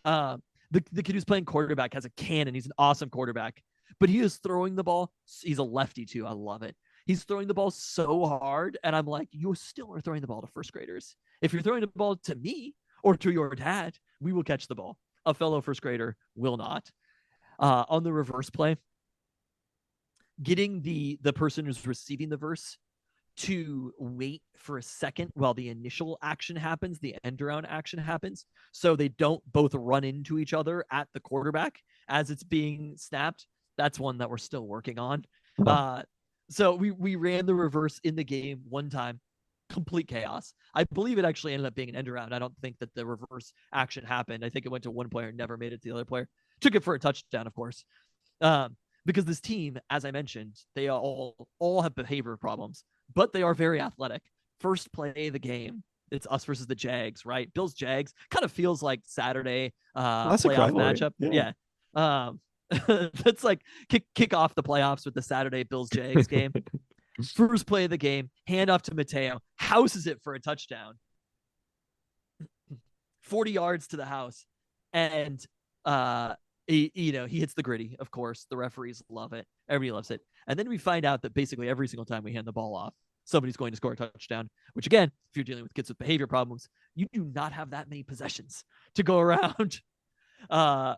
The kid who's playing quarterback has a cannon. He's an awesome quarterback, but he is throwing the ball. He's a lefty too. I love it. He's throwing the ball so hard, and I'm like, you still are throwing the ball to first graders. If you're throwing the ball to me or to your dad, we will catch the ball. A fellow first grader will not. On the reverse play, getting the person who's receiving the verse to wait for a second while the initial action happens, the end around action happens, so they don't both run into each other at the quarterback as it's being snapped. That's one that we're still working on. So we ran the reverse in the game one time, complete chaos. I believe it actually ended up being an end around. I don't think that the reverse action happened. I think it went to one player, never made it to the other player. Took it for a touchdown, of course. Because this team, as I mentioned, they all have behavior problems, but they are very athletic. First play of the game, it's us versus the Jags, right? Bills Jags kind of feels like Saturday playoff matchup. Yeah. That's like kick off the playoffs with the Saturday Bills Jags game. First play of the game, hand off to Mateo, houses it for a touchdown. 40 yards to the house. And he hits the gritty, of course. The referees love it. Everybody loves it. And then we find out that basically every single time we hand the ball off, somebody's going to score a touchdown, which again, if you're dealing with kids with behavior problems, you do not have that many possessions to go around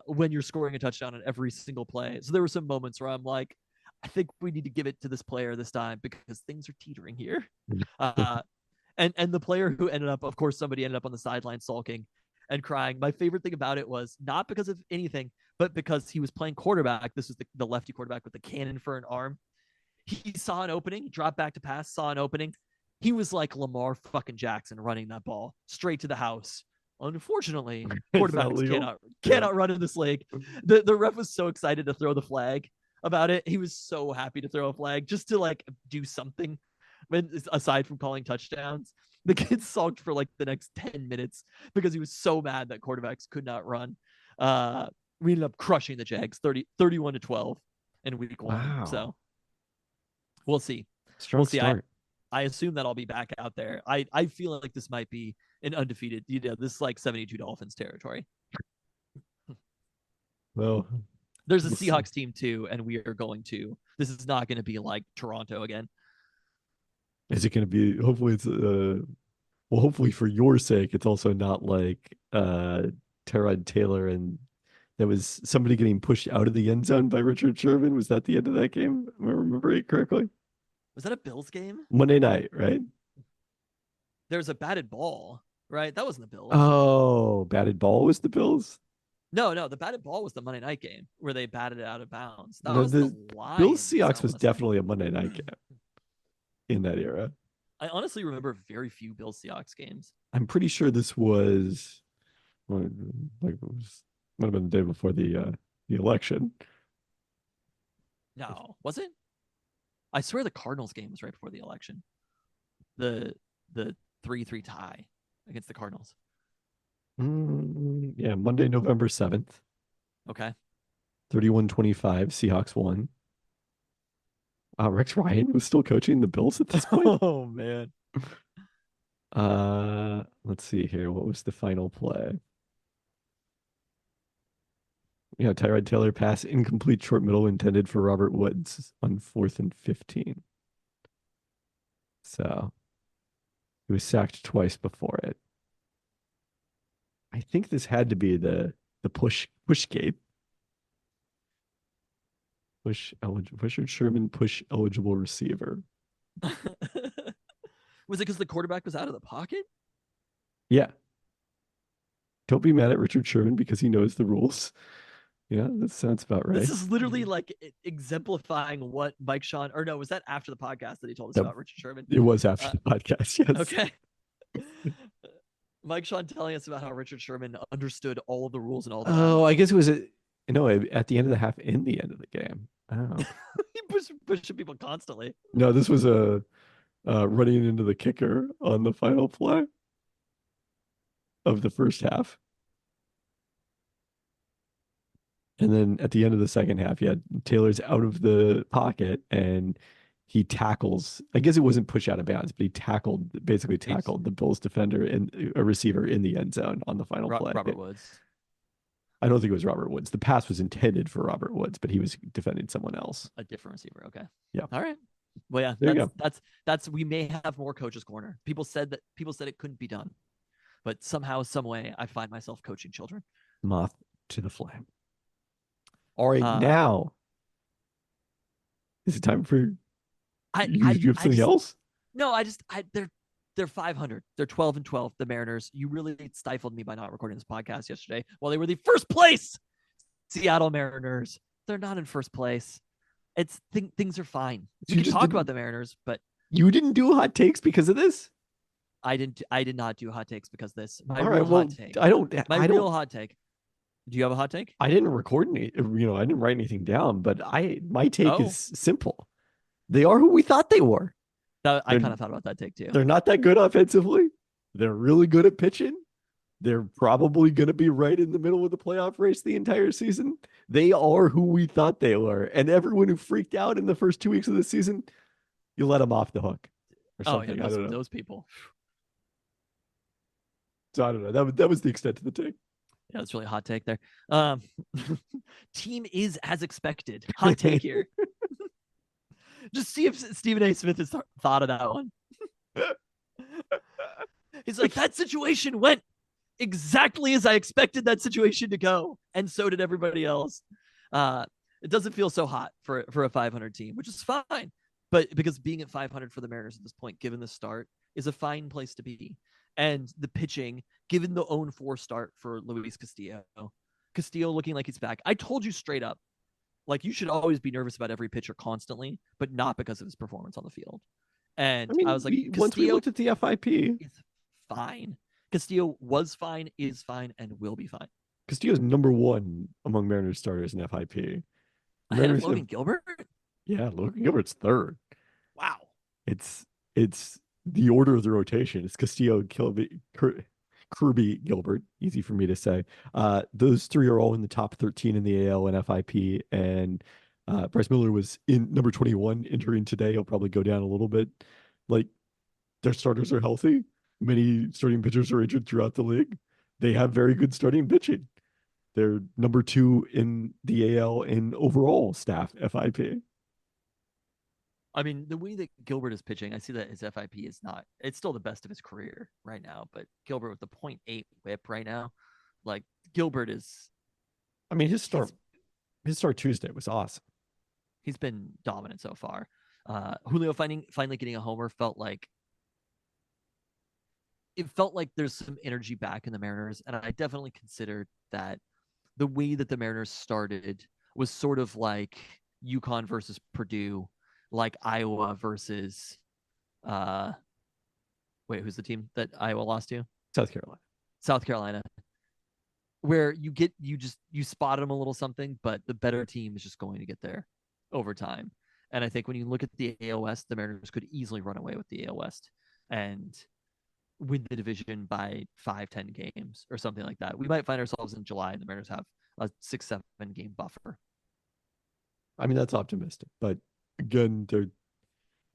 when you're scoring a touchdown on every single play. So there were some moments where I'm like, I think we need to give it to this player this time because things are teetering here. And the player who ended up, of course, somebody ended up on the sideline sulking and crying. My favorite thing about it was not because of anything, but because he was playing quarterback. This was the lefty quarterback with the cannon for an arm. He saw an opening, dropped back to pass, saw an opening. He was like Lamar fucking Jackson running that ball straight to the house. Unfortunately, quarterbacks cannot run in this league. The ref was so excited to throw the flag about it. He was so happy to throw a flag just to like do something aside from calling touchdowns. The kid sulked for like the next 10 minutes because he was so mad that quarterbacks could not run. We ended up crushing the Jags 31-12 in week 1. Wow. So we'll see. Strong start. I assume that I'll be back out there. I feel like this might be an undefeated, this is like 72 Dolphins territory. Well, there's a Seahawks team too, and we are going to. This is not going to be like Toronto again. Is it going to be? Hopefully, it's hopefully for your sake, it's also not like Tyrod Taylor and there was somebody getting pushed out of the end zone by Richard Sherman. Was that the end of that game? Am I remembering it correctly? Was that a Bills game? Monday night, right? There's a batted ball, right? That wasn't the Bills. Oh, batted ball was the Bills? No, the batted ball was the Monday night game where they batted it out of bounds. That No, was the Lions. Bills Seahawks was definitely a Monday night game in that era. I honestly remember very few Bills Seahawks games. I'm pretty sure this was like it was might have been the day before the election. No, was it? I swear the Cardinals game was right before the election. The 3-3 tie against the Cardinals. Yeah, Monday, November 7th. Okay. 31-25, Seahawks won. Rex Ryan was still coaching the Bills at this point. Oh, man. Let's see here. What was the final play? Yeah, Tyrod Taylor pass, incomplete short middle intended for Robert Woods on 4th and 15. So he was sacked twice before it. I think this had to be the push gate. Richard Sherman push eligible receiver. Was it because the quarterback was out of the pocket? Yeah. Don't be mad at Richard Sherman because he knows the rules. Yeah, that sounds about right. This is literally like exemplifying what Mike-Shawn, or no, was that after the podcast that he told us Yep. about Richard Sherman? It was after the podcast, yes. Okay. Mike-Shawn telling us about how Richard Sherman understood all of the rules and all the Oh, I guess it was at the end of the half, in the end of the game. Oh. he pushing people constantly. No, this was running into the kicker on the final play of the first half. And then at the end of the second half, yeah, Taylor's out of the pocket and he tackles. I guess it wasn't push out of bounds, but he basically tackled the Bills defender and a receiver in the end zone on the final play. Robert Woods. I don't think it was Robert Woods. The pass was intended for Robert Woods, but he was defending someone else. A different receiver. Okay. Yeah. All right. Well, yeah, There you go. that's we may have more coaches corner. People said it couldn't be done, but somehow, some way, I find myself coaching children. Moth to the flame. All right, now is it time for you have something else? No, they're 500. They're 12-12. The Mariners. You really stifled me by not recording this podcast yesterday while they were the first place Seattle Mariners. They're not in first place. Things are fine. We can talk about the Mariners, but you didn't do hot takes because of this. I did not do hot takes because of this. My real hot take. Do you have a hot take? I didn't record any. I didn't write anything down, but my take is simple. They are who we thought they were. I kind of thought about that take too. They're not that good offensively. They're really good at pitching. They're probably going to be right in the middle of the playoff race the entire season. They are who we thought they were. And everyone who freaked out in the first 2 weeks of the season, you let them off the hook or something. Yeah, those people. So I don't know. That was the extent of the take. Yeah, that's really a hot take there. Team is as expected. Hot take here. Just see if Stephen A. Smith has thought of that one. He's like, that situation went exactly as I expected that situation to go. And so did everybody else. It doesn't feel so hot for a 500 team, which is fine. But because being at 500 for the Mariners at this point, given the start, is a fine place to be. And the pitching, given the 0-4 start for Luis Castillo looking like he's back. I told you straight up, like, you should always be nervous about every pitcher constantly, but not because of his performance on the field. And I was like, once we looked at the FIP, is fine. Castillo was fine, is fine, and will be fine. Castillo's number one among Mariners starters in FIP. Ahead of Logan Gilbert? Yeah, Logan Gilbert's third. Wow. It's the order of the rotation. It's Castillo, Kirby, Gilbert. Easy for me to say. Those three are all in the top 13 in the AL and FIP. And Bryce Miller was in number 21 entering today. He'll probably go down a little bit. Like, their starters are healthy. Many starting pitchers are injured throughout the league. They have very good starting pitching. They're number 2 in the AL in overall staff FIP. I mean, the way that Gilbert is pitching, I see that his FIP is not, it's still the best of his career right now, but Gilbert with the 0.8 whip right now, like, Gilbert is, I mean, his start Tuesday was awesome. He's been dominant so far. Julio finally getting a homer felt like there's some energy back in the Mariners, and I definitely considered that the way that the Mariners started was sort of like UConn versus Purdue, like Iowa versus who's the team that Iowa lost to? South Carolina. Where you spotted them a little something, but the better team is just going to get there over time. And I think when you look at the AL West, the Mariners could easily run away with the AL West and win the division by 5-10 games or something like that. We might find ourselves in July and the Mariners have a 6-7 game buffer. I mean, that's optimistic, but again,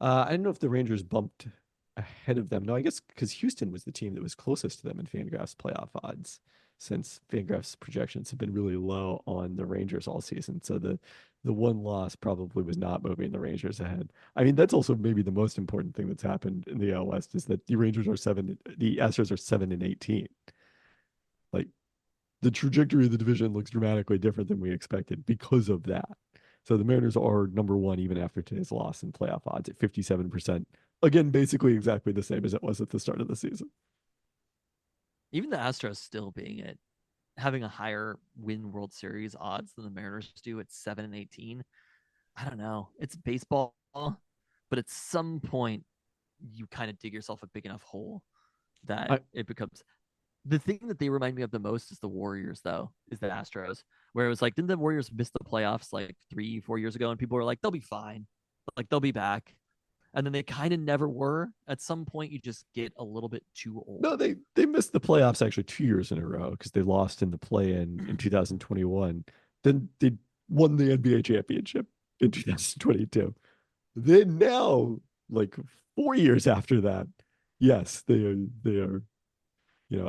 I don't know if the Rangers bumped ahead of them. No, I guess because Houston was the team that was closest to them in Fangraph's playoff odds, since Fangraph's projections have been really low on the Rangers all season. So the one loss probably was not moving the Rangers ahead. I mean, that's also maybe the most important thing that's happened in the AL West is that the Astros are 7-18. Like, the trajectory of the division looks dramatically different than we expected because of that. So the Mariners are number one even after today's loss in playoff odds at 57%. Again, basically exactly the same as it was at the start of the season. Even the Astros still being at having a higher win World Series odds than the Mariners do at 7-18. I don't know. It's baseball, but at some point you kind of dig yourself a big enough hole that it becomes. The thing that they remind me of the most is the Warriors, though, is the Astros, where it was like, didn't the Warriors miss the playoffs like 3-4 years ago? And people were like, they'll be fine. Like, they'll be back. And then they kind of never were. At some point, you just get a little bit too old. No, they missed the playoffs actually 2 years in a row because they lost in the play-in 2021. Then they won the NBA championship in 2022. Then now, like 4 years after that, yes, they are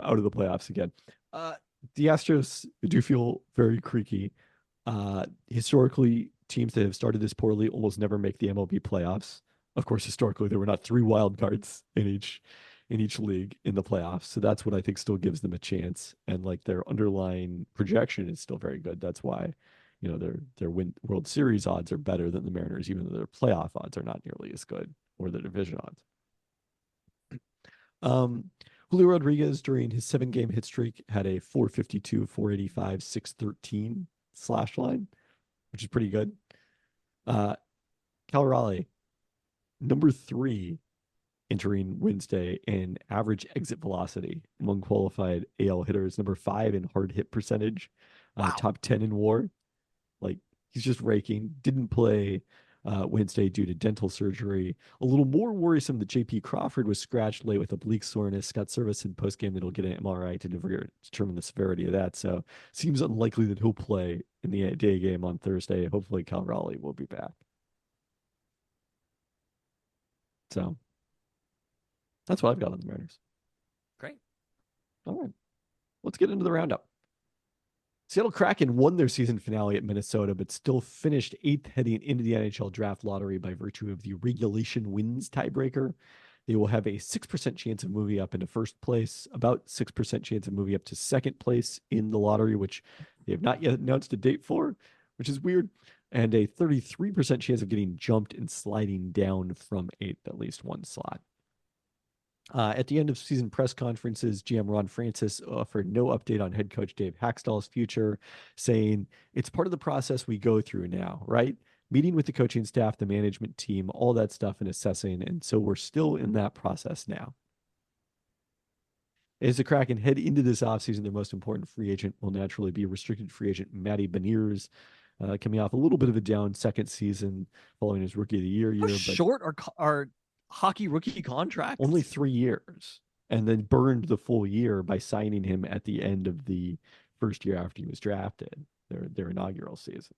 out of the playoffs again. The Astros do feel very creaky. Historically, teams that have started this poorly almost never make the MLB playoffs. Of course, historically, there were not 3 wild cards in each league in the playoffs. So that's what I think still gives them a chance. And like their underlying projection is still very good. That's why, their World Series odds are better than the Mariners, even though their playoff odds are not nearly as good, or their division odds. Julio Rodriguez, during his 7-game hit streak, had a 452, 485, 613 slash line, which is pretty good. Cal Raleigh, number 3 entering Wednesday in average exit velocity among qualified AL hitters, number 5 in hard hit percentage, Wow. top 10 in WAR. Like, he's just raking. Didn't play Wednesday due to dental surgery. A little more worrisome that J.P. Crawford was scratched late with oblique soreness. Scott Service said postgame that he'll get an MRI to determine the severity of that. So seems unlikely that he'll play in the day game on Thursday. Hopefully Cal Raleigh will be back. So that's what I've got on the Mariners. Great. All right. Let's get into the roundup. Seattle Kraken won their season finale at Minnesota, but still finished 8th heading into the NHL draft lottery by virtue of the regulation wins tiebreaker. They will have a 6% chance of moving up into first place, about 6% chance of moving up to second place in the lottery, which they have not yet announced a date for, which is weird, and a 33% chance of getting jumped and sliding down from 8th, at least one slot. At the end of season press conferences, GM Ron Francis offered no update on head coach Dave Haxtell's future, saying, it's part of the process we go through now, right? Meeting with the coaching staff, the management team, all that stuff and assessing. And so we're still in that process now. As the Kraken head into this offseason, their most important free agent will naturally be restricted free agent Matty Beniers, coming off a little bit of a down second season following his rookie of the year. How short are hockey rookie contracts? Only 3 years, and then burned the full year by signing him at the end of the first year after he was drafted, their inaugural season.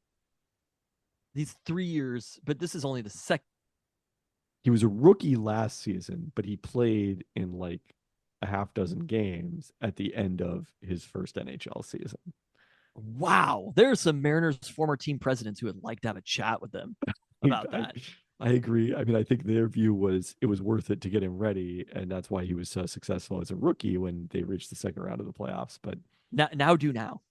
These 3 years, but this is only the second. He was a rookie last season, but he played in like a half dozen games at the end of his first NHL season. Wow. There's some Mariners former team presidents who would like to have a chat with them about that. I agree. I mean, I think their view was it was worth it to get him ready, and that's why he was so successful as a rookie when they reached the second round of the playoffs. But now do now.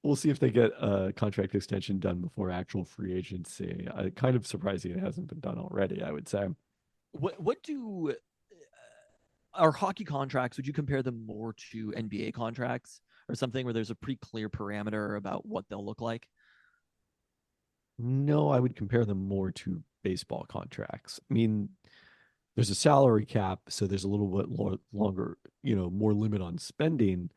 We'll see if they get a contract extension done before actual free agency. Kind of surprising it hasn't been done already, I would say. What do our hockey contracts, would you compare them more to NBA contracts or something where there's a pretty clear parameter about what they'll look like? No, I would compare them more to baseball contracts. I mean, there's a salary cap, so there's a little bit longer, more limit on spending.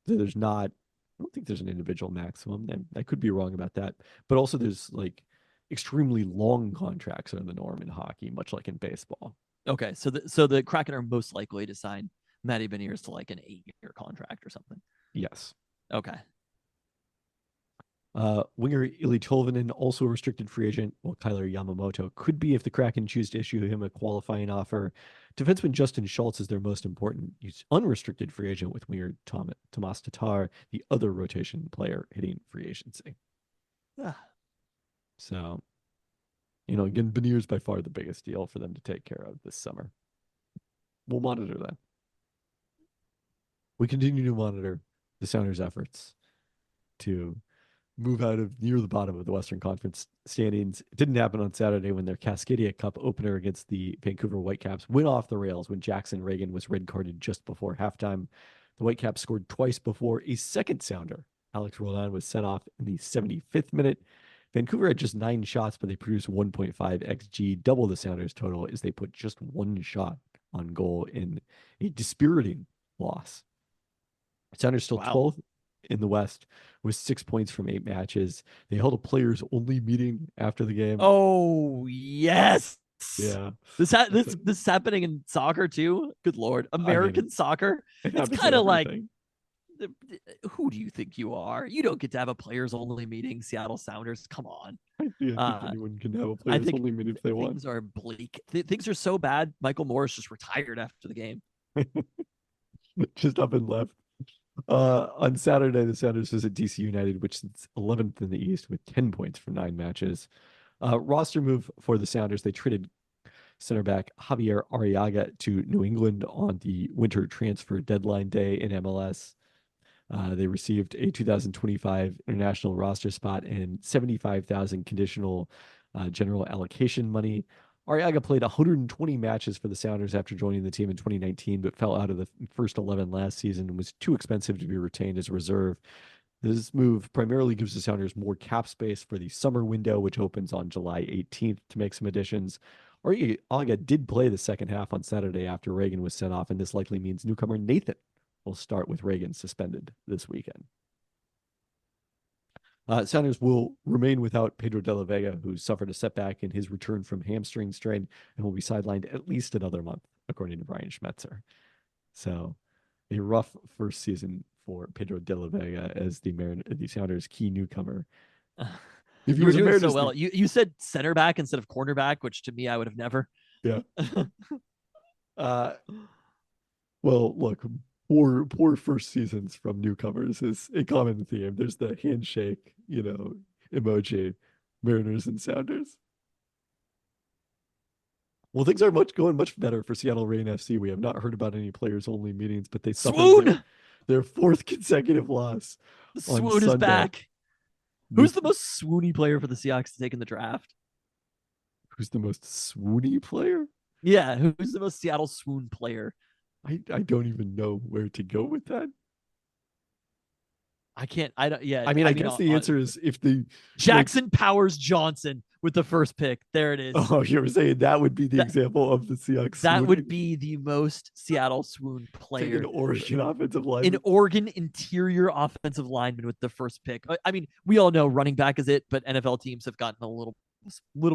There's not, I don't think there's an individual maximum. I could be wrong about that. But also there's like extremely long contracts are the norm in hockey, much like in baseball. Okay, so the Kraken are most likely to sign Matty Beniers to like an 8-year contract or something. Yes. Okay. Winger Ilya Tolvanen, also a restricted free agent, while Kyler Yamamoto could be if the Kraken choose to issue him a qualifying offer. Defenseman Justin Schultz is their most important unrestricted free agent, with winger Tomas Tatar, the other rotation player, hitting free agency. So, again, Beniers by far the biggest deal for them to take care of this summer. We'll monitor that. We continue to monitor the Sounders' efforts to move out of near the bottom of the Western Conference standings. It didn't happen on Saturday when their Cascadia Cup opener against the Vancouver Whitecaps went off the rails when Jackson Reagan was red carded just before halftime The Whitecaps scored twice before a second Sounder. Alex Roldan was sent off in the 75th minute. Vancouver had just 9 shots, but they produced 1.5 xG, double the Sounders' total, as they put just 1 shot on goal in a dispiriting loss. Sounders still 12th in the West with 6 points from 8 matches. They held a players-only meeting after the game. Oh, yes. Yeah. This is happening in soccer too. Good Lord. American soccer. It's kind of like, who do you think you are? You don't get to have a players-only meeting, Seattle Sounders. Come on. I think anyone can have a players-only meeting if they want. Things are bleak. Things are so bad. Michael Morris just retired after the game. Just up and left. On Saturday, the Sounders visit DC United, which is 11th in the East with 10 points from 9 matches. Roster move for the Sounders. They traded center back Javier Arriaga to New England on the winter transfer deadline day in MLS. They received a 2025 international roster spot and 75,000 conditional general allocation money. Arriaga played 120 matches for the Sounders after joining the team in 2019, but fell out of the first 11 last season and was too expensive to be retained as a reserve. This move primarily gives the Sounders more cap space for the summer window, which opens on July 18th, to make some additions. Arriaga did play the second half on Saturday after Reagan was sent off, and this likely means newcomer Nathan will start with Reagan suspended this weekend. Sounders will remain without Pedro de la Vega, who suffered a setback in his return from hamstring strain and will be sidelined at least another month, according to Brian Schmetzer. So a rough first season for Pedro de la Vega as the Sounders' key newcomer. If you were doing so well, you said center back instead of cornerback, which to me I would have never. Yeah. Well, look, poor first seasons from newcomers is a common theme. There's the handshake, emoji, Mariners and Sounders. Well, things are going much better for Seattle Reign FC. We have not heard about any players-only meetings, but they suffered their 4th consecutive loss. The swoon is back. Who's the most swoony player for the Seahawks to take in the draft? Who's the most swoony player? Yeah, who's the most Seattle swoon player? I don't even know where to go with that. I don't. Yeah. I guess the answer is if the Jackson Powers Johnson with the first pick. There it is. Oh, you were saying that would be the example of the Seahawks. That would be the most Seattle swoon player. An Oregon offensive lineman. An Oregon interior offensive lineman with the first pick. I mean, we all know running back is it, but NFL teams have gotten a little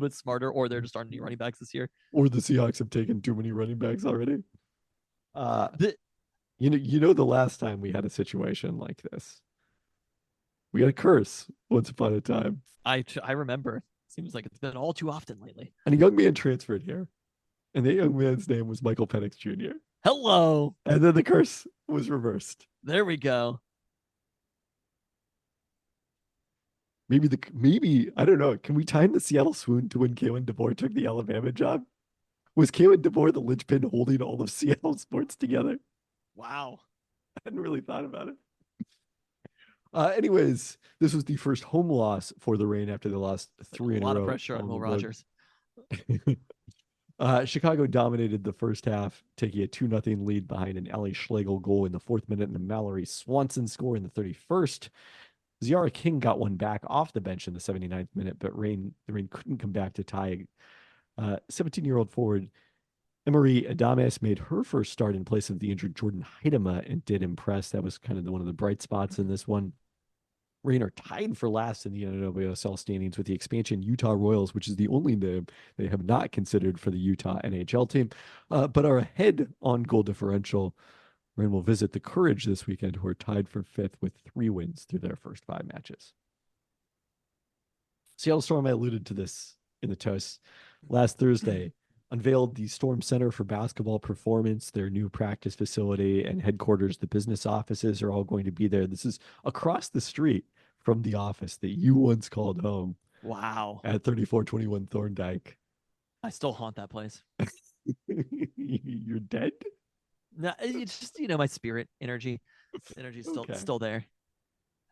bit smarter, or there just aren't any running backs this year. Or the Seahawks have taken too many running backs already. The last time we had a situation like this, we got a curse once upon a time. I remember. Seems like it's been all too often lately. And a young man transferred here, and the young man's name was Michael Penix Jr. Hello. And then the curse was reversed. There we go. Maybe I don't know. Can we time the Seattle swoon to when Kalen DeBoer took the Alabama job? Was Kalen DeBoer the linchpin holding all of Seattle sports together? Wow. I hadn't really thought about it. Anyways, this was the first home loss for the Reign after they lost 3 in a row. A lot of pressure on Will Rogers. Chicago dominated the first half, taking a 2-0 lead behind an Ellie Schlegel goal in the 4th minute and a Mallory Swanson score in the 31st. Ziara King got one back off the bench in the 79th minute, but the Reign couldn't come back to tie. 17-year-old forward Emery Adames made her first start in place of the injured Jordan Heidema and did impress. That was kind of one of the bright spots in this one. Reign are tied for last in the NWSL standings with the expansion Utah Royals, which is the only name they have not considered for the Utah NHL team, but are ahead on goal differential. Reign will visit the Courage this weekend, who are tied for 5th with 3 wins through their first 5 matches. Seattle Storm, I alluded to this in the toast last Thursday, unveiled the Storm Center for Basketball Performance, their new practice facility and headquarters. The business offices are all going to be there. This is across the street from the office that you once called home. Wow. At 3421 Thorndike. I still haunt that place. You're dead? No, it's just, my spirit energy. Energy's still there.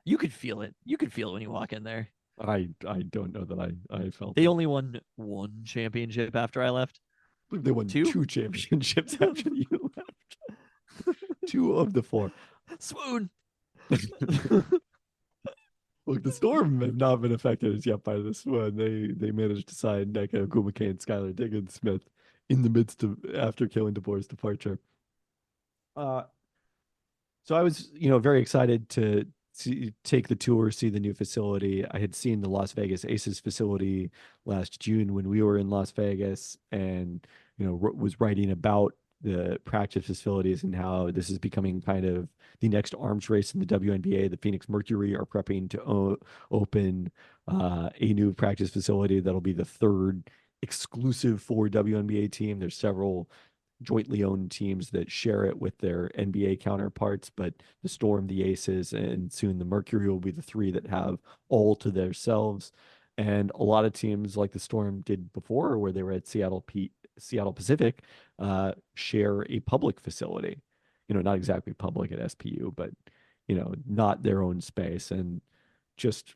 You could feel it. You could feel it when you walk in there. I don't know that I felt they only won 1 championship after I left. They won 2 championships after you left. 2 of the 4. Swoon. Look, the Storm have not been affected as yet by this one. They managed to sign Nneka Ogwumike and Skylar Diggins-Smith in the midst of after Kalen DeBoer's departure. So I was, very excited to take the tour, see the new facility. I had seen the Las Vegas Aces facility last June when we were in Las Vegas, and was writing about the practice facilities and how this is becoming kind of the next arms race in the WNBA. The Phoenix Mercury are prepping to open a new practice facility that'll be the third exclusive for WNBA team. There's several jointly owned teams that share it with their NBA counterparts, but the Storm, the Aces, and soon the Mercury will be the three that have all to themselves. And a lot of teams like the Storm did before, where they were at Seattle Pacific, share a public facility. Not exactly public at SPU, but not their own space. And just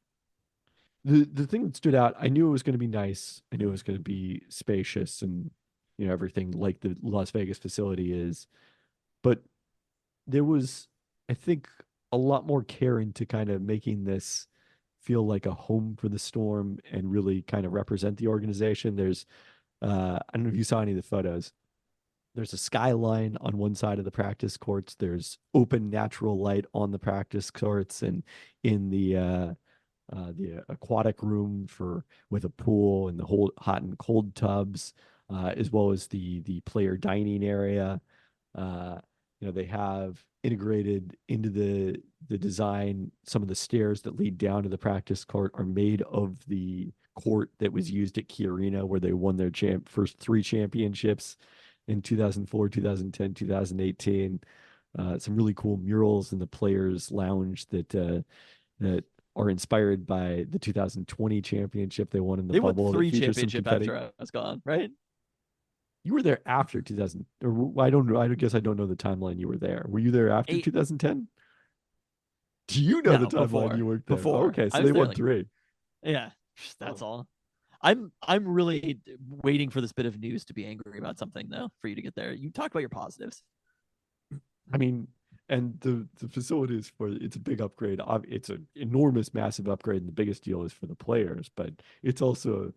the thing that stood out, I knew it was going to be nice. I knew it was going to be spacious and everything like the Las Vegas facility is, but there was, I think, a lot more care into kind of making this feel like a home for the Storm and really kind of represent the organization. There's, I don't know if you saw any of the photos. There's a skyline on one side of the practice courts. There's open natural light on the practice courts and in the aquatic room with a pool and the whole hot and cold tubs, as well as the player dining area. They have integrated into the design. Some of the stairs that lead down to the practice court are made of the court that was used at Key Arena, where they won their first 3 championships in 2004, 2010, 2018. Some really cool murals in the players' lounge that are inspired by the 2020 championship they won in the bubble. They won 3 championships after I was gone, right? You were there after 2000, or I don't know. I guess I don't know the timeline you were there. Were you there after 2010? Do you know the timeline before, you worked there? Before. Okay, so they won 3. Yeah, that's all. I'm really waiting for this bit of news to be angry about something, though, for you to get there. You talk about your positives. I mean, and the facility it's a big upgrade. It's an enormous, massive upgrade, and the biggest deal is for the players, but it's also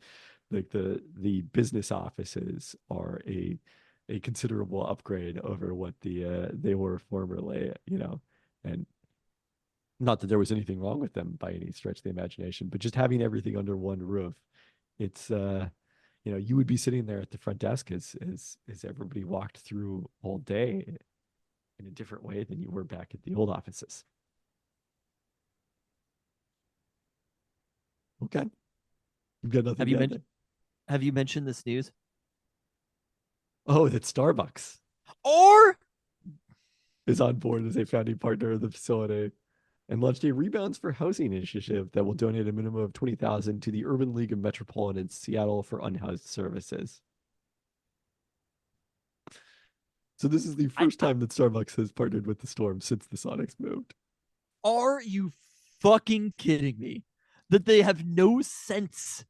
like the business offices are a considerable upgrade over what they were formerly, and not that there was anything wrong with them by any stretch of the imagination, but just having everything under one roof. It's you would be sitting there at the front desk as everybody walked through all day in a different way than you were back at the old offices. Okay. You've got nothing. Have you mentioned this news? Oh, that Starbucks is on board as a founding partner of the facility and launched a Rebounds for Housing initiative that will donate a minimum of $20,000 to the Urban League of Metropolitan Seattle for unhoused services. So this is the first time that Starbucks has partnered with the Storm since the Sonics moved. Are you fucking kidding me? That they have no sense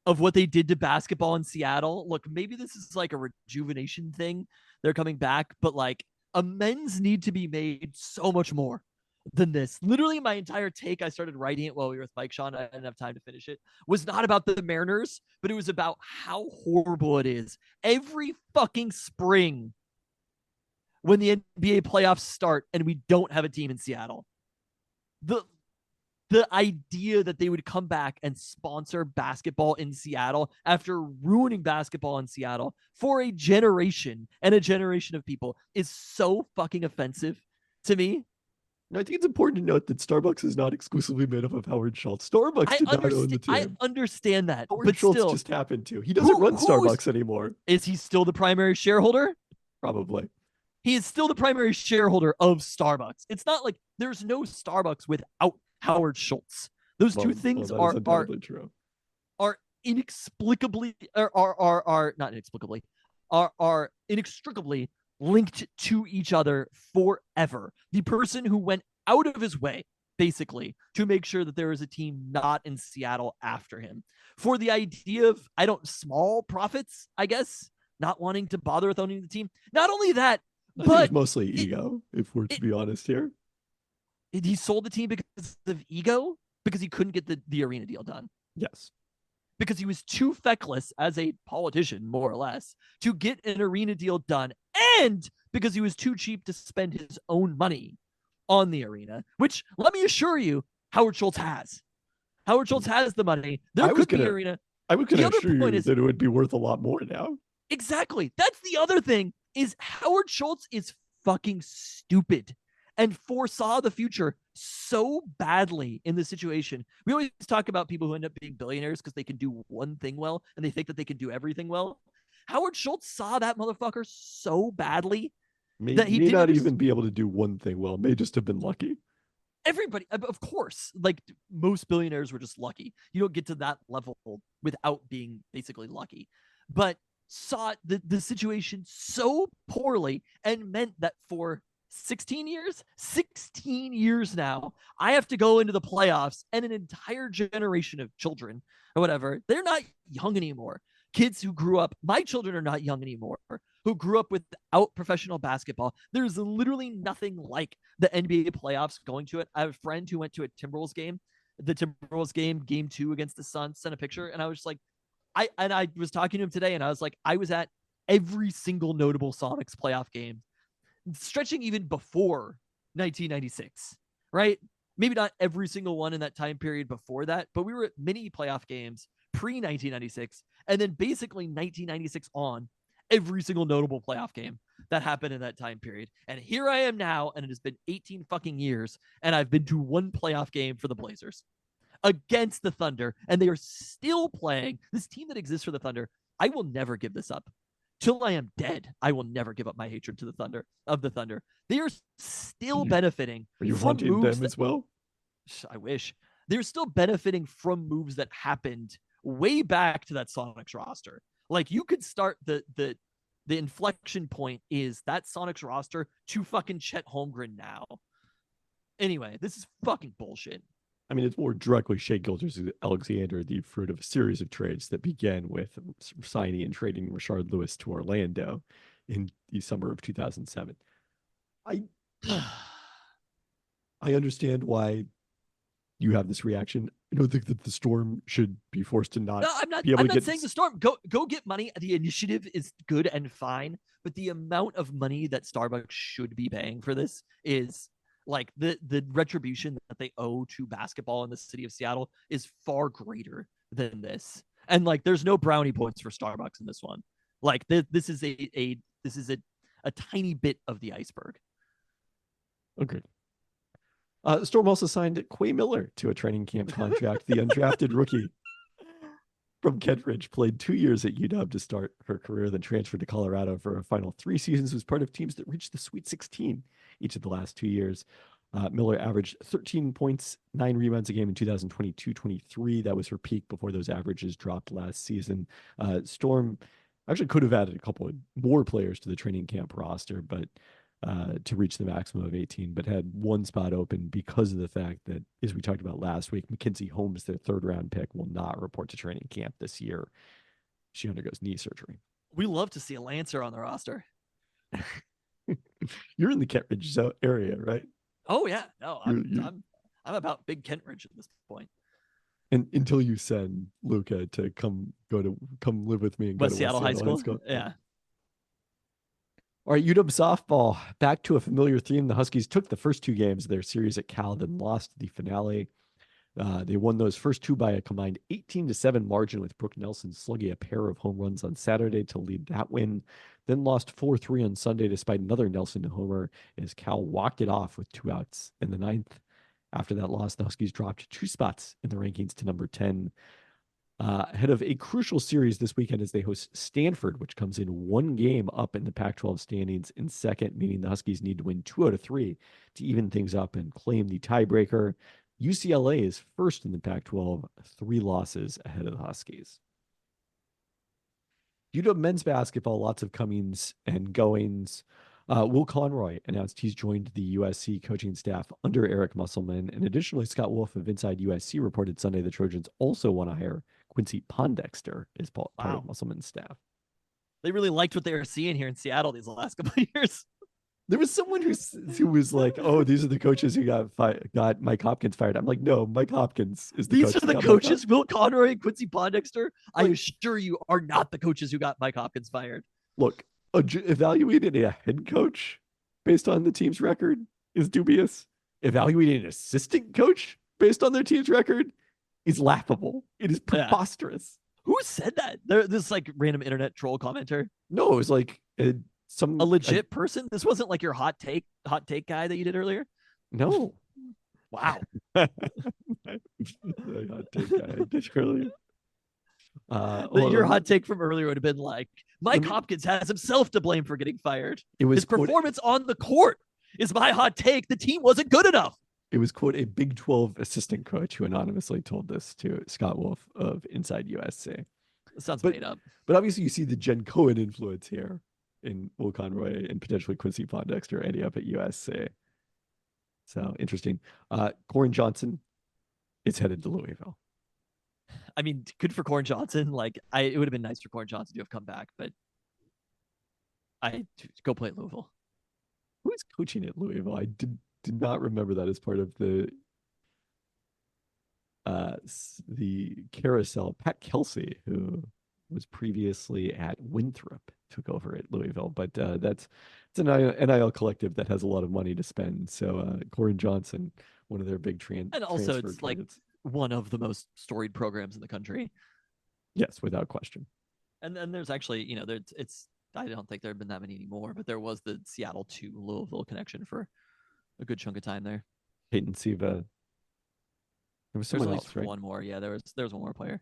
of what they did to basketball in Seattle. Look, maybe this is like a rejuvenation thing. They're coming back, but like amends need to be made so much more than this. Literally my entire take, I started writing it while we were with Mike-Shawn. I didn't have time to finish it. Was not about the Mariners, but it was about how horrible it is. Every fucking spring when the NBA playoffs start and we don't have a team in Seattle, the idea that they would come back and sponsor basketball in Seattle after ruining basketball in Seattle for a generation and a generation of people is so fucking offensive to me. I think it's important to note that Starbucks is not exclusively made up of Howard Schultz. Starbucks did not own the team. I understand that, Howard but Schultz still, just happened to. He doesn't run Starbucks anymore. Is he still the primary shareholder? Probably. He is still the primary shareholder of Starbucks. It's not like there's no Starbucks without Howard Schultz. Those two things are true. Are inexplicably are not inexplicably are inextricably linked to each other forever. The person who went out of his way basically to make sure that there is a team not in Seattle after him for the idea of small profits, I guess, not wanting to bother with owning the team. Not only that, I think it's But mostly ego, if we're to be honest here. he sold the team because of ego, because he couldn't get the arena deal done. Yes. Because he was too feckless as a politician, more or less, to get an arena deal done, and because he was too cheap to spend his own money on the arena, which, let me assure you, Howard Schultz has. Howard Schultz has the money. There could be arena. I was going The to other assure point you is- that it would be worth a lot more now. Exactly. That's the other thing, is Howard Schultz is fucking stupid and foresaw the future so badly in this situation. We always talk about people who end up being billionaires because they can do one thing well and they think that they can do everything well. Howard Schultz saw that motherfucker so badly that he may didn't not even be able to do one thing well. May just have been lucky. Everybody, of course, like most billionaires were just lucky. You don't get to that level without being basically lucky, but saw the situation so poorly and meant that for 16 years now, I have to go into the playoffs and an entire generation of children or whatever, they're not young anymore. Kids who grew up, my children are not young anymore, who grew up without professional basketball. There's literally nothing like the NBA playoffs going to it. I have a friend who went to a Timberwolves game, the Timberwolves game 2 against the Suns, sent a picture, and I was just like, I was talking to him today, and I was like, I was at every single notable Sonics playoff game, stretching even before 1996, right? Maybe not every single one in that time period before that, but we were at many playoff games pre-1996, and then basically 1996 on, every single notable playoff game that happened in that time period. And here I am now, and it has been 18 fucking years, and I've been to one playoff game for the Blazers against the Thunder, and they are still playing this team that exists for the Thunder. I will never give this up. Till I am dead, I will never give up my hatred to the Thunder. They are still benefiting Are you from hunting moves them as well? I wish. They're still benefiting from moves that happened way back to that Sonics roster. Like, you could start the inflection point is that Sonics roster to fucking Chet Holmgren now. Anyway, this is fucking bullshit. I mean, it's more directly Shea Gilgeous-Alexander, the fruit of a series of trades that began with signing and trading Rashard Lewis to Orlando in the summer of 2007. I understand why you have this reaction. I don't think that the Storm should be forced to not. No, I'm not. Be able I'm to not get saying the Storm go get money. The initiative is good and fine, but the amount of money that Starbucks should be paying for this is like the retribution that they owe to basketball in the city of Seattle is far greater than this. And like, there's no brownie points for Starbucks in this one. Like, this is a tiny bit of the iceberg. Okay. Storm also signed Quay Miller to a training camp contract. The undrafted rookie from Kentridge played 2 years at UW to start her career, then transferred to Colorado for a final 3 seasons. Was part of teams that reached the Sweet 16 each of the last 2 years. Miller averaged 13 points, 9 rebounds a game in 2022-23. That was her peak before those averages dropped last season. Storm actually could have added a couple of more players to the training camp roster, but to reach the maximum of 18, but had one spot open because of the fact that, as we talked about last week, Mackenzie Holmes, their 3rd-round pick, will not report to training camp this year. She undergoes knee surgery. We love to see a Lancer on the roster. You're in the Kentridge area, right? Oh yeah, no, You're- I'm about big Kentridge at this point. And until you send Luca to come live with me and go West to Seattle High School. School. Yeah. All right, UW softball, back to a familiar theme. The Huskies took the first 2 games of their series at Cal, then lost the finale. They won those first 2 by a combined 18-7 margin, with Brooke Nelson slugging a pair of home runs on Saturday to lead that win. Then lost 4-3 on Sunday despite another Nelson homer, as Cal walked it off with 2 outs in the 9th. After that loss, the Huskies dropped 2 spots in the rankings to number 10. Ahead of a crucial series this weekend as they host Stanford, which comes in 1 game up in the Pac-12 standings in second, meaning the Huskies need to win 2 out of 3 to even things up and claim the tiebreaker. UCLA is first in the Pac-12, 3 losses ahead of the Huskies. UW men's basketball, lots of comings and goings. Will Conroy announced he's joined the USC coaching staff under Eric Musselman. And additionally, Scott Wolf of Inside USC reported Sunday the Trojans also want to hire Quincy Pondexter as part of Musselman's staff. They really liked what they were seeing here in Seattle these last couple of years. There was someone who was like, "Oh, these are the coaches who got Mike Hopkins fired." I'm like, "No, Mike Hopkins is the These coach are who the got Mike Hopkins." coaches, Will Conroy and Quincy Pondexter. I Like- assure you are not the coaches who got Mike Hopkins fired. Look, evaluating a head coach based on the team's record is dubious. Evaluating an assistant coach based on their team's record is laughable. It is Yeah. preposterous. Who said that? This like random internet troll commenter. No, it was like A legit person. This wasn't like your hot take guy that you did earlier. No. Wow. The hot take I did earlier. Your hot take from earlier would have been like, Mike Hopkins has himself to blame for getting fired. His performance on the court is my hot take. The team wasn't good enough. It was, quote, a Big 12 assistant coach who anonymously told this to Scott Wolf of Inside USC. That sounds made up. But obviously you see the Jen Cohen influence here in Will Conroy and potentially Quincy Pondexter ending up at USC. So interesting. Corin Johnson is headed to Louisville. I mean, good for Corin Johnson. Like, it would have been nice for Corin Johnson to have come back, but I go play at Louisville. Who is coaching at Louisville? I did not remember that as part of the carousel. Pat Kelsey, who was previously at Winthrop, took over at Louisville, but it's an NIL collective that has a lot of money to spend. So Corin Johnson, one of their big and also transfer it's like candidates. one of the most storied programs in the country. Yes, without question. And then there's actually, I don't think there have been that many anymore, but there was the Seattle to Louisville connection for a good chunk of time there. Peyton Siva. There was someone else, right? One more. Yeah, there was one more player.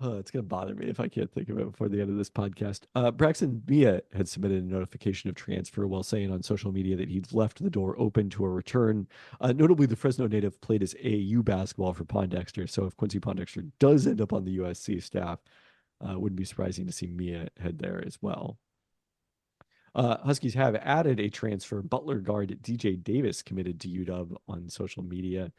It's going to bother me if I can't think of it before the end of this podcast. Braxton Mia had submitted a notification of transfer while saying on social media that he'd left the door open to a return. Notably, the Fresno native played his AAU basketball for Pondexter. So if Quincy Pondexter does end up on the USC staff, wouldn't be surprising to see Mia head there as well. Huskies have added a transfer. Butler guard DJ Davis committed to UW on social media.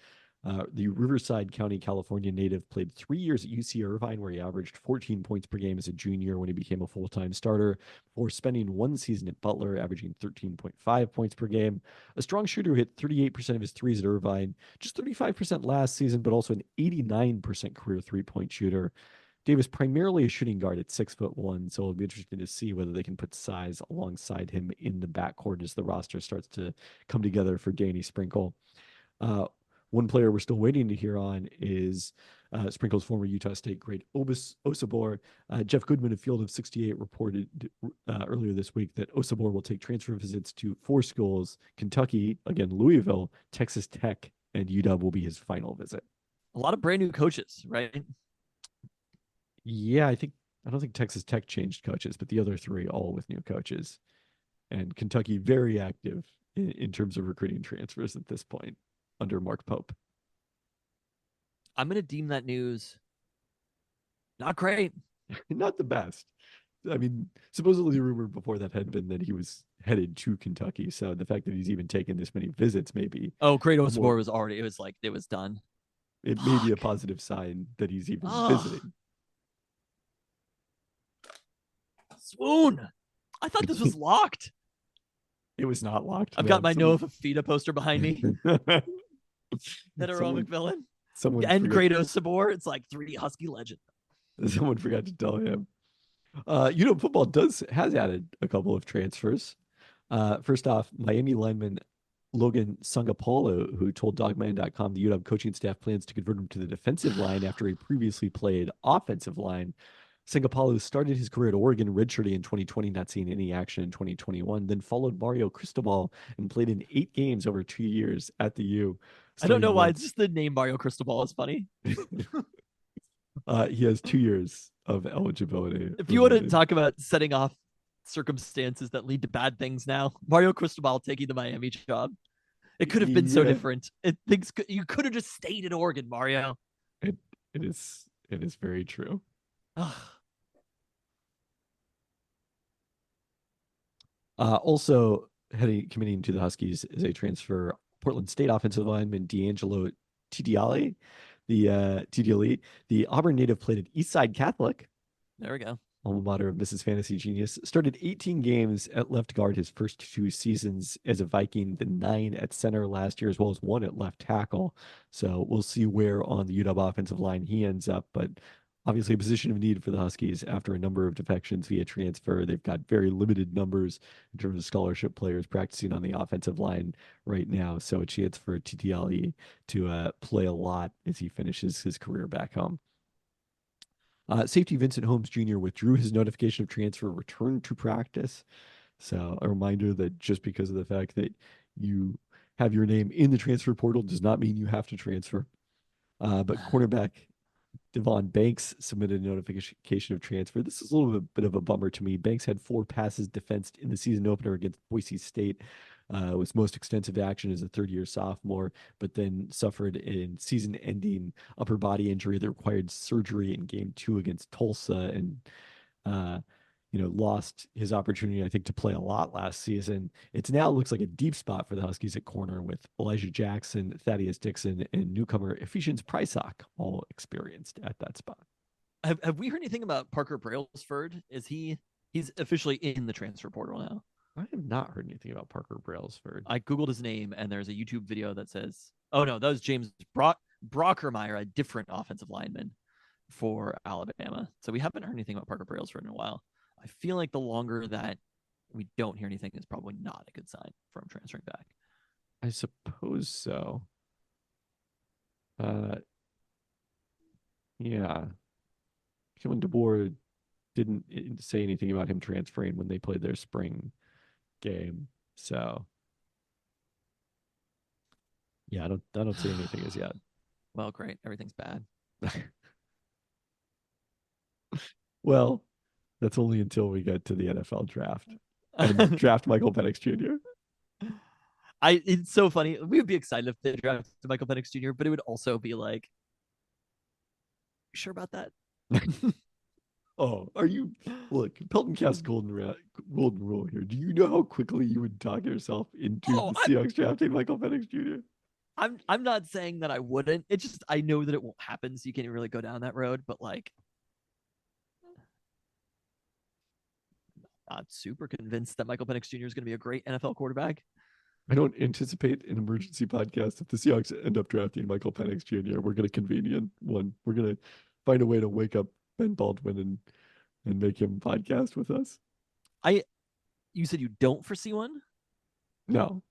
The Riverside County, California native played 3 years at UC Irvine, where he averaged 14 points per game as a junior when he became a full-time starter, before spending 1 season at Butler, averaging 13.5 points per game. A strong shooter who hit 38% of his threes at Irvine, just 35% last season, but also an 89% career three-point shooter. Davis primarily a shooting guard at 6'1", so it'll be interesting to see whether they can put size alongside him in the backcourt as the roster starts to come together for Danny Sprinkle. One player we're still waiting to hear on is Sprinkle's former Utah State great Osabor. Jeff Goodman of Field of 68 reported earlier this week that Osabor will take transfer visits to 4 schools: Kentucky, again Louisville, Texas Tech, and UW will be his final visit. A lot of brand new coaches, right? Yeah, I don't think Texas Tech changed coaches, but the other 3 all with new coaches. And Kentucky very active in terms of recruiting transfers at this point under Mark Pope. I'm going to deem that news not great. Not the best. I mean, supposedly the rumor before that had been that he was headed to Kentucky. So the fact that he's even taken this many visits, maybe. Oh, great Osabor was already, it was done. It may be a positive sign that he's even visiting. Swoon. I thought this was locked. It was not locked. I've got my Noah Fafita poster behind me. That heroic villain. And great Osabor. It's like 3 Husky legend. Someone forgot to tell him. Football has added a couple of transfers. First off, Miami lineman Logan Sangapolo, who told Dogman.com the UW coaching staff plans to convert him to the defensive line after he previously played offensive line. Sangapolo started his career at Oregon redshirting in 2020, not seeing any action in 2021, then followed Mario Cristobal and played in 8 games over 2 years at the U. I don't know why, it's just the name Mario Cristobal is funny. He has 2 years of eligibility. If you want to talk about setting off circumstances that lead to bad things now, Mario Cristobal taking the Miami job. It could have been so different. You could have just stayed in Oregon, Mario. It is very true. Also committing to the Huskies is a transfer Portland State offensive lineman D'Angelo Tidiale. The Auburn native played at Eastside Catholic. There we go. alma mater of Mrs. Fantasy Genius, started 18 games at left guard his first 2 seasons as a Viking, then 9 at center last year, as well as 1 at left tackle. So we'll see where on the UW offensive line he ends up. But obviously, a position of need for the Huskies after a number of defections via transfer. They've got very limited numbers in terms of scholarship players practicing on the offensive line right now. So a chance for TTLE to play a lot as he finishes his career back home. Safety Vincent Holmes Jr. withdrew his notification of transfer, returned to practice. So a reminder that just because of the fact that you have your name in the transfer portal does not mean you have to transfer. But cornerback Devon Banks submitted a notification of transfer. This is a little bit of a bummer to me. Banks had 4 passes defensed in the season opener against Boise State. Was most extensive action as a third-year sophomore, but then suffered a season-ending upper body injury that required surgery in Game 2 against Tulsa, and lost his opportunity, I think, to play a lot last season. It now looks like a deep spot for the Huskies at corner with Elijah Jackson, Thaddeus Dixon, and newcomer Ephesians Prysock all experienced at that spot. Have we heard anything about Parker Brailsford? He's officially in the transfer portal now? I have not heard anything about Parker Brailsford. I Googled his name, and there's a YouTube video that says, oh, no, that was James Brockermeyer, a different offensive lineman for Alabama. So we haven't heard anything about Parker Brailsford in a while. I feel like the longer that we don't hear anything is probably not a good sign for him transferring back. I suppose so. Yeah. Kellen DeBoer didn't say anything about him transferring when they played their spring game. So yeah, I don't see anything as yet. Well, great. Everything's bad. Well, that's only until we get to the NFL draft and draft Michael Penix Jr. It's so funny. We would be excited if they drafted Michael Penix Jr., but it would also be like, you sure about that? Oh, are you? Look, Peltoncast golden rule here. Do you know how quickly you would talk yourself into the Seahawks drafting Michael Penix Jr.? I'm not saying that I wouldn't. It's just I know that it won't happen, so you can't really go down that road. But like, not super convinced that Michael Penix Jr. is going to be a great NFL quarterback. I don't anticipate an emergency podcast if the Seahawks end up drafting Michael Penix Jr. We're going to convene one. We're going to find a way to wake up Ben Baldwin and make him podcast with us. You said you don't foresee one? No.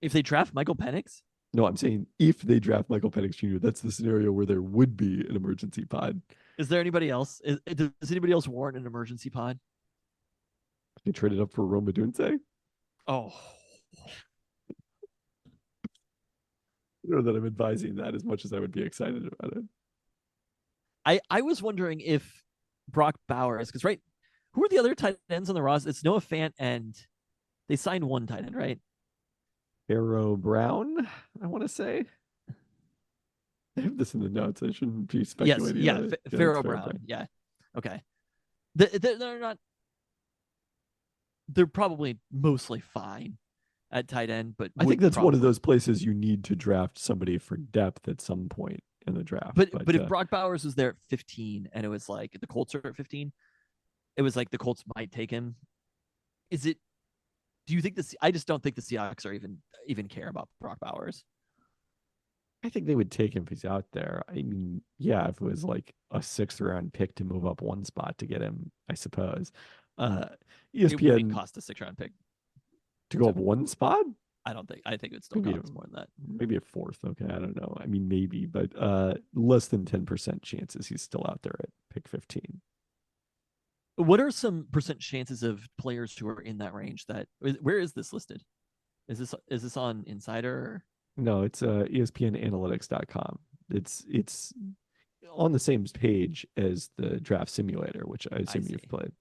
If they draft Michael Penix? No, I'm saying if they draft Michael Penix Jr., that's the scenario where there would be an emergency pod. Is there anybody else? Does anybody else warrant an emergency pod? They traded up for Rome Odunze? Oh. I don't know that I'm advising that as much as I would be excited about it. I was wondering if Brock Bowers, because who are the other tight ends on the roster? It's Noah Fant, and they signed one tight end, right? Pharaoh Brown, I want to say. I have this in the notes. I shouldn't be speculating. Yes, yeah, Pharaoh Brown. Yeah. Okay. They're not. They're probably mostly fine at tight end, but I think that's one of those places you need to draft somebody for depth at some point in the draft. But if Brock Bowers was there at 15 and it was like the Colts are at 15, it was like the Colts might take him. Do you think I just don't think the Seahawks are even care about Brock Bowers. I think they would take him if he's out there. I mean, yeah, if it was like a 6th round pick to move up one spot to get him, I suppose. ESPN it wouldn't cost a 6th round pick to go up one spot. I think it still costs more than that. Maybe a 4th. Okay, I don't know. I mean, maybe, but less than 10% chances he's still out there at pick 15. What are some percent chances of players who are in that range? Where is this listed? Is this on Insider? Or? No, it's ESPNanalytics.com. It's on the same page as the draft simulator, which I assume you've played.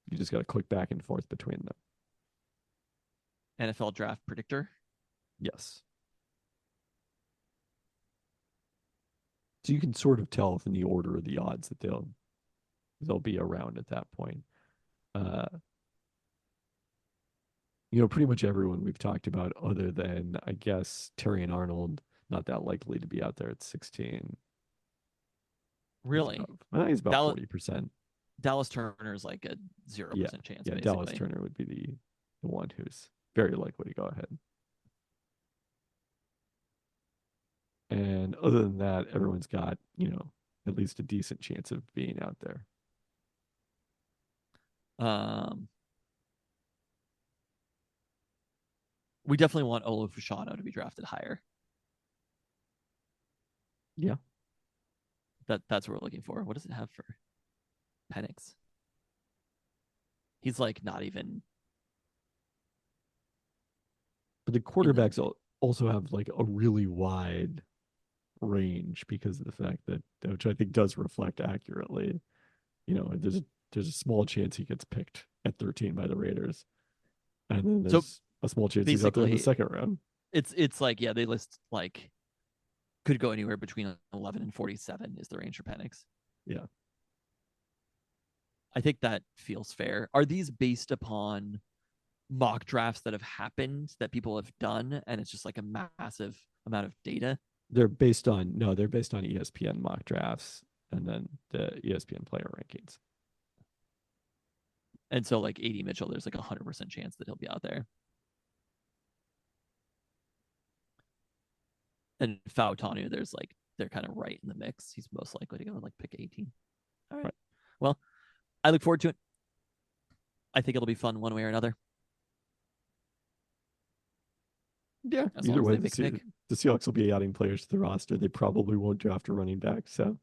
You just got to click back and forth between them. NFL Draft Predictor? Yes. So you can sort of tell from the order of the odds that they'll be around at that point. Pretty much everyone we've talked about other than, I guess, Terry and Arnold, not that likely to be out there at 16. Really? I think it's about Dallas, 40%. Dallas Turner is like a 0% Yeah, chance. yeah. Basically. Dallas Turner would be the one who's very likely to go ahead. And other than that, everyone's got, at least a decent chance of being out there. We definitely want Olu Fashano to be drafted higher. Yeah. That's what we're looking for. What does it have for Penix? He's like not even. But the quarterbacks also have like a really wide range because of the fact that, which I think does reflect accurately, there's a small chance he gets picked at 13 by the Raiders, and then there's a small chance he's out there in the second round. It's like, yeah, they list like could go anywhere between 11 and 47 is the range for Penix. Yeah, I think that feels fair. Are these based upon mock drafts that have happened that people have done, and it's just like a massive amount of data? They're based on ESPN mock drafts and then the ESPN player rankings. And so like AD Mitchell, there's like 100% chance that he'll be out there. And Fautanu, they're kind of right in the mix. He's most likely to go like pick 18. All right. Well, I look forward to it. I think it'll be fun one way or another. Yeah, either way, the Seahawks will be adding players to the roster. They probably won't draft a running back. So,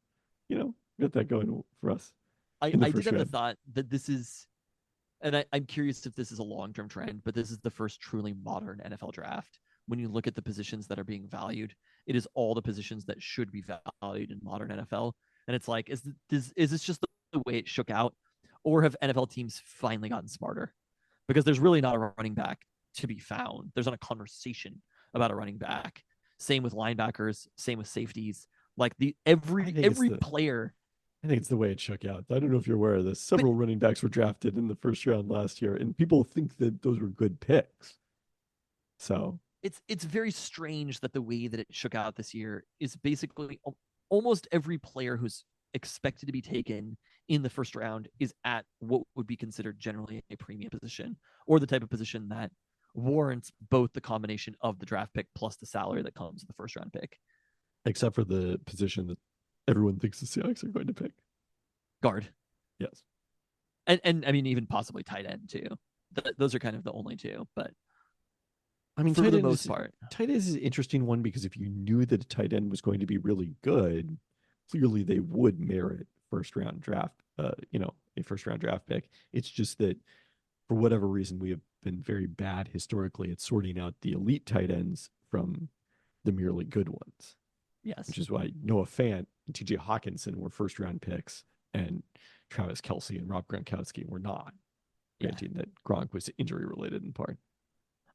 get that going for us. I did have the thought that this is, and I'm curious if this is a long-term trend, but this is the first truly modern NFL draft. When you look at the positions that are being valued, it is all the positions that should be valued in modern NFL. And it's like, is this just the way it shook out? Or have NFL teams finally gotten smarter? Because there's really not a running back to be found. There's not a conversation about a running back. Same with linebackers, same with safeties. Like every player. I think it's the way it shook out. I don't know if you're aware of this. Several running backs were drafted in the first round last year, and people think that those were good picks. So it's very strange that the way that it shook out this year is basically almost every player who's expected to be taken in the first round is at what would be considered generally a premium position, or the type of position that warrants both the combination of the draft pick plus the salary that comes with the first round pick. Except for the position that everyone thinks the Seahawks are going to pick. Guard. Yes. And I mean, even possibly tight end too. Those are kind of the only two, but I mean, for the most part, tight end is an interesting one because if you knew that a tight end was going to be really good, clearly they would merit a first round draft pick. It's just that for whatever reason, we have been very bad historically at sorting out the elite tight ends from the merely good ones. Yes. Which is why Noah Fant and TJ Hawkinson were first round picks and Travis Kelce and Rob Gronkowski were not. Granting that Gronk was injury related in part.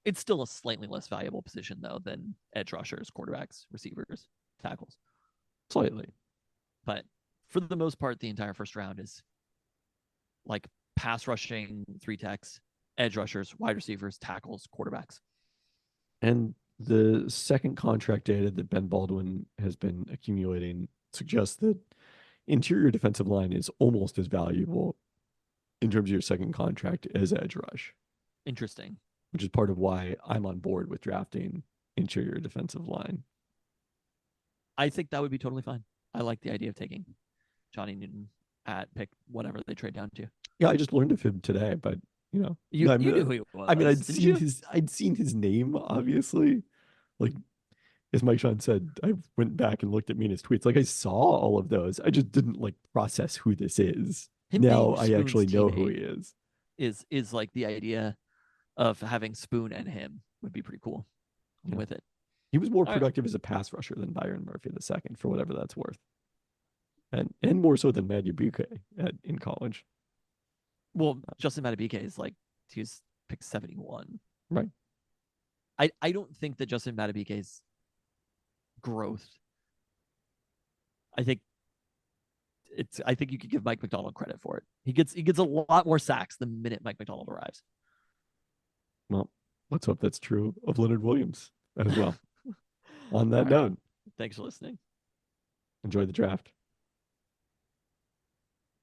It's still a slightly less valuable position though than edge rushers, quarterbacks, receivers, tackles. Slightly. But for the most part, the entire first round is like pass rushing, 3 techs, edge rushers, wide receivers, tackles, quarterbacks. And the second contract data that Ben Baldwin has been accumulating suggests that interior defensive line is almost as valuable in terms of your second contract as edge rush. Interesting. Which is part of why I'm on board with drafting interior defensive line. I think that would be totally fine. I like the idea of taking Johnny Newton at pick whatever they trade down to. Yeah, I just learned of him today, but you knew who he was. I mean, I'd seen his name, obviously. Like as Mike-Shawn said, I went back and looked at Mina's tweets. Like I saw all of those. I just didn't like process who this is. Now I actually know who he is. Is like the idea of having Spoon and him would be pretty cool with it. He was more productive as a pass rusher than Byron Murphy II, for whatever that's worth. And more so than Madubuike in college. Well, Justin Madubuike is like, he was picked 71. Right. I don't think that Justin Madubuike's growth, I think you could give Mike McDonald credit for it. He gets a lot more sacks the minute Mike McDonald arrives. Well, let's hope that's true of Leonard Williams as well. On that note, thanks for listening. Enjoy the draft.